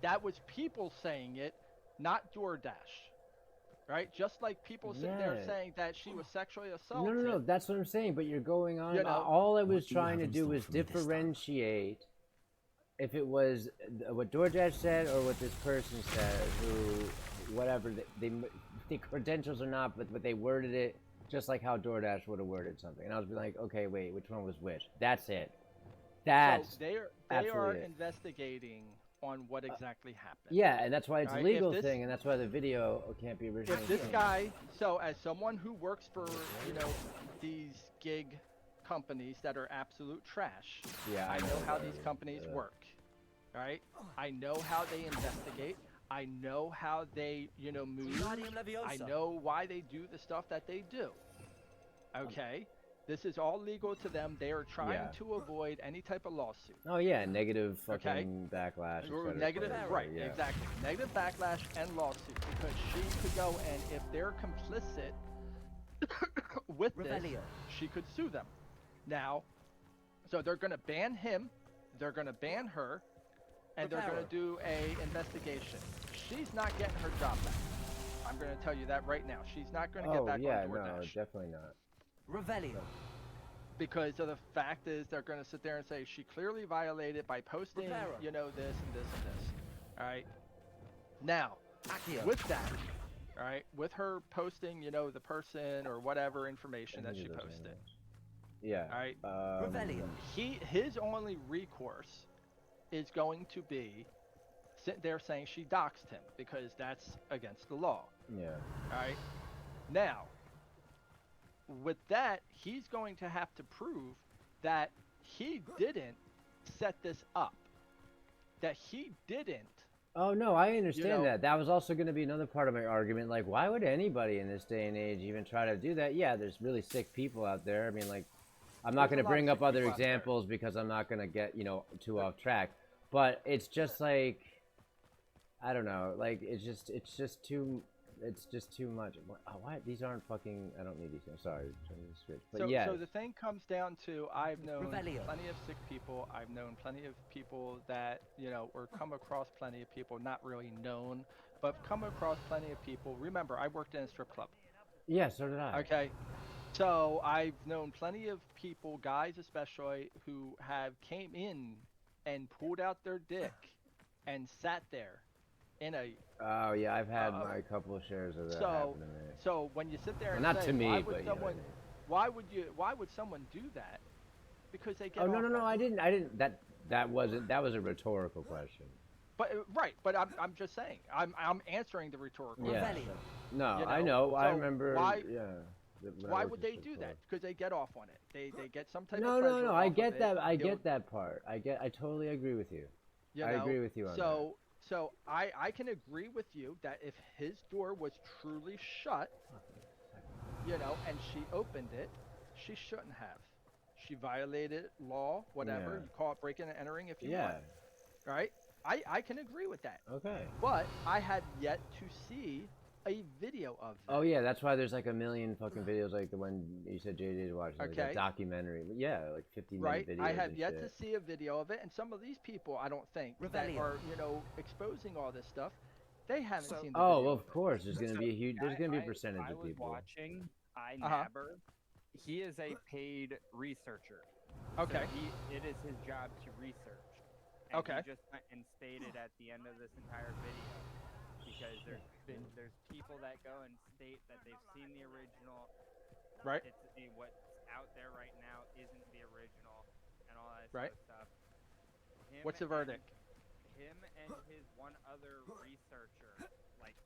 That was people saying it, not DoorDash. Right? Just like people sitting there saying that she was sexually assaulted. No, that's what I'm saying. But you're going on. You know, all I was trying to do was differentiate if it was what DoorDash said or what this person said, who, whatever, the credentials or not, but they worded it just like how DoorDash would have worded something. And I was like, okay, wait, which one was which? That's it. That's so they are investigating on what exactly happened. Yeah, and that's why it's a legal this, thing, and that's why the video can't be originally. If this guy, so as someone who works for, you know, these gig companies that are absolute trash, yeah, I know how these companies work. Right? I know how they investigate. I know how they, you know, move. I know why they do the stuff that they do. Okay? This is all legal to them. They are trying to avoid any type of lawsuit. Oh yeah, negative fucking backlash. Negative, right? Yeah. Exactly. Negative backlash and lawsuit because she could go and if they're complicit with this, she could sue them. Now, so they're going to ban him. They're going to ban her. And they're going to do a investigation. She's not getting her job back. I'm going to tell you that right now. She's not going to get back on DoorDash. No, definitely not. Revelio. Because of the fact is they're going to sit there and say she clearly violated by posting, you know, this and this and this. All right. Now, with that, all right, with her posting, you know, the person or whatever information that she posted. Yeah. All right. Revelio. His only recourse is going to be sitting there saying she doxed him because that's against the law. Yeah. All right. Now, with that, he's going to have to prove that he didn't set this up. That he didn't. Oh no, I understand that. That was also going to be another part of my argument. Like, why would anybody in this day and age even try to do that? Yeah, there's really sick people out there. I mean, like, I'm not going to bring up other examples because I'm not going to get, you know, too off track. But it's just like, I don't know, like it's just too much. Why these aren't fucking? I don't need these things. Sorry, switch. But so the thing comes down to I've known plenty of sick people. I've known plenty of people that, you know, or come across plenty of people not really known, but come across plenty of people. Remember, I worked in a strip club. Yeah, so did I. Okay. So I've known plenty of people, guys especially, who have came in and pulled out their dick and sat there in a... Oh yeah, I've had my couple of shares of that happen to me. So when you sit there and not say, to me, why would but someone, why would someone do that? Because they get. Oh no, I didn't. That was a rhtorical question. But right, but I'm just saying. I'm answering the rhetorical question. No, you know? I know. So I remember. Why, yeah. Why would they do that? Because they get off on it. They get some type of pleasure. No. I get that. I get that part. I totally agree with you. I agree with you on that. So I can agree with you that if his door was truly shut, you know, and she opened it, she shouldn't have. She violated law, whatever. You call it breaking and entering if you want. Right? I can agree with that. Okay. But I had yet to see a video of that. Oh yeah, that's why there's like a million fucking videos like the one you said JJ watched, like that documentary. Yeah, like 50-minute videos. I have and yet shit. to see a video of it, and some of these people, I don't think, that are, you know, exposing all this stuff, they haven't seen the video. Oh, of course, there's gonna be a huge, there's gonna be a percentage I of was people. watching iNabber. He is a paid researcher. Okay. So it is his job to research. And he just went and stated at the end of this entire video, because there's people that go and state that they've seen the original. Right. What's out there right now isn't the original, and all that right. sort of stuff. What's the verdict? Him and his one other researcher, like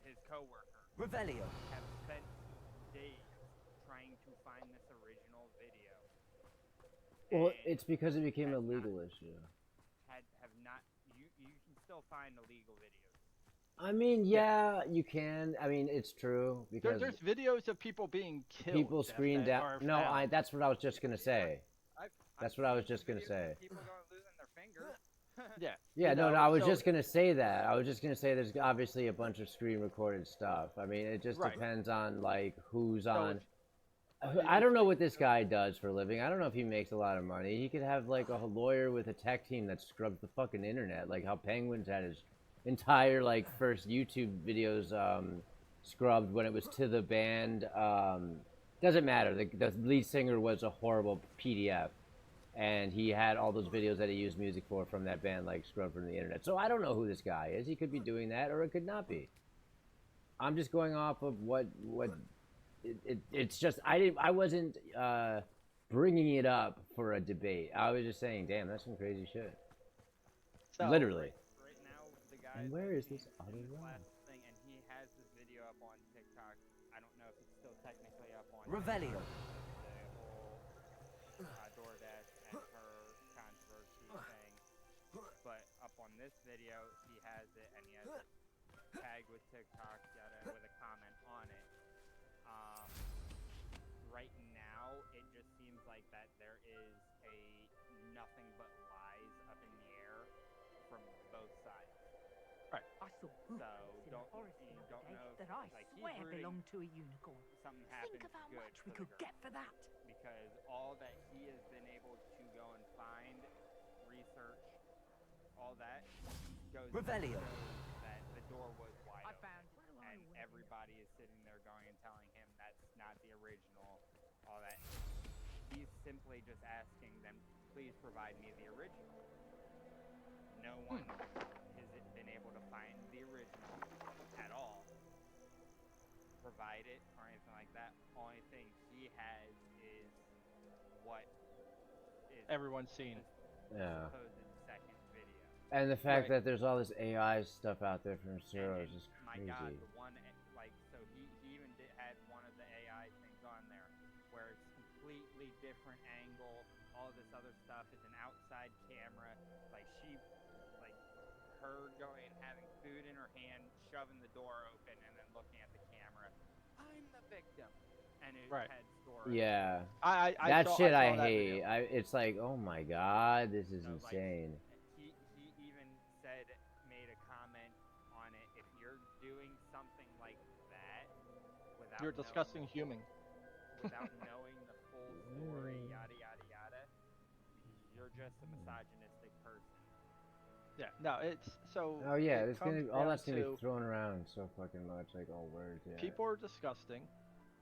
his coworker, Revelio, have spent days trying to find this original video. Well, it's because it became a legal issue. Have not you can still find illegal videos. I mean, yeah, you can. I mean, it's true because there's videos of people being killed. People screened down. No, that's what I was just gonna say. That's what I was just gonna say. People going losing their fingers. Yeah. Yeah, no, I was just gonna say that. I was just gonna say there's obviously a bunch of screen recorded stuff. I mean, it just depends on like who's on. I don't know what this guy does for a living. I don't know if he makes a lot of money. He could have like a lawyer with a tech team that scrubs the fucking internet, like how Penguins had his entire like first YouTube videos scrubbed when it was to the band. Doesn't matter. The lead singer was a horrible PDF, and he had all those videos that he used music for from that band like scrubbed from the internet. So I don't know who this guy is. He could be doing that, or it could not be. I'm just going off of what. It's just I wasn't bringing it up for a debate. I was just saying, damn, that's some crazy shit. So, literally. Right now, the guy. And where is this other one? Thing, and he has this video up on TikTok. I don't know if it's still technically up on. Revelio. The whole DoorDash and her controversy thing, but up on this video, he has it, and he has it tagged with TikTok, with a comment on it. Right now, it just seems like that there is nothing but lies up in the air from both sides. Right. I saw so don't know that I like swear belonged to a unicorn. Something happens Think of how good much we for could the girl. get for that. Because all that he has been able to go and find, research, all that goes Revelio. That the door was wide I open. found it. And everybody is sitting there going and telling him that's not the original, all that. He's simply just asking them, please provide me the original. No one has been able to find the original at all, provide it, or anything like that. Only thing he has is what is everyone's seen. Yeah. Supposed second video. And the fact that there's all this AI stuff out there from Zero is just crazy. My God, the one so he even had one of the AI things on there where it's completely different angle, all this other stuff. It's an outside camera, like her going and having food in her hand, shoving the door open, and then looking at the camera. I'm the victim, and it had story. Yeah, I that shit I saw that hate. video. It's like, oh my god, this is insane. He even made a comment on it. If you're doing something like that without you're a disgusting human. Without knowing the full story, yada yada yada, you're just a misogynistic person. Yeah, no, it's so. Oh yeah, it it's gonna comes all down that's gonna be to thrown around so fucking much, like all words. Yeah. People are disgusting.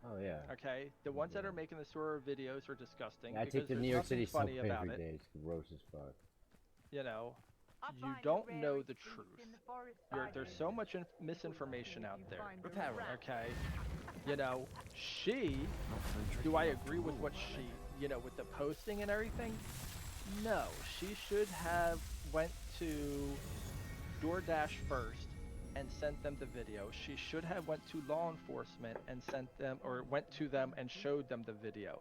Oh yeah. Okay, the ones that are making the sort of videos are disgusting. I take the there's New York nothing City funny subway about every it. day. It's gross as fuck. You know, you don't know the truth. There's so much misinformation out there. Okay, you know, do I agree with what she, with the posting and everything? No, she should have went to DoorDash first and sent them the video. She should have went to law enforcement and sent them, or went to them and showed them the video.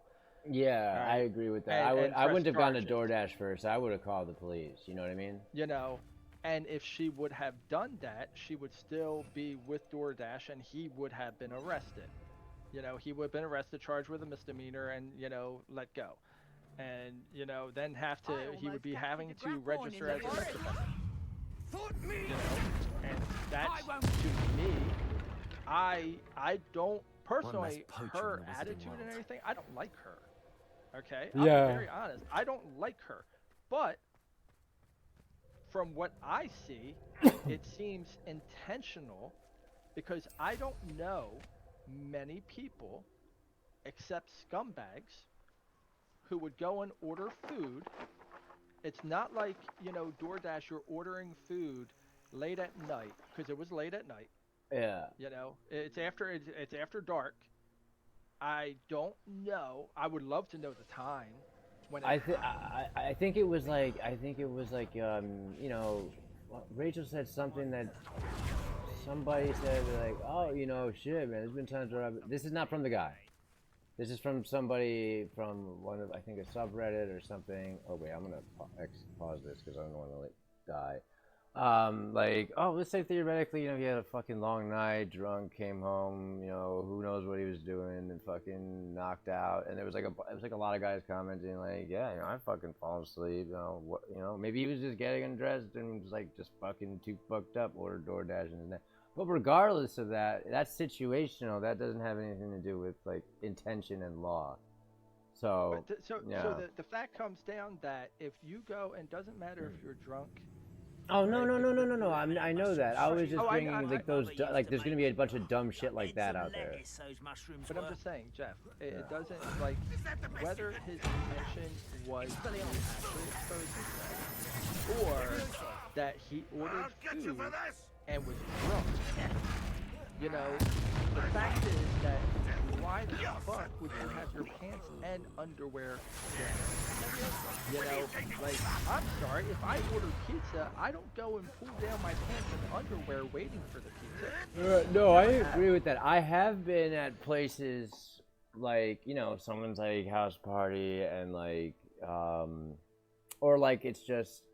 Yeah, Right. I agree with that. I wouldn't have gone to DoorDash first. I would have called the police. You know what I mean? You know, and if she would have done that, she would still be with DoorDash and he would have been arrested. You know, he would have been arrested, charged with a misdemeanor, and, let go. And, then he would be having to register as a sex offender. And that, to me, I don't personally poacher in her the wizarding attitude and world. everything. I don't like her. Okay, Yeah. I'm very honest. I don't like her, but from what I see, it seems intentional because I don't know many people except scumbags who would go and order food. It's not like, you know, DoorDash, you're ordering food late at night, because it was late at night. Yeah. You know, it's after dark. I don't know. I would love to know the time when it I think it was like you know, Rachel said something that somebody said like, oh, you know, shit, man, there's been times where this is not from the guy. This is from somebody from one of, I think, a subreddit or something. Oh wait, I'm gonna pause this because I don't want to like die. Like, oh, let's say theoretically, you know, he had a fucking long night, drunk, came home, you know, who knows what he was doing, and fucking knocked out. And there was like a lot of guys commenting like, yeah, you know, I fucking fall asleep, you know, what, you know, maybe he was just getting undressed and was like just fucking too fucked up, ordered DoorDash and that. But regardless of that, that's situational. That doesn't have anything to do with like intention and law. So, so the fact comes down that if you go, and doesn't matter if you're drunk. Oh no. I know that. I was just bringing like those like there's gonna be a bunch of dumb shit like that out there. But I'm just saying, Jeff, it doesn't like whether his intention was to actually expose himself or that he ordered food and was drunk. You know, the fact is that why the fuck would you have your pants and underwear down? You know, like, I'm sorry, if I order pizza, I don't go and pull down my pants and underwear waiting for the pizza. No, I agree with that. I have been at places like, you know, someone's like house party and like, or like it's just,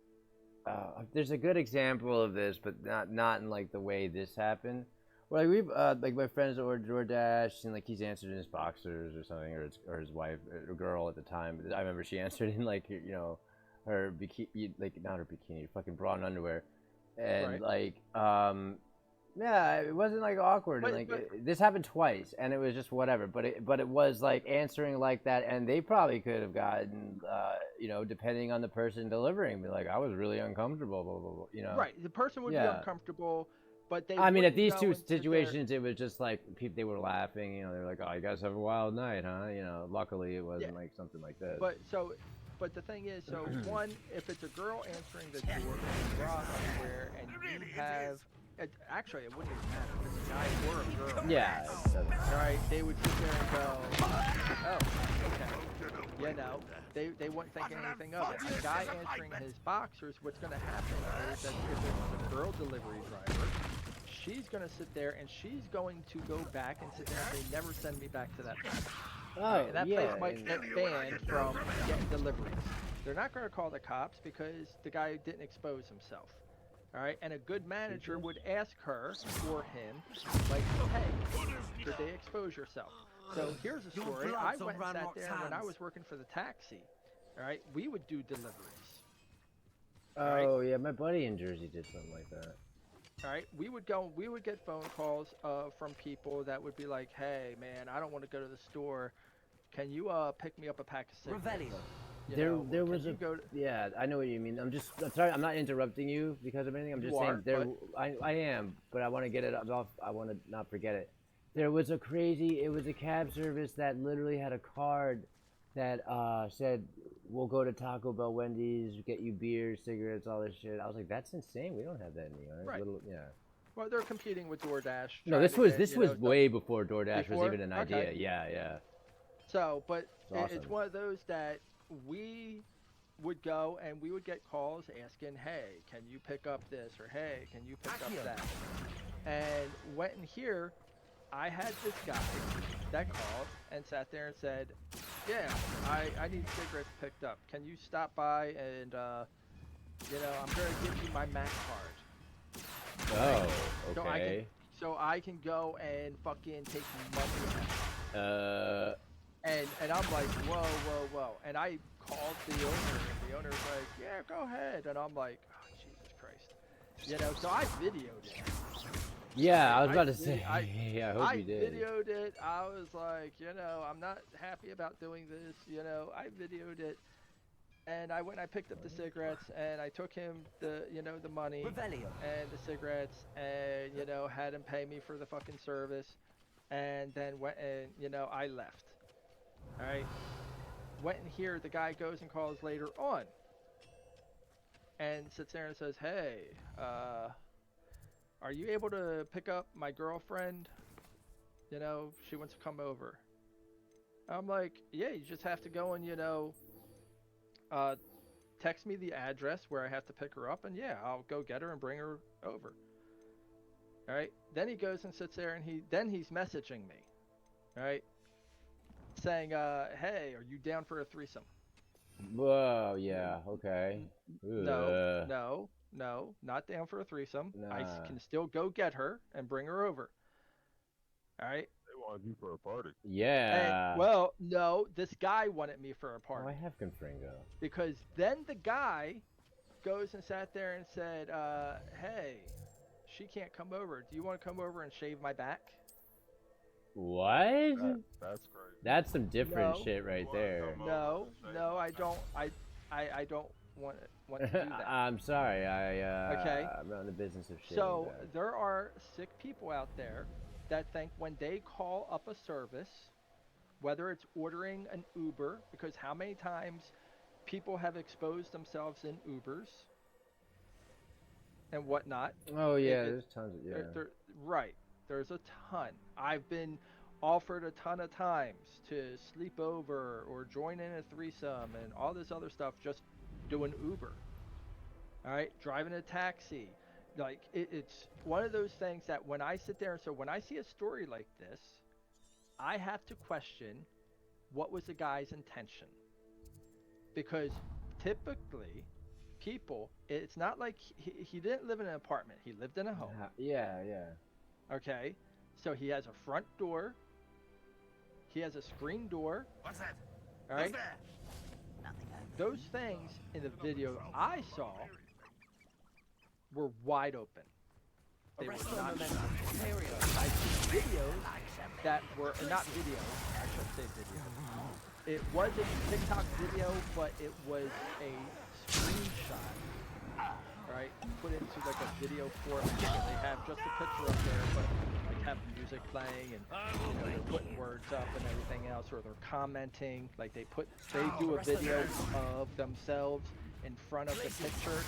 there's a good example of this, but not in like the way this happened. Well, like we've like my friends ordered DoorDash and like he's answered in his boxers or something, or his wife or girl at the time. I remember she answered in like, you know, her bikini, like not her bikini, fucking bra and underwear, and like yeah, it wasn't like awkward. And, like this happened twice, and it was just whatever. But it was like answering like that, and they probably could have gotten you know, depending on the person delivering, be like, I was really uncomfortable, blah blah blah, you know. Right, the person would be uncomfortable. But they I mean, at these two situations, it was just like people. They were laughing. You know, they were like, "Oh, you guys have a wild night, huh?" You know. Luckily, it wasn't like something like this. But the thing is, so one, if it's a girl answering the door in bra underwear, and you have, actually, it wouldn't even matter if it's a guy or a girl. Yeah. All right, they would sit there and go, "Oh, okay." You know, they wouldn't think anything of it. A guy answering his boxers, what's going to happen is that if it's a girl delivery driver, she's going to sit there and she's going to go back and sit there and say, never send me back to that place. Oh, and that place might get banned from getting deliveries. They're not going to call the cops because the guy didn't expose himself. All right, and a good manager would ask her or him, like, hey, did they expose yourself? So here's a story. I went and sat there when I was working for the taxi. All right, we would do deliveries. Oh yeah, my buddy in Jersey did something like that. All right, we would get phone calls from people that would be like, hey man, I don't want to go to the store. Can you pick me up a pack of cigarettes? There was yeah, I know what you mean. I'm sorry, I'm not interrupting you because of anything. I'm just saying I am, but I want to get it off. I want to not forget it. There was it was a cab service that literally had a card that said, we'll go to Taco Bell, Wendy's, get you beer, cigarettes, all this shit. I was like, that's insane. We don't have that in New York. Right. Yeah. Well, they're competing with DoorDash. No, this was way before DoorDash was even an idea. Yeah. So, but awesome. It's one of those that we would go and we would get calls asking, hey, can you pick up this? Or hey, can you pick up that? And went in here, I had this guy that called and sat there and said, yeah, I need cigarettes picked up. Can you stop by and, you know, I'm going to give you my Mac card. Oh, okay. So I can go and fucking take money out. And I'm like, whoa. And I called the owner, and the owner's like, yeah, go ahead. And I'm like, oh, Jesus Christ. You know, so I videoed it. Yeah, I was about to say. Yeah, I hope I you did. videoed it. I was like, I'm not happy about doing this. I videoed it, and I went. I picked up the cigarettes, and I took him the money and the cigarettes, and had him pay me for the fucking service, and then went and I left. All right. Went in here. The guy goes and calls later on, and sits there and says, "Hey, are you able to pick up my girlfriend? She wants to come over." I'm like, "Yeah, you just have to go and text me the address where I have to pick her up, and yeah, I'll go get her and bring her over." All right. Then he goes and sits there, and he's messaging me, all right, saying, "Hey, are you down for a threesome?" Whoa, yeah, okay. No, not down for a threesome. Nah. I can still go get her and bring her over. All right. They wanted you for a party. Yeah. And, well, no, this guy wanted me for a party. Oh, I have Confringo. Because then the guy goes and sat there and said, "Hey, she can't come over. Do you want to come over and shave my back?" What? That's crazy. That's some different shit right there. No, I don't. I don't want to do that. I'm sorry. Okay. I'm not in the business of shit. So there are sick people out there that think when they call up a service, whether it's ordering an Uber, because how many times people have exposed themselves in Ubers and whatnot. Oh yeah, there's tons of right. There's a ton. I've been offered a ton of times to sleep over or join in a threesome and all this other stuff just doing Uber. All right, driving a taxi. Like it's one of those things that when I sit there, so when I see a story like this, I have to question what was the guy's intention. Because typically people, it's not like he didn't live in an apartment. He lived in a home. Yeah. Okay, so he has a front door. He has a screen door. What's that? All right. Who's there? Nothing. Those things in the video I saw were wide open. They were not shut. I see videos that were not videos. I shouldn't say video. It was a TikTok video, but it was a screenshot. Right, put into like a video format. They have just a picture up there, but like have music playing and they're putting words up and everything else, or they're commenting. Like they do a video of themselves in front of the picture.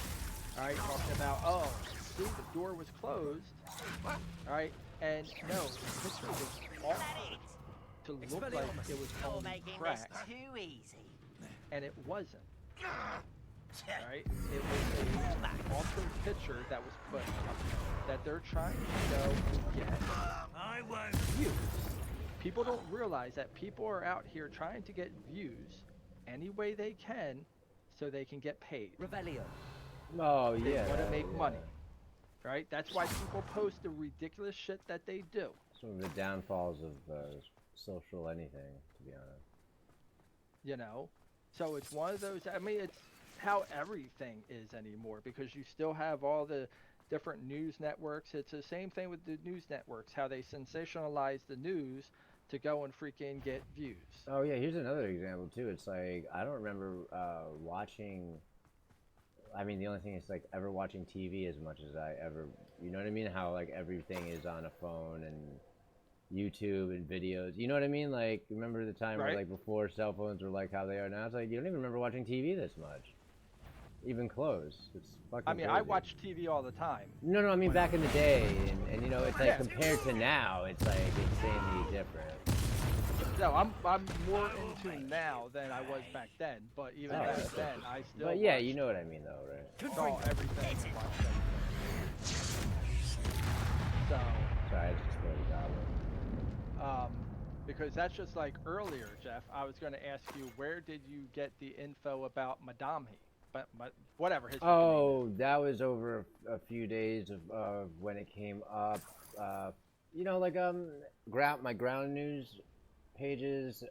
All right, talking about see the door was closed. All right, and no, the picture was altered to look like it was only cracked, and it wasn't. Right? It was an altered picture that was put up that they're trying to go and get views. People don't realize that people are out here trying to get views any way they can so they can get paid. Oh, yeah. They want to make money. Right? That's why people post the ridiculous shit that they do. Some of the downfalls of social anything, to be honest. So it's one of those, I mean, it's how everything is anymore, because you still have all the different news networks. It's the same thing with the news networks, how they sensationalize the news to go and freaking get views. Oh yeah, here's another example too. It's like I don't remember watching, I mean the only thing is like ever watching TV as much as I ever, you know what I mean, how like everything is on a phone and YouTube and videos, you know what I mean? Like remember the time where like before cell phones were like how they are now? It's like you don't even remember watching TV this much. Even close. It's fucking I mean, crazy. I watch TV all the time. No, I mean back in the day, and you know, it's like compared to now, it's like insanely different. No, I'm more in tune now than I was back then, but even back then, I still. But yeah, you know what I mean, though, right? Saw everything. So. Sorry, I just played a Goblin. Because that's just like earlier, Jeff. I was going to ask you, where did you get the info about Madame? But whatever his name is. That was over a few days of when it came up. You know, like my ground news pages.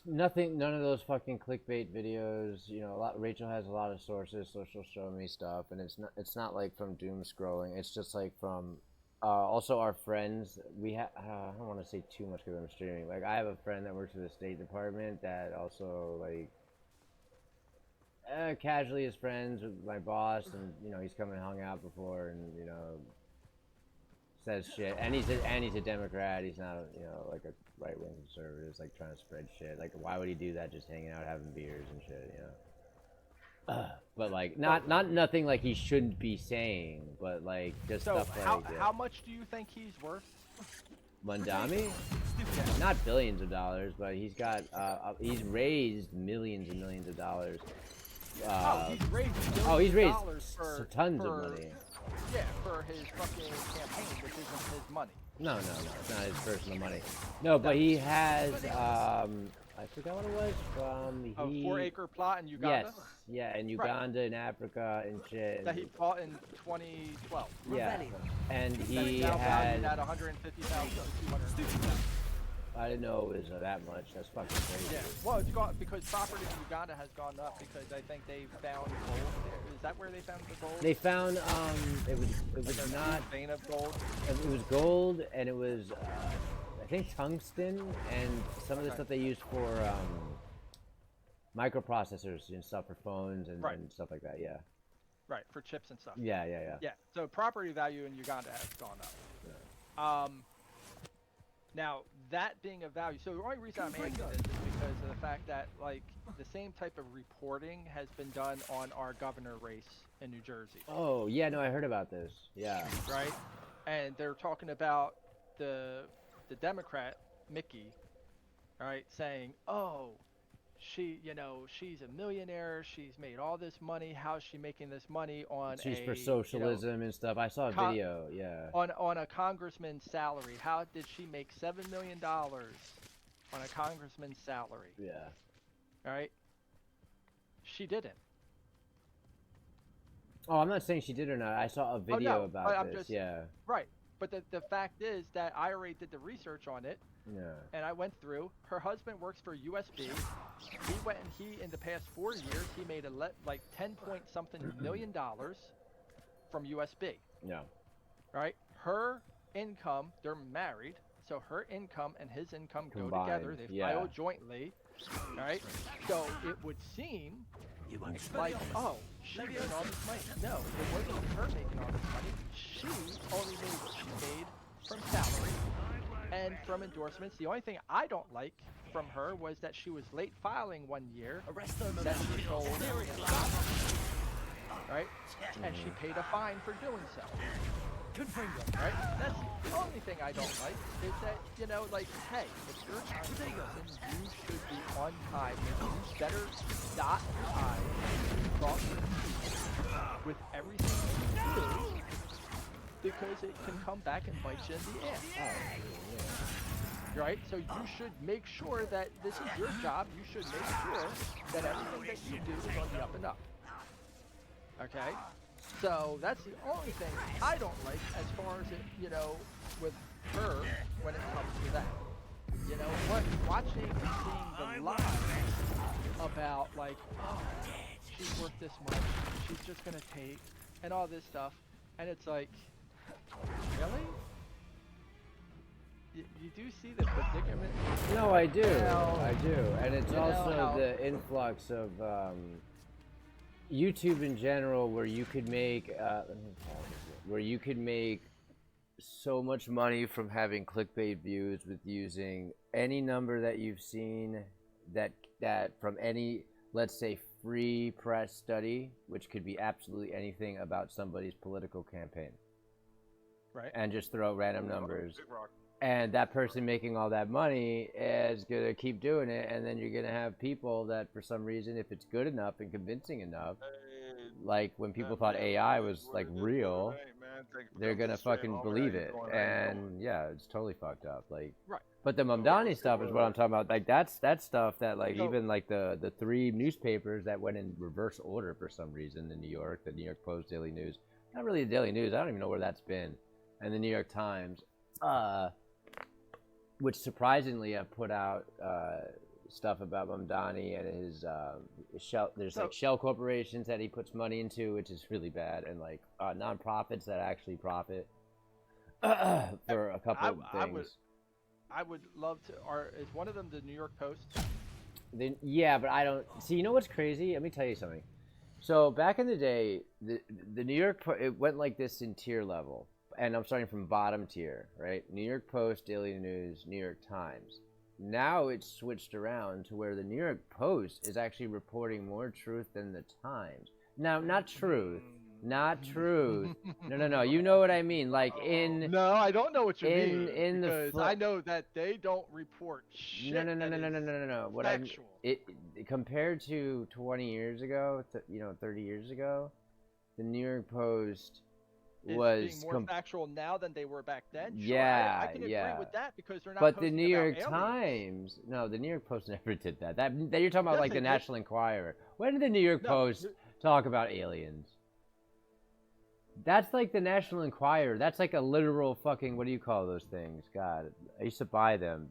Nothing. None of those fucking clickbait videos. You know, Rachel has a lot of sources, so she'll show me stuff, and it's not like from doom scrolling. It's just like from. Also, our friends. We have. I don't want to say too much because I'm streaming. Like, I have a friend that works for the State Department that also like. Casually is friends with my boss, and you know he's come and hung out before, and you know says shit. And he's a Democrat. He's not you know like a right wing conservative. It's like trying to spread shit. Like why would he do that? Just hanging out having beers and shit. You know. But like not nothing like he shouldn't be saying. But like just So stuff like how much do you think he's worth? Mandami? Not billions of dollars, but he's got he's raised millions and millions of dollars. He's raised tons of money. Yeah, for his fucking campaign, which isn't his money. No, it's not his personal money. No, but he has I forgot what it was from. A 4-acre plot in Uganda. Yes, yeah, in Uganda, in Africa, and shit. That he bought in 2012. Yeah, and he now had. Valued at 150,000 to 250,000. I didn't know it was that much. That's fucking crazy. Yeah, well, it's gone because property in Uganda has gone up because I think they found gold there. Is that where they found the gold? They found it was like not a vein of gold. It was gold, and it was I think tungsten, and some of the stuff they used for microprocessors and stuff for phones and stuff like that. Yeah. Right, for chips and stuff. Yeah. Yeah. So property value in Uganda has gone up. Yeah. Now, that being a value, so the only reason I'm asking this is because of the fact that, like, the same type of reporting has been done on our governor race in New Jersey. Oh, yeah, no, I heard about this. Yeah. Right? And they're talking about the Democrat, Mickey, all right, saying, oh, she's a millionaire, she's made all this money, how's she making this money on she's for socialism and stuff. I saw a video, yeah. On a congressman's salary. How did she make $7 million on a congressman's salary? Yeah. All right? She didn't. Oh, I'm not saying she did or not. I saw a video about this, yeah. Right. But the fact is that I already did the research on it. Yeah. And I went through. Her husband works for USB. He went and in the past 4 years, he made like 10 point something million from USB. Yeah. Right? Her income, they're married, so her income and his income combined, go together. They file jointly. Right? So it would seem like, oh, she made all this money. No, it wasn't her making all this money. She only made what she made from salary and from endorsements. The only thing I don't like from her was that she was late filing 1 year. That she sold right? And she paid a fine for doing so. Good for you. Right? That's the only thing I don't like is that, like, hey, if you're a citizen, you should be on time. You better dot your I's and cross your T's with everything you do, because it can come back and bite you in the ass. Right? So you should make sure that this is your job. You should make sure that everything that you do is on the up and up. Okay? So that's the only thing I don't like as far as it, with her when it comes to that. Watching and seeing the lies about, like, oh, she's worth this much, she's just gonna take, and all this stuff, and it's like, really? You do see the predicament? No, I do. I do. And it's also the influx of YouTube in general, where you could make so much money from having clickbait views with using any number that you've seen that from any, let's say, free press study, which could be absolutely anything about somebody's political campaign. Right. And just throw random numbers. And that person making all that money is going to keep doing it, and then you're going to have people that, for some reason, if it's good enough and convincing enough, like when people thought AI was, like, real, they're going to fucking believe it. And, yeah, it's totally fucked up. Like, but the Mamdani stuff is what I'm talking about. Like, that's stuff that, like, even, like, the 3 newspapers that went in reverse order for some reason in New York, the New York Post, Daily News, not really the Daily News, I don't even know where that's been, and the New York Times, which surprisingly have put out stuff about Mamdani and his shell. There's like shell corporations that he puts money into, which is really bad, and like nonprofits that actually profit for a couple of things. I would love to. Is one of them the New York Post? Then yeah, but I don't see. You know what's crazy? Let me tell you something. So back in the day, the New York it went like this in tier level, and I'm starting from bottom tier, right? New York Post, Daily News, New York Times. Now it's switched around to where the New York Post is actually reporting more truth than the Times. Now, not truth. Not truth. No. You know what I mean? Like in. No, I don't know what you mean. Because I know that they don't report shit. No. What factual. Compared to 20 years ago, 30 years ago, the New York Post was being more factual now than they were back then. Sure, yeah, I can agree with that because they're not. But the New York aliens. Times, no, the New York Post never did that. That you're talking about like the National Enquirer. When did the New York Post talk about aliens? That's like the National Enquirer. That's like a literal fucking, what do you call those things? God, I used to buy them.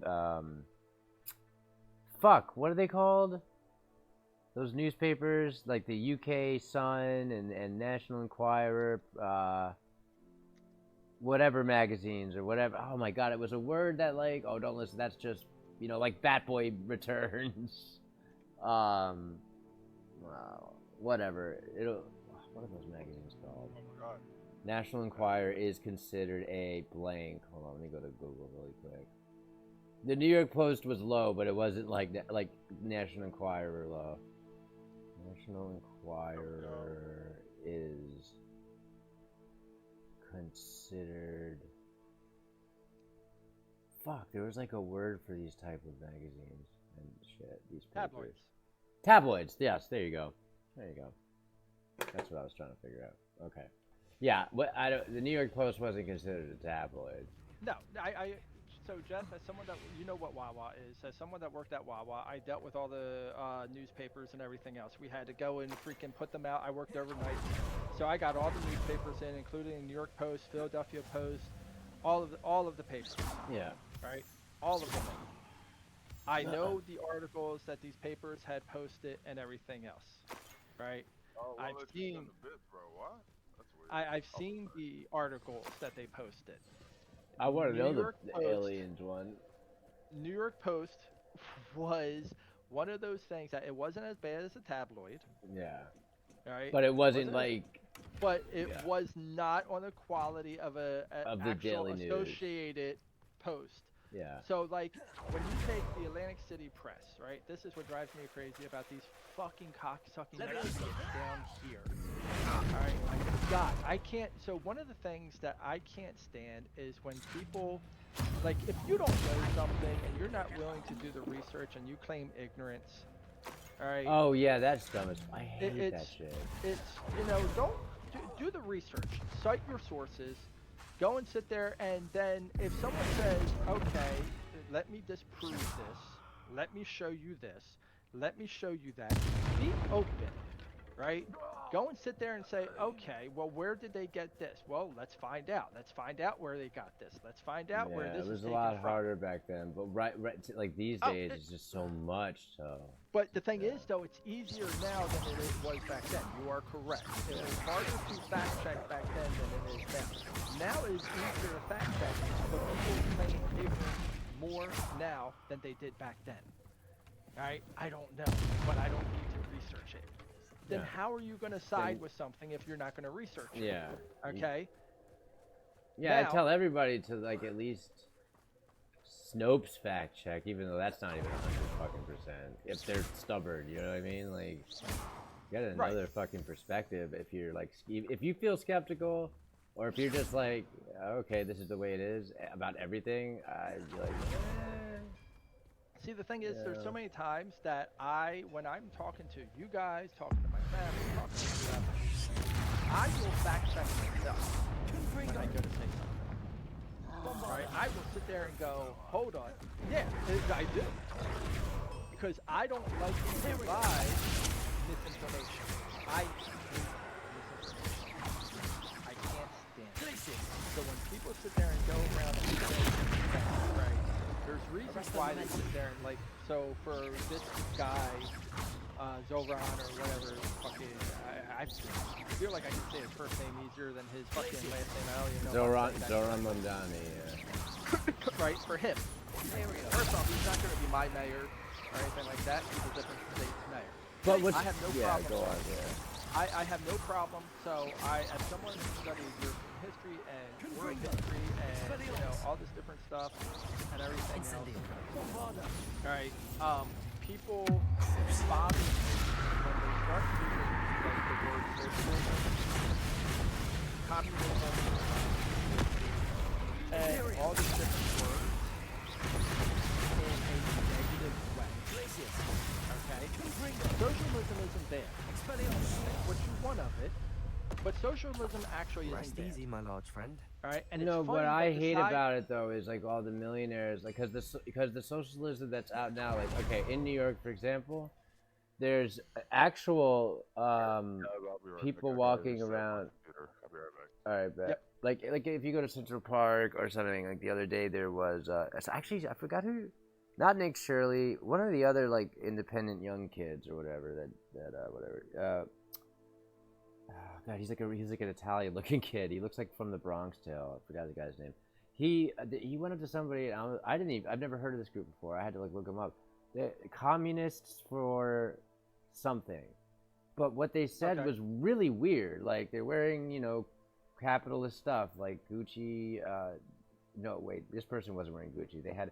Fuck, what are they called? Those newspapers, like the UK Sun and National Enquirer, whatever magazines or whatever. Oh my god, it was a word that like, oh don't listen, that's just, like Batboy Returns. Whatever. What are those magazines called? Oh my god. National Enquirer is considered a blank. Hold on, let me go to Google really quick. The New York Post was low, but it wasn't like National Enquirer low. National Enquirer is considered. Fuck, there was like a word for these type of magazines and shit. These papers. Tabloids. Tabloids. Yes, there you go. There you go. That's what I was trying to figure out. Okay. Yeah, but the New York Post wasn't considered a tabloid. No, so Jeff, as someone that, you know what Wawa is, as someone that worked at Wawa, I dealt with all the newspapers and everything else. We had to go and freaking put them out. I worked overnight, so I got all the newspapers in, including New York Post, Philadelphia Post, all of the papers. Yeah. Right. All of them. I know the articles that these papers had posted and everything else. Right. Oh, well, I've seen. Bro, what? That's weird. I've seen the articles that they posted. I want to know the aliens one. New York Post was one of those things that it wasn't as bad as a tabloid. Yeah. Right. But it wasn't like. But it was not on the quality of the Daily News. Associated Post. Yeah. So like when you take the Atlantic City Press, right? This is what drives me crazy about these fucking cocksucking magazines down here. Alright, God, I can't. So one of the things that I can't stand is when people, like, if you don't know something and you're not willing to do the research and you claim ignorance. Alright. Oh yeah, that's dumb as I hate that shit. It's don't do the research, cite your sources. Go and sit there, and then if someone says, okay, let me disprove this, let me show you this, let me show you that, be open, right? Go and sit there and say, okay, well, where did they get this? Well, let's find out. Let's find out where they got this. Let's find out where this is it was a taken lot from. harder back then, but right like these days, it's just so much, so... But the thing is, though, it's easier now than it was back then. You are correct. It was harder to fact check back then than it is now. Now it is easier to fact check, but people claim ignorance more now than they did back then. Right? I don't know, but I don't need to research it. Then how are you going to side with something if you're not going to research it? Yeah. Okay? Yeah, I tell everybody to, like, at least Snopes fact check, even though that's not even 100%. If they're stubborn, you know what I mean? Like, you got another fucking perspective if you're, like, if you feel skeptical, or if you're just like, okay, this is the way it is about everything, I'd be like, See, the thing is, there's so many times that when I'm talking to you guys, talking to my family, talking to whoever, I will fact check myself when I go to say something. Right? I will sit there and go, hold on. Yeah, I do. Because I don't like to provide misinformation. I hate misinformation. I can't stand it. So when people sit there and go around and say, right, there's reasons why they sit there and like. So for this guy, Zoran or whatever, fucking, I feel like I can say his first name easier than his fucking last name. I don't even know. Zoran Mondani. Right, for him. First off, he's not going to be my mayor or anything like that. He's a different state's mayor. But what's, I have no yeah, problem. go on, yeah. I have no problem. So as someone who studies European history and world history and all this different stuff and everything else. All right, people bother me when they start using like the word socialism, communism, and all these different words in a negative way. Okay? Socialism isn't bad. What you want of it, but socialism actually isn't Rest bad. easy, my large friend. All right, and No, it's funny what I that hate about it though is like all the millionaires, like because the socialism that's out now, like okay, in New York, for example, there's actual people walking around. I'll be right back. All right, bet. Yep. Like if you go to Central Park or something, like the other day there was actually I forgot who, not Nick Shirley, one of the other like independent young kids or whatever whatever. God, he's like an Italian looking kid. He looks like from the Bronx Tale. I forgot the guy's name. He went up to somebody and I've never heard of this group before. I had to like look him up. They're communists for something, but what they said was really weird. Like they're wearing capitalist stuff like Gucci. No, wait, this person wasn't wearing Gucci. They had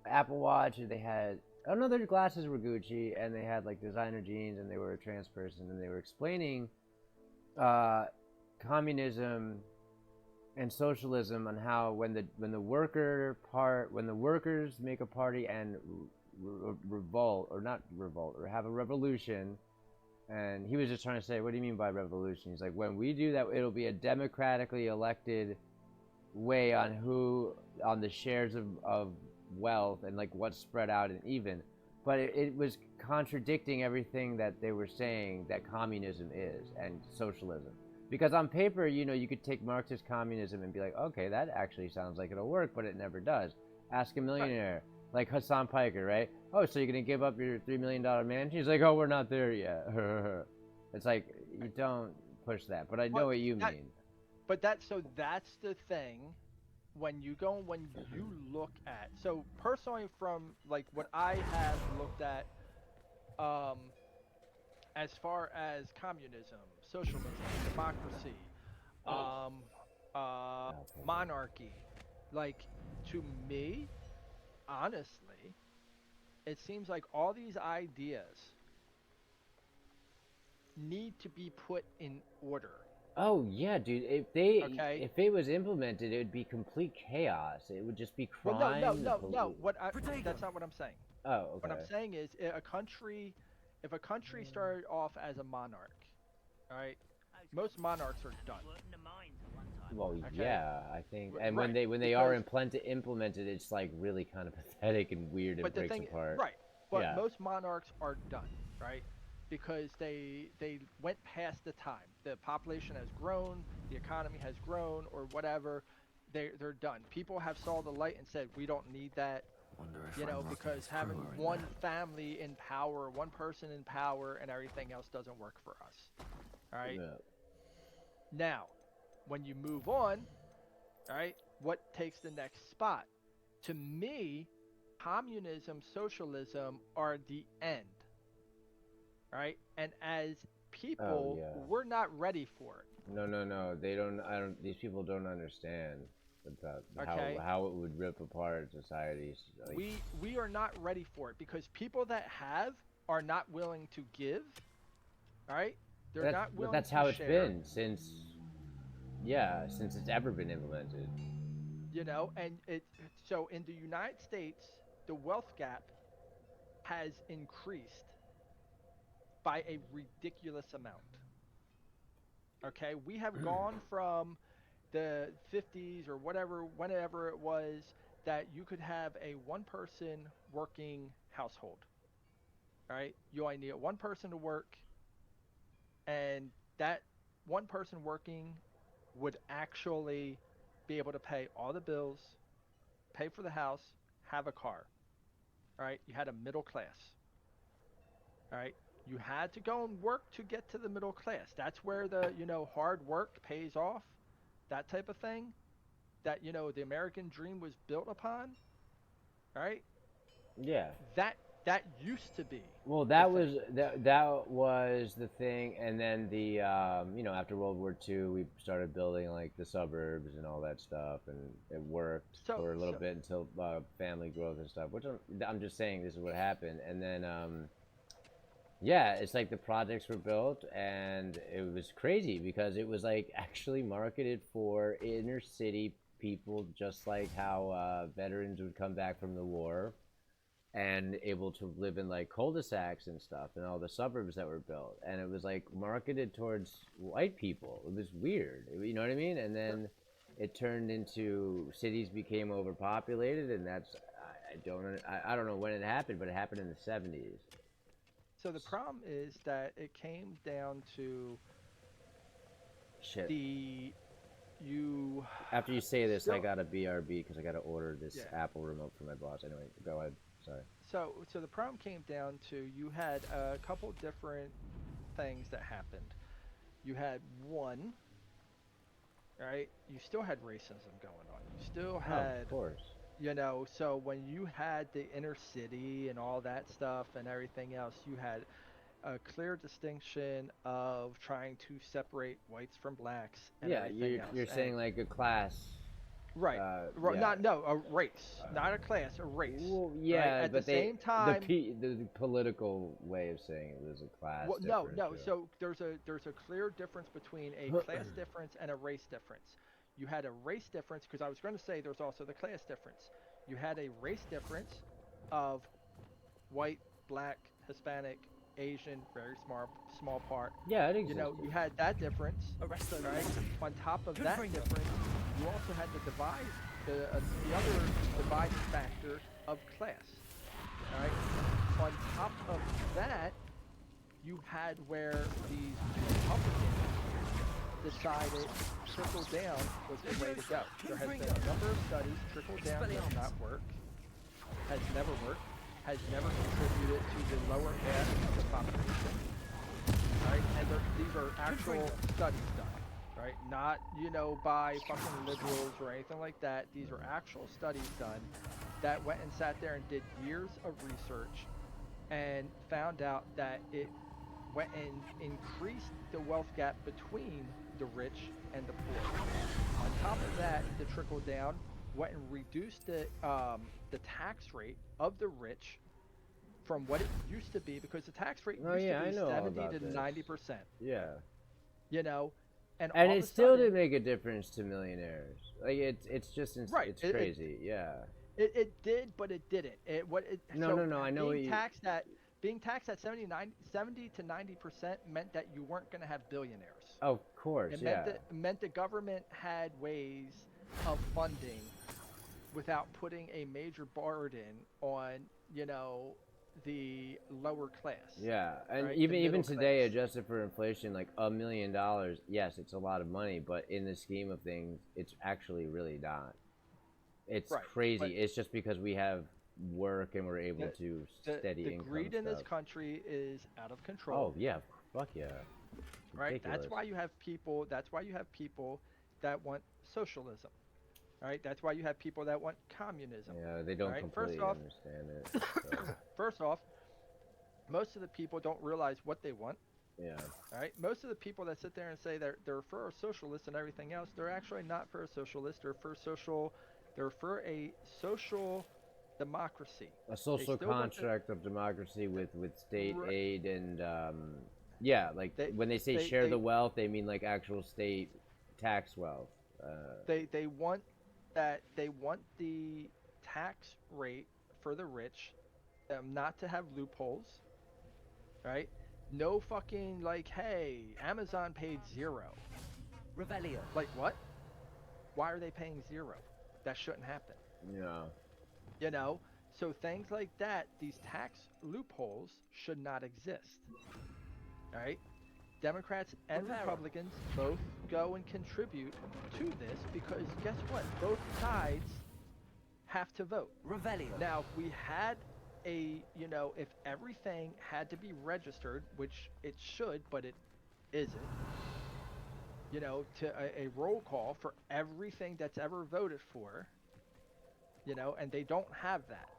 Apple Watch and they had their glasses were Gucci and they had like designer jeans and they were a trans person and they were explaining communism and socialism and how when the workers make a party and revolt or have a revolution, and he was just trying to say, what do you mean by revolution? He's like, when we do that, it'll be a democratically elected way on the shares of wealth and like what's spread out and even. But it was contradicting everything that they were saying that communism is and socialism. Because on paper, you could take Marxist communism and be like, okay, that actually sounds like it'll work, but it never does. Ask a millionaire, like Hassan Piker, right? Oh, so you're going to give up your $3 million mansion? He's like, oh, we're not there yet. It's like, you don't push that, but I know what you mean. But that's the thing. When you look at, so personally from like what I have looked at as far as communism, socialism, democracy, monarchy, like to me, honestly, it seems like all these ideas need to be put in order. Oh yeah, dude. If it was implemented, it would be complete chaos. It would just be crime. Well, no. That's not what I'm saying. Oh, okay. What I'm saying is, if a country started off as a monarch, all right, most monarchs are done. Well, yeah, I think, and when they are implemented, it's like really kind of pathetic and weird and breaks apart. Right, but most monarchs are done, right? Because they went past the time. The population has grown, the economy has grown, or whatever. They're done. People have saw the light and said, we don't need that. Because having one family in power, one person in power, and everything else doesn't work for us. All right. Yeah. Now, when you move on, all right, what takes the next spot? To me, communism, socialism are the end. Right, and as people, we're not ready for it. No. They don't. These people don't understand about how it would rip apart societies. Like, we are not ready for it because people that are not willing to give. All right, they're not willing. But that's how it's been since it's ever been implemented. And so in the United States, the wealth gap has increased by a ridiculous amount. Okay, we have gone from the 50s or whenever it was that you could have a one-person working household. All right, you only need one person to work, and that one person working would actually be able to pay all the bills, pay for the house, have a car. All right, you had a middle class. All right, you had to go and work to get to the middle class. That's where the hard work pays off, that type of thing. That the American dream was built upon. All right. Yeah. That used to be. Well, that was the thing, and then the after World War II, we started building like the suburbs and all that stuff, and it worked for a little bit until family growth and stuff. Which I'm just saying, this is what happened, and then yeah, it's like the projects were built, and it was crazy because it was like actually marketed for inner city people, just like how veterans would come back from the war and able to live in like cul-de-sacs and stuff, and all the suburbs that were built, and it was like marketed towards white people. It was weird, you know what I mean? And then it turned into cities became overpopulated, and that's I don't know when it happened, but it happened in the 70s. So the problem is that it came down to shit. After you say this, I got a BRB because I got to order this Apple remote for my boss. Anyway, go ahead. Sorry. So the problem came down to you had a couple different things that happened. You had one, right? You still had racism going on. You still had, of course. So when you had the inner city and all that stuff and everything else, you had a clear distinction of trying to separate whites from blacks. And you're saying like a class. Right. Yeah. A race, not a class, a race. Well, yeah, right? At but the same time, the political way of saying it was a class. Well, no. So there's a clear difference between a class difference and a race difference. You had a race difference because I was going to say there's also the class difference. You had a race difference of white, black, Hispanic, Asian, very small part. Yeah, it exists. You had that difference. Right? On top of that difference, you also had the other dividing factor of class. All right. On top of that, you had where these Republicans decided trickle down was the way to go. There has been a number of studies. Trickle down does not work. Has never worked. Has never contributed to the lower half of the population. Right? And these are actual studies done. Right? Not, by fucking liberals or anything like that. These are actual studies done that went and sat there and did years of research and found out that it went and increased the wealth gap between the rich and the poor. On top of that, the trickle down went and reduced the tax rate of the rich from what it used to be, because the tax rate used to be 70 to 90%. Yeah. And it still did make a difference to millionaires. Like it's just right. It's crazy. Yeah. It did, but it didn't. No. I know being taxed at 70 to 90% meant that you weren't going to have billionaires. Of course, It meant the government had ways of funding without putting a major burden on, the lower class. Yeah, and right? even today, adjusted for inflation, like $1 million, yes, it's a lot of money, but in the scheme of things, it's actually really not. It's crazy. It's just because we have work and we're able to steady income. The greed in this country is out of control. Oh yeah, fuck yeah. Right. That's why you have people. That's why you have people that want socialism. Right. That's why you have people that want communism. Yeah, they don't completely understand it. So. First off, most of the people don't realize what they want. Yeah. All right. Most of the people that sit there and say they're for a socialist and everything else, they're actually not for a socialist. They're for a social democracy. A social contract of democracy with state aid and when they say share the wealth, they mean like actual state tax wealth. They want the tax rate for the rich, not to have loopholes, right? No fucking hey, Amazon paid 0. Revelio. Like what? Why are they paying 0? That shouldn't happen. Yeah. So things like that, these tax loopholes should not exist. All right? Democrats and Republicans both go and contribute to this because guess what? Both sides have to vote. Revelio. Now, if we had a, you know, if everything had to be registered, which it should, but it isn't, you know, to a roll call for everything that's ever voted for, you know, and they don't have that,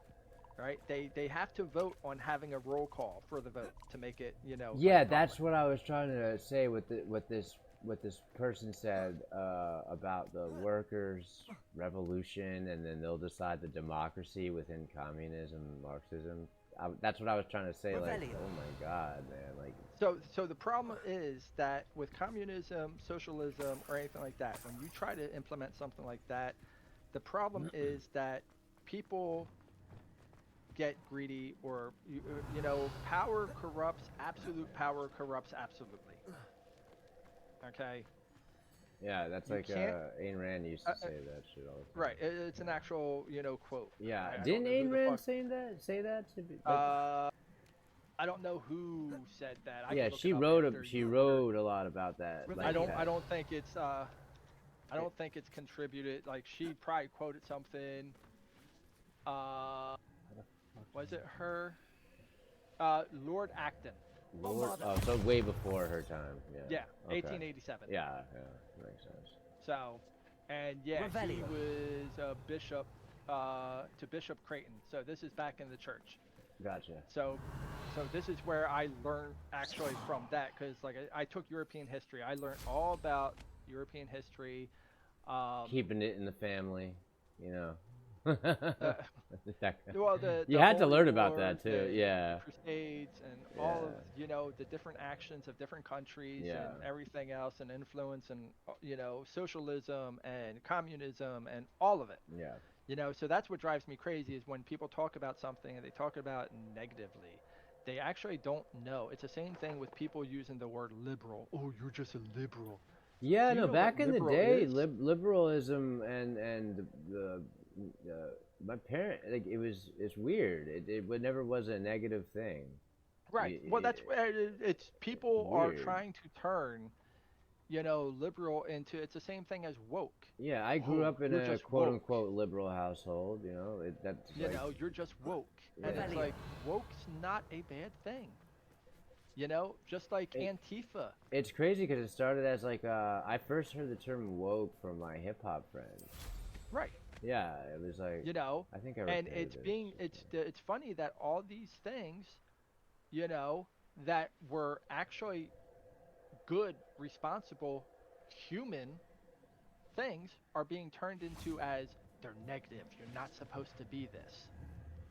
right? They have to vote on having a roll call for the vote to make it, you know. Yeah, that's what I was trying to say with what this person said about the workers' revolution, and then they'll decide the democracy within communism, Marxism. That's what I was trying to say. Like, oh my God, man! Like, so the problem is that with communism, socialism, or anything like that, when you try to implement something like that, the problem is that people get greedy, or you know, power corrupts. Absolute power corrupts absolutely. Okay. yeah, that's like Ayn Rand used to say that shit all the time. Right. It's an actual, you know, quote. Yeah. I Didn't Ayn Rand say that? I don't know who said that. Yeah, she wrote a lot about that. Like, I don't think it's contributed. Like, she probably quoted something. Was it her? Lord Acton. So way before her time. Yeah. Yeah, 1887. Yeah, makes sense. So, and yeah, he was a bishop to Bishop Creighton. So this is back in the church. Gotcha. So this is where I learned actually from that, because like I took European history. I learned all about European history. Keeping it in the family, you know. Well, you had to learn about that too, yeah. Crusades and all of, you know, the different actions of different countries and everything else, and influence, and you know, socialism and communism and all of it. Yeah. You know, so that's what drives me crazy, is when people talk about something and they talk about it negatively. They actually don't know. It's the same thing with people using the word liberal. Oh, you're just a liberal. Yeah, no, back in the day, liberalism and the my parent, like, it's weird. It never was a negative thing. Right. Well, that's it's people are trying to turn, you know, liberal into, it's the same thing as woke. Yeah, I grew up in a quote unquote liberal household. You know, that's you know, you're just woke, and it's like woke's not a bad thing. You know, just like Antifa. It's crazy because it started as like I first heard the term woke from my hip hop friends. Right. Yeah, it was like, you know, I think I and it's funny that all these things, you know, that were actually good, responsible, human things are being turned into as they're negative. You're not supposed to be this.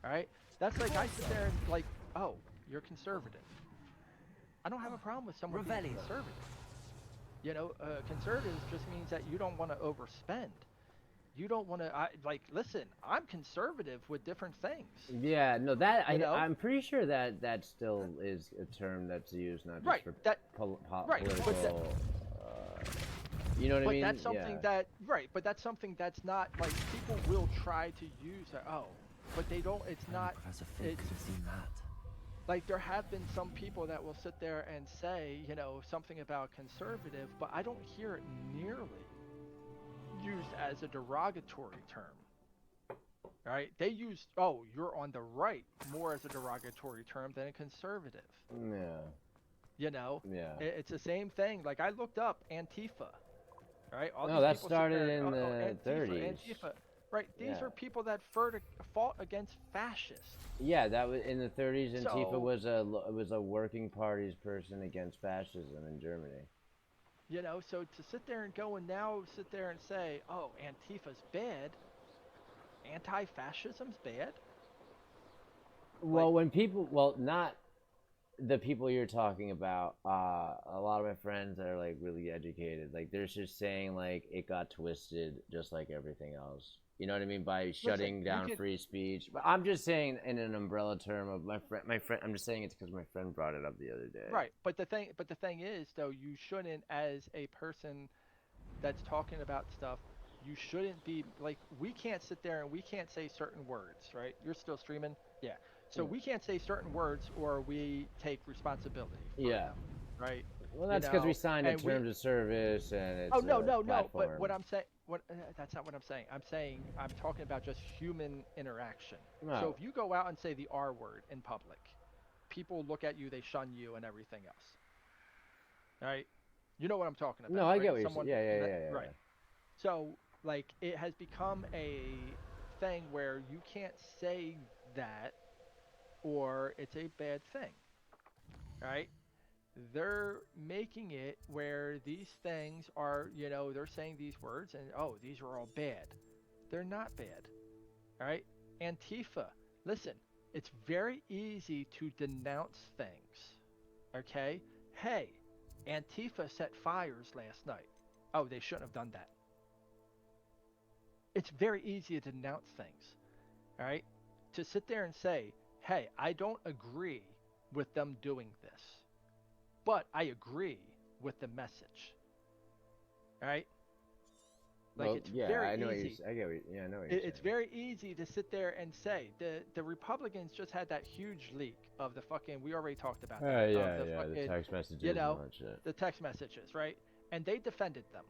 All right? That's like I sit there and like, oh, you're conservative. I don't have a problem with someone being conservative. You know, conservative just means that you don't want to overspend. You don't want to, like, listen, I'm conservative with different things. Yeah, no, that, I'm pretty sure that still is a term that's used, not just for political, you know what I mean? But that's something that, but that's something that's not, like, people will try to use, but they don't, it's not, it's, like, there have been some people that will sit there and say, you know, something about conservative, but I don't hear it nearly used as a derogatory term. Right? They use, oh, you're on the right, more as a derogatory term than a conservative. Yeah. You know? Yeah. It's the same thing. Like, I looked up Antifa. Right? All no, that started in the 30s. Antifa. Right? These are people that fought against fascists. Yeah, that was in the 30s. Antifa was a working party's person against fascism in Germany. You know, so to sit there and go and now sit there and say, oh, Antifa's bad, anti-fascism's bad? Well, when people, not the people you're talking about, a lot of my friends that are, like, really educated, like, they're just saying, like, it got twisted just like everything else. You know what I mean? By shutting down free speech. But I'm just saying in an umbrella term of my friend. I'm just saying it's because my friend brought it up the other day. Right. But the thing is, though, you shouldn't, as a person that's talking about stuff, you shouldn't be, like, we can't sit there and we can't say certain words, right? You're still streaming? Yeah. So we can't say certain words or we take responsibility for them, right? Well, that's because we signed a terms of service and it's no. But what I'm what? That's not what I'm saying. I'm saying I'm talking about just human interaction. No. So if you go out and say the R word in public, people look at you, they shun you, and everything else. All right, you know what I'm talking about. No, I right? get what you're saying. Yeah. Right. So like it has become a thing where you can't say that, or it's a bad thing. Right? They're making it where these things are, they're saying these words and, oh, these are all bad. They're not bad. All right? Antifa. Listen, it's very easy to denounce things. Okay? Hey, Antifa set fires last night. Oh, they shouldn't have done that. It's very easy to denounce things. All right? To sit there and say, hey, I don't agree with them doing this, but I agree with the message. All right? Like, it's very easy. I know what you're It's very easy to sit there and say the Republicans just had that huge leak of the fucking. We already talked about that. The text messages and all that shit. The text messages, right? And they defended them.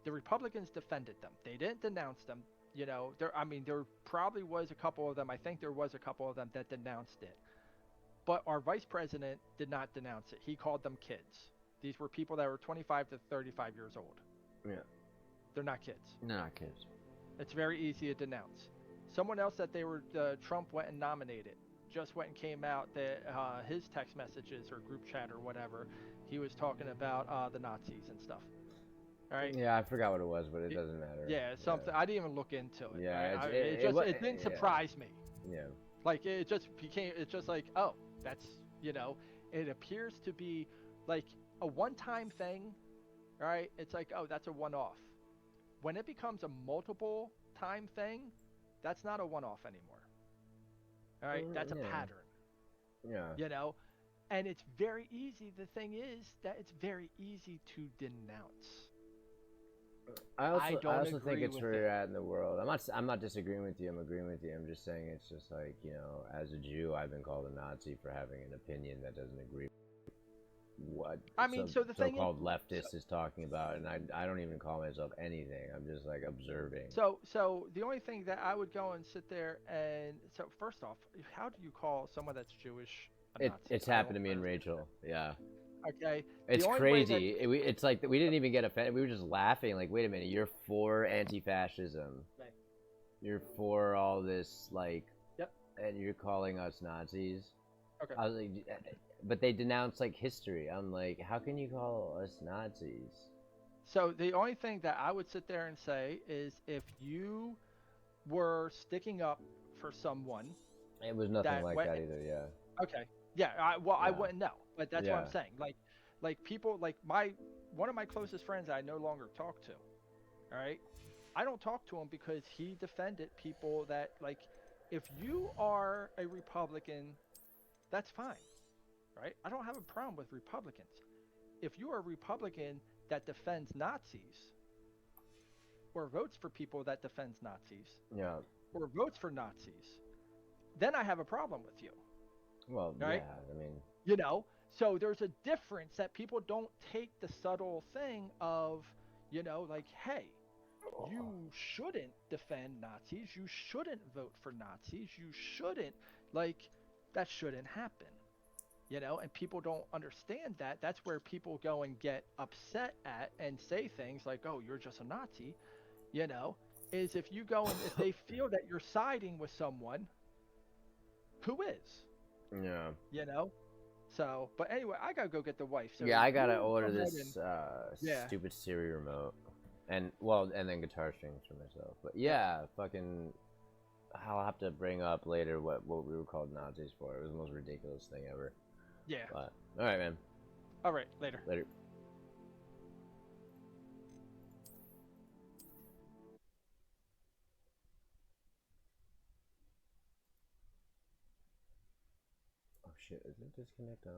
The Republicans defended them. They didn't denounce them. There probably was a couple of them. I think there was a couple of them that denounced it. But our vice president did not denounce it. He called them kids. These were people that were 25 to 35 years old. Yeah. They're not kids. No, not kids. It's very easy to denounce. Someone else that Trump went and nominated just went and came out that his text messages or group chat or whatever, he was talking about the Nazis and stuff. All right. Yeah, I forgot what it was, but it doesn't matter. Yeah, something. Yeah. I didn't even look into it. Yeah, right? It didn't surprise me. Yeah. Like it just became. It's just like, oh, that's It appears to be like a one-time thing, right? It's like, oh, that's a one-off. When it becomes a multiple-time thing, that's not a one-off anymore. All right, that's a pattern. Yeah. And it's very easy. The thing is that it's very easy to denounce. I also think it's where you're at in the world. I'm not disagreeing with you. I'm agreeing with you. I'm just saying it's just like, as a Jew, I've been called a Nazi for having an opinion that doesn't agree with what the so-called leftist is talking about, and I don't even call myself anything. I'm just like observing. So the only thing that I would go and sit there and first off, how do you call someone that's Jewish a Nazi? It's happened to me and Rachel. Yeah. Okay. It's crazy. It's like we didn't even get offended. We were just laughing. Like, wait a minute, you're for anti-fascism. Right. You're for all this, like, yep. And you're calling us Nazis. Okay. I was like, but they denounce like history. I'm like, how can you call us Nazis? So the only thing that I would sit there and say is if you were sticking up for someone. It was nothing like that either. Yeah. Okay. Yeah, I wouldn't know, but that's what I'm saying. Like people, like one of my closest friends I no longer talk to. All right, I don't talk to him because he defended people that, like, if you are a Republican, that's fine, right? I don't have a problem with Republicans. If you are a Republican that defends Nazis, or votes for people that defends Nazis, or votes for Nazis, then I have a problem with you. Well, right? Yeah, I mean... so there's a difference that people don't take the subtle thing of, like, hey, you shouldn't defend Nazis, you shouldn't vote for Nazis, you shouldn't, like, that shouldn't happen, and people don't understand that. That's where people go and get upset at and say things like, oh, you're just a Nazi, is if you go and if they feel that you're siding with someone who is. Yeah. So, but anyway, I gotta go get the wife. So yeah, I gotta order this stupid Siri remote, and then guitar strings for myself. But yeah, fucking, I'll have to bring up later what we were called Nazis for. It was the most ridiculous thing ever. Yeah. But all right, man. All right, later. Later. Shit, is it disconnect on?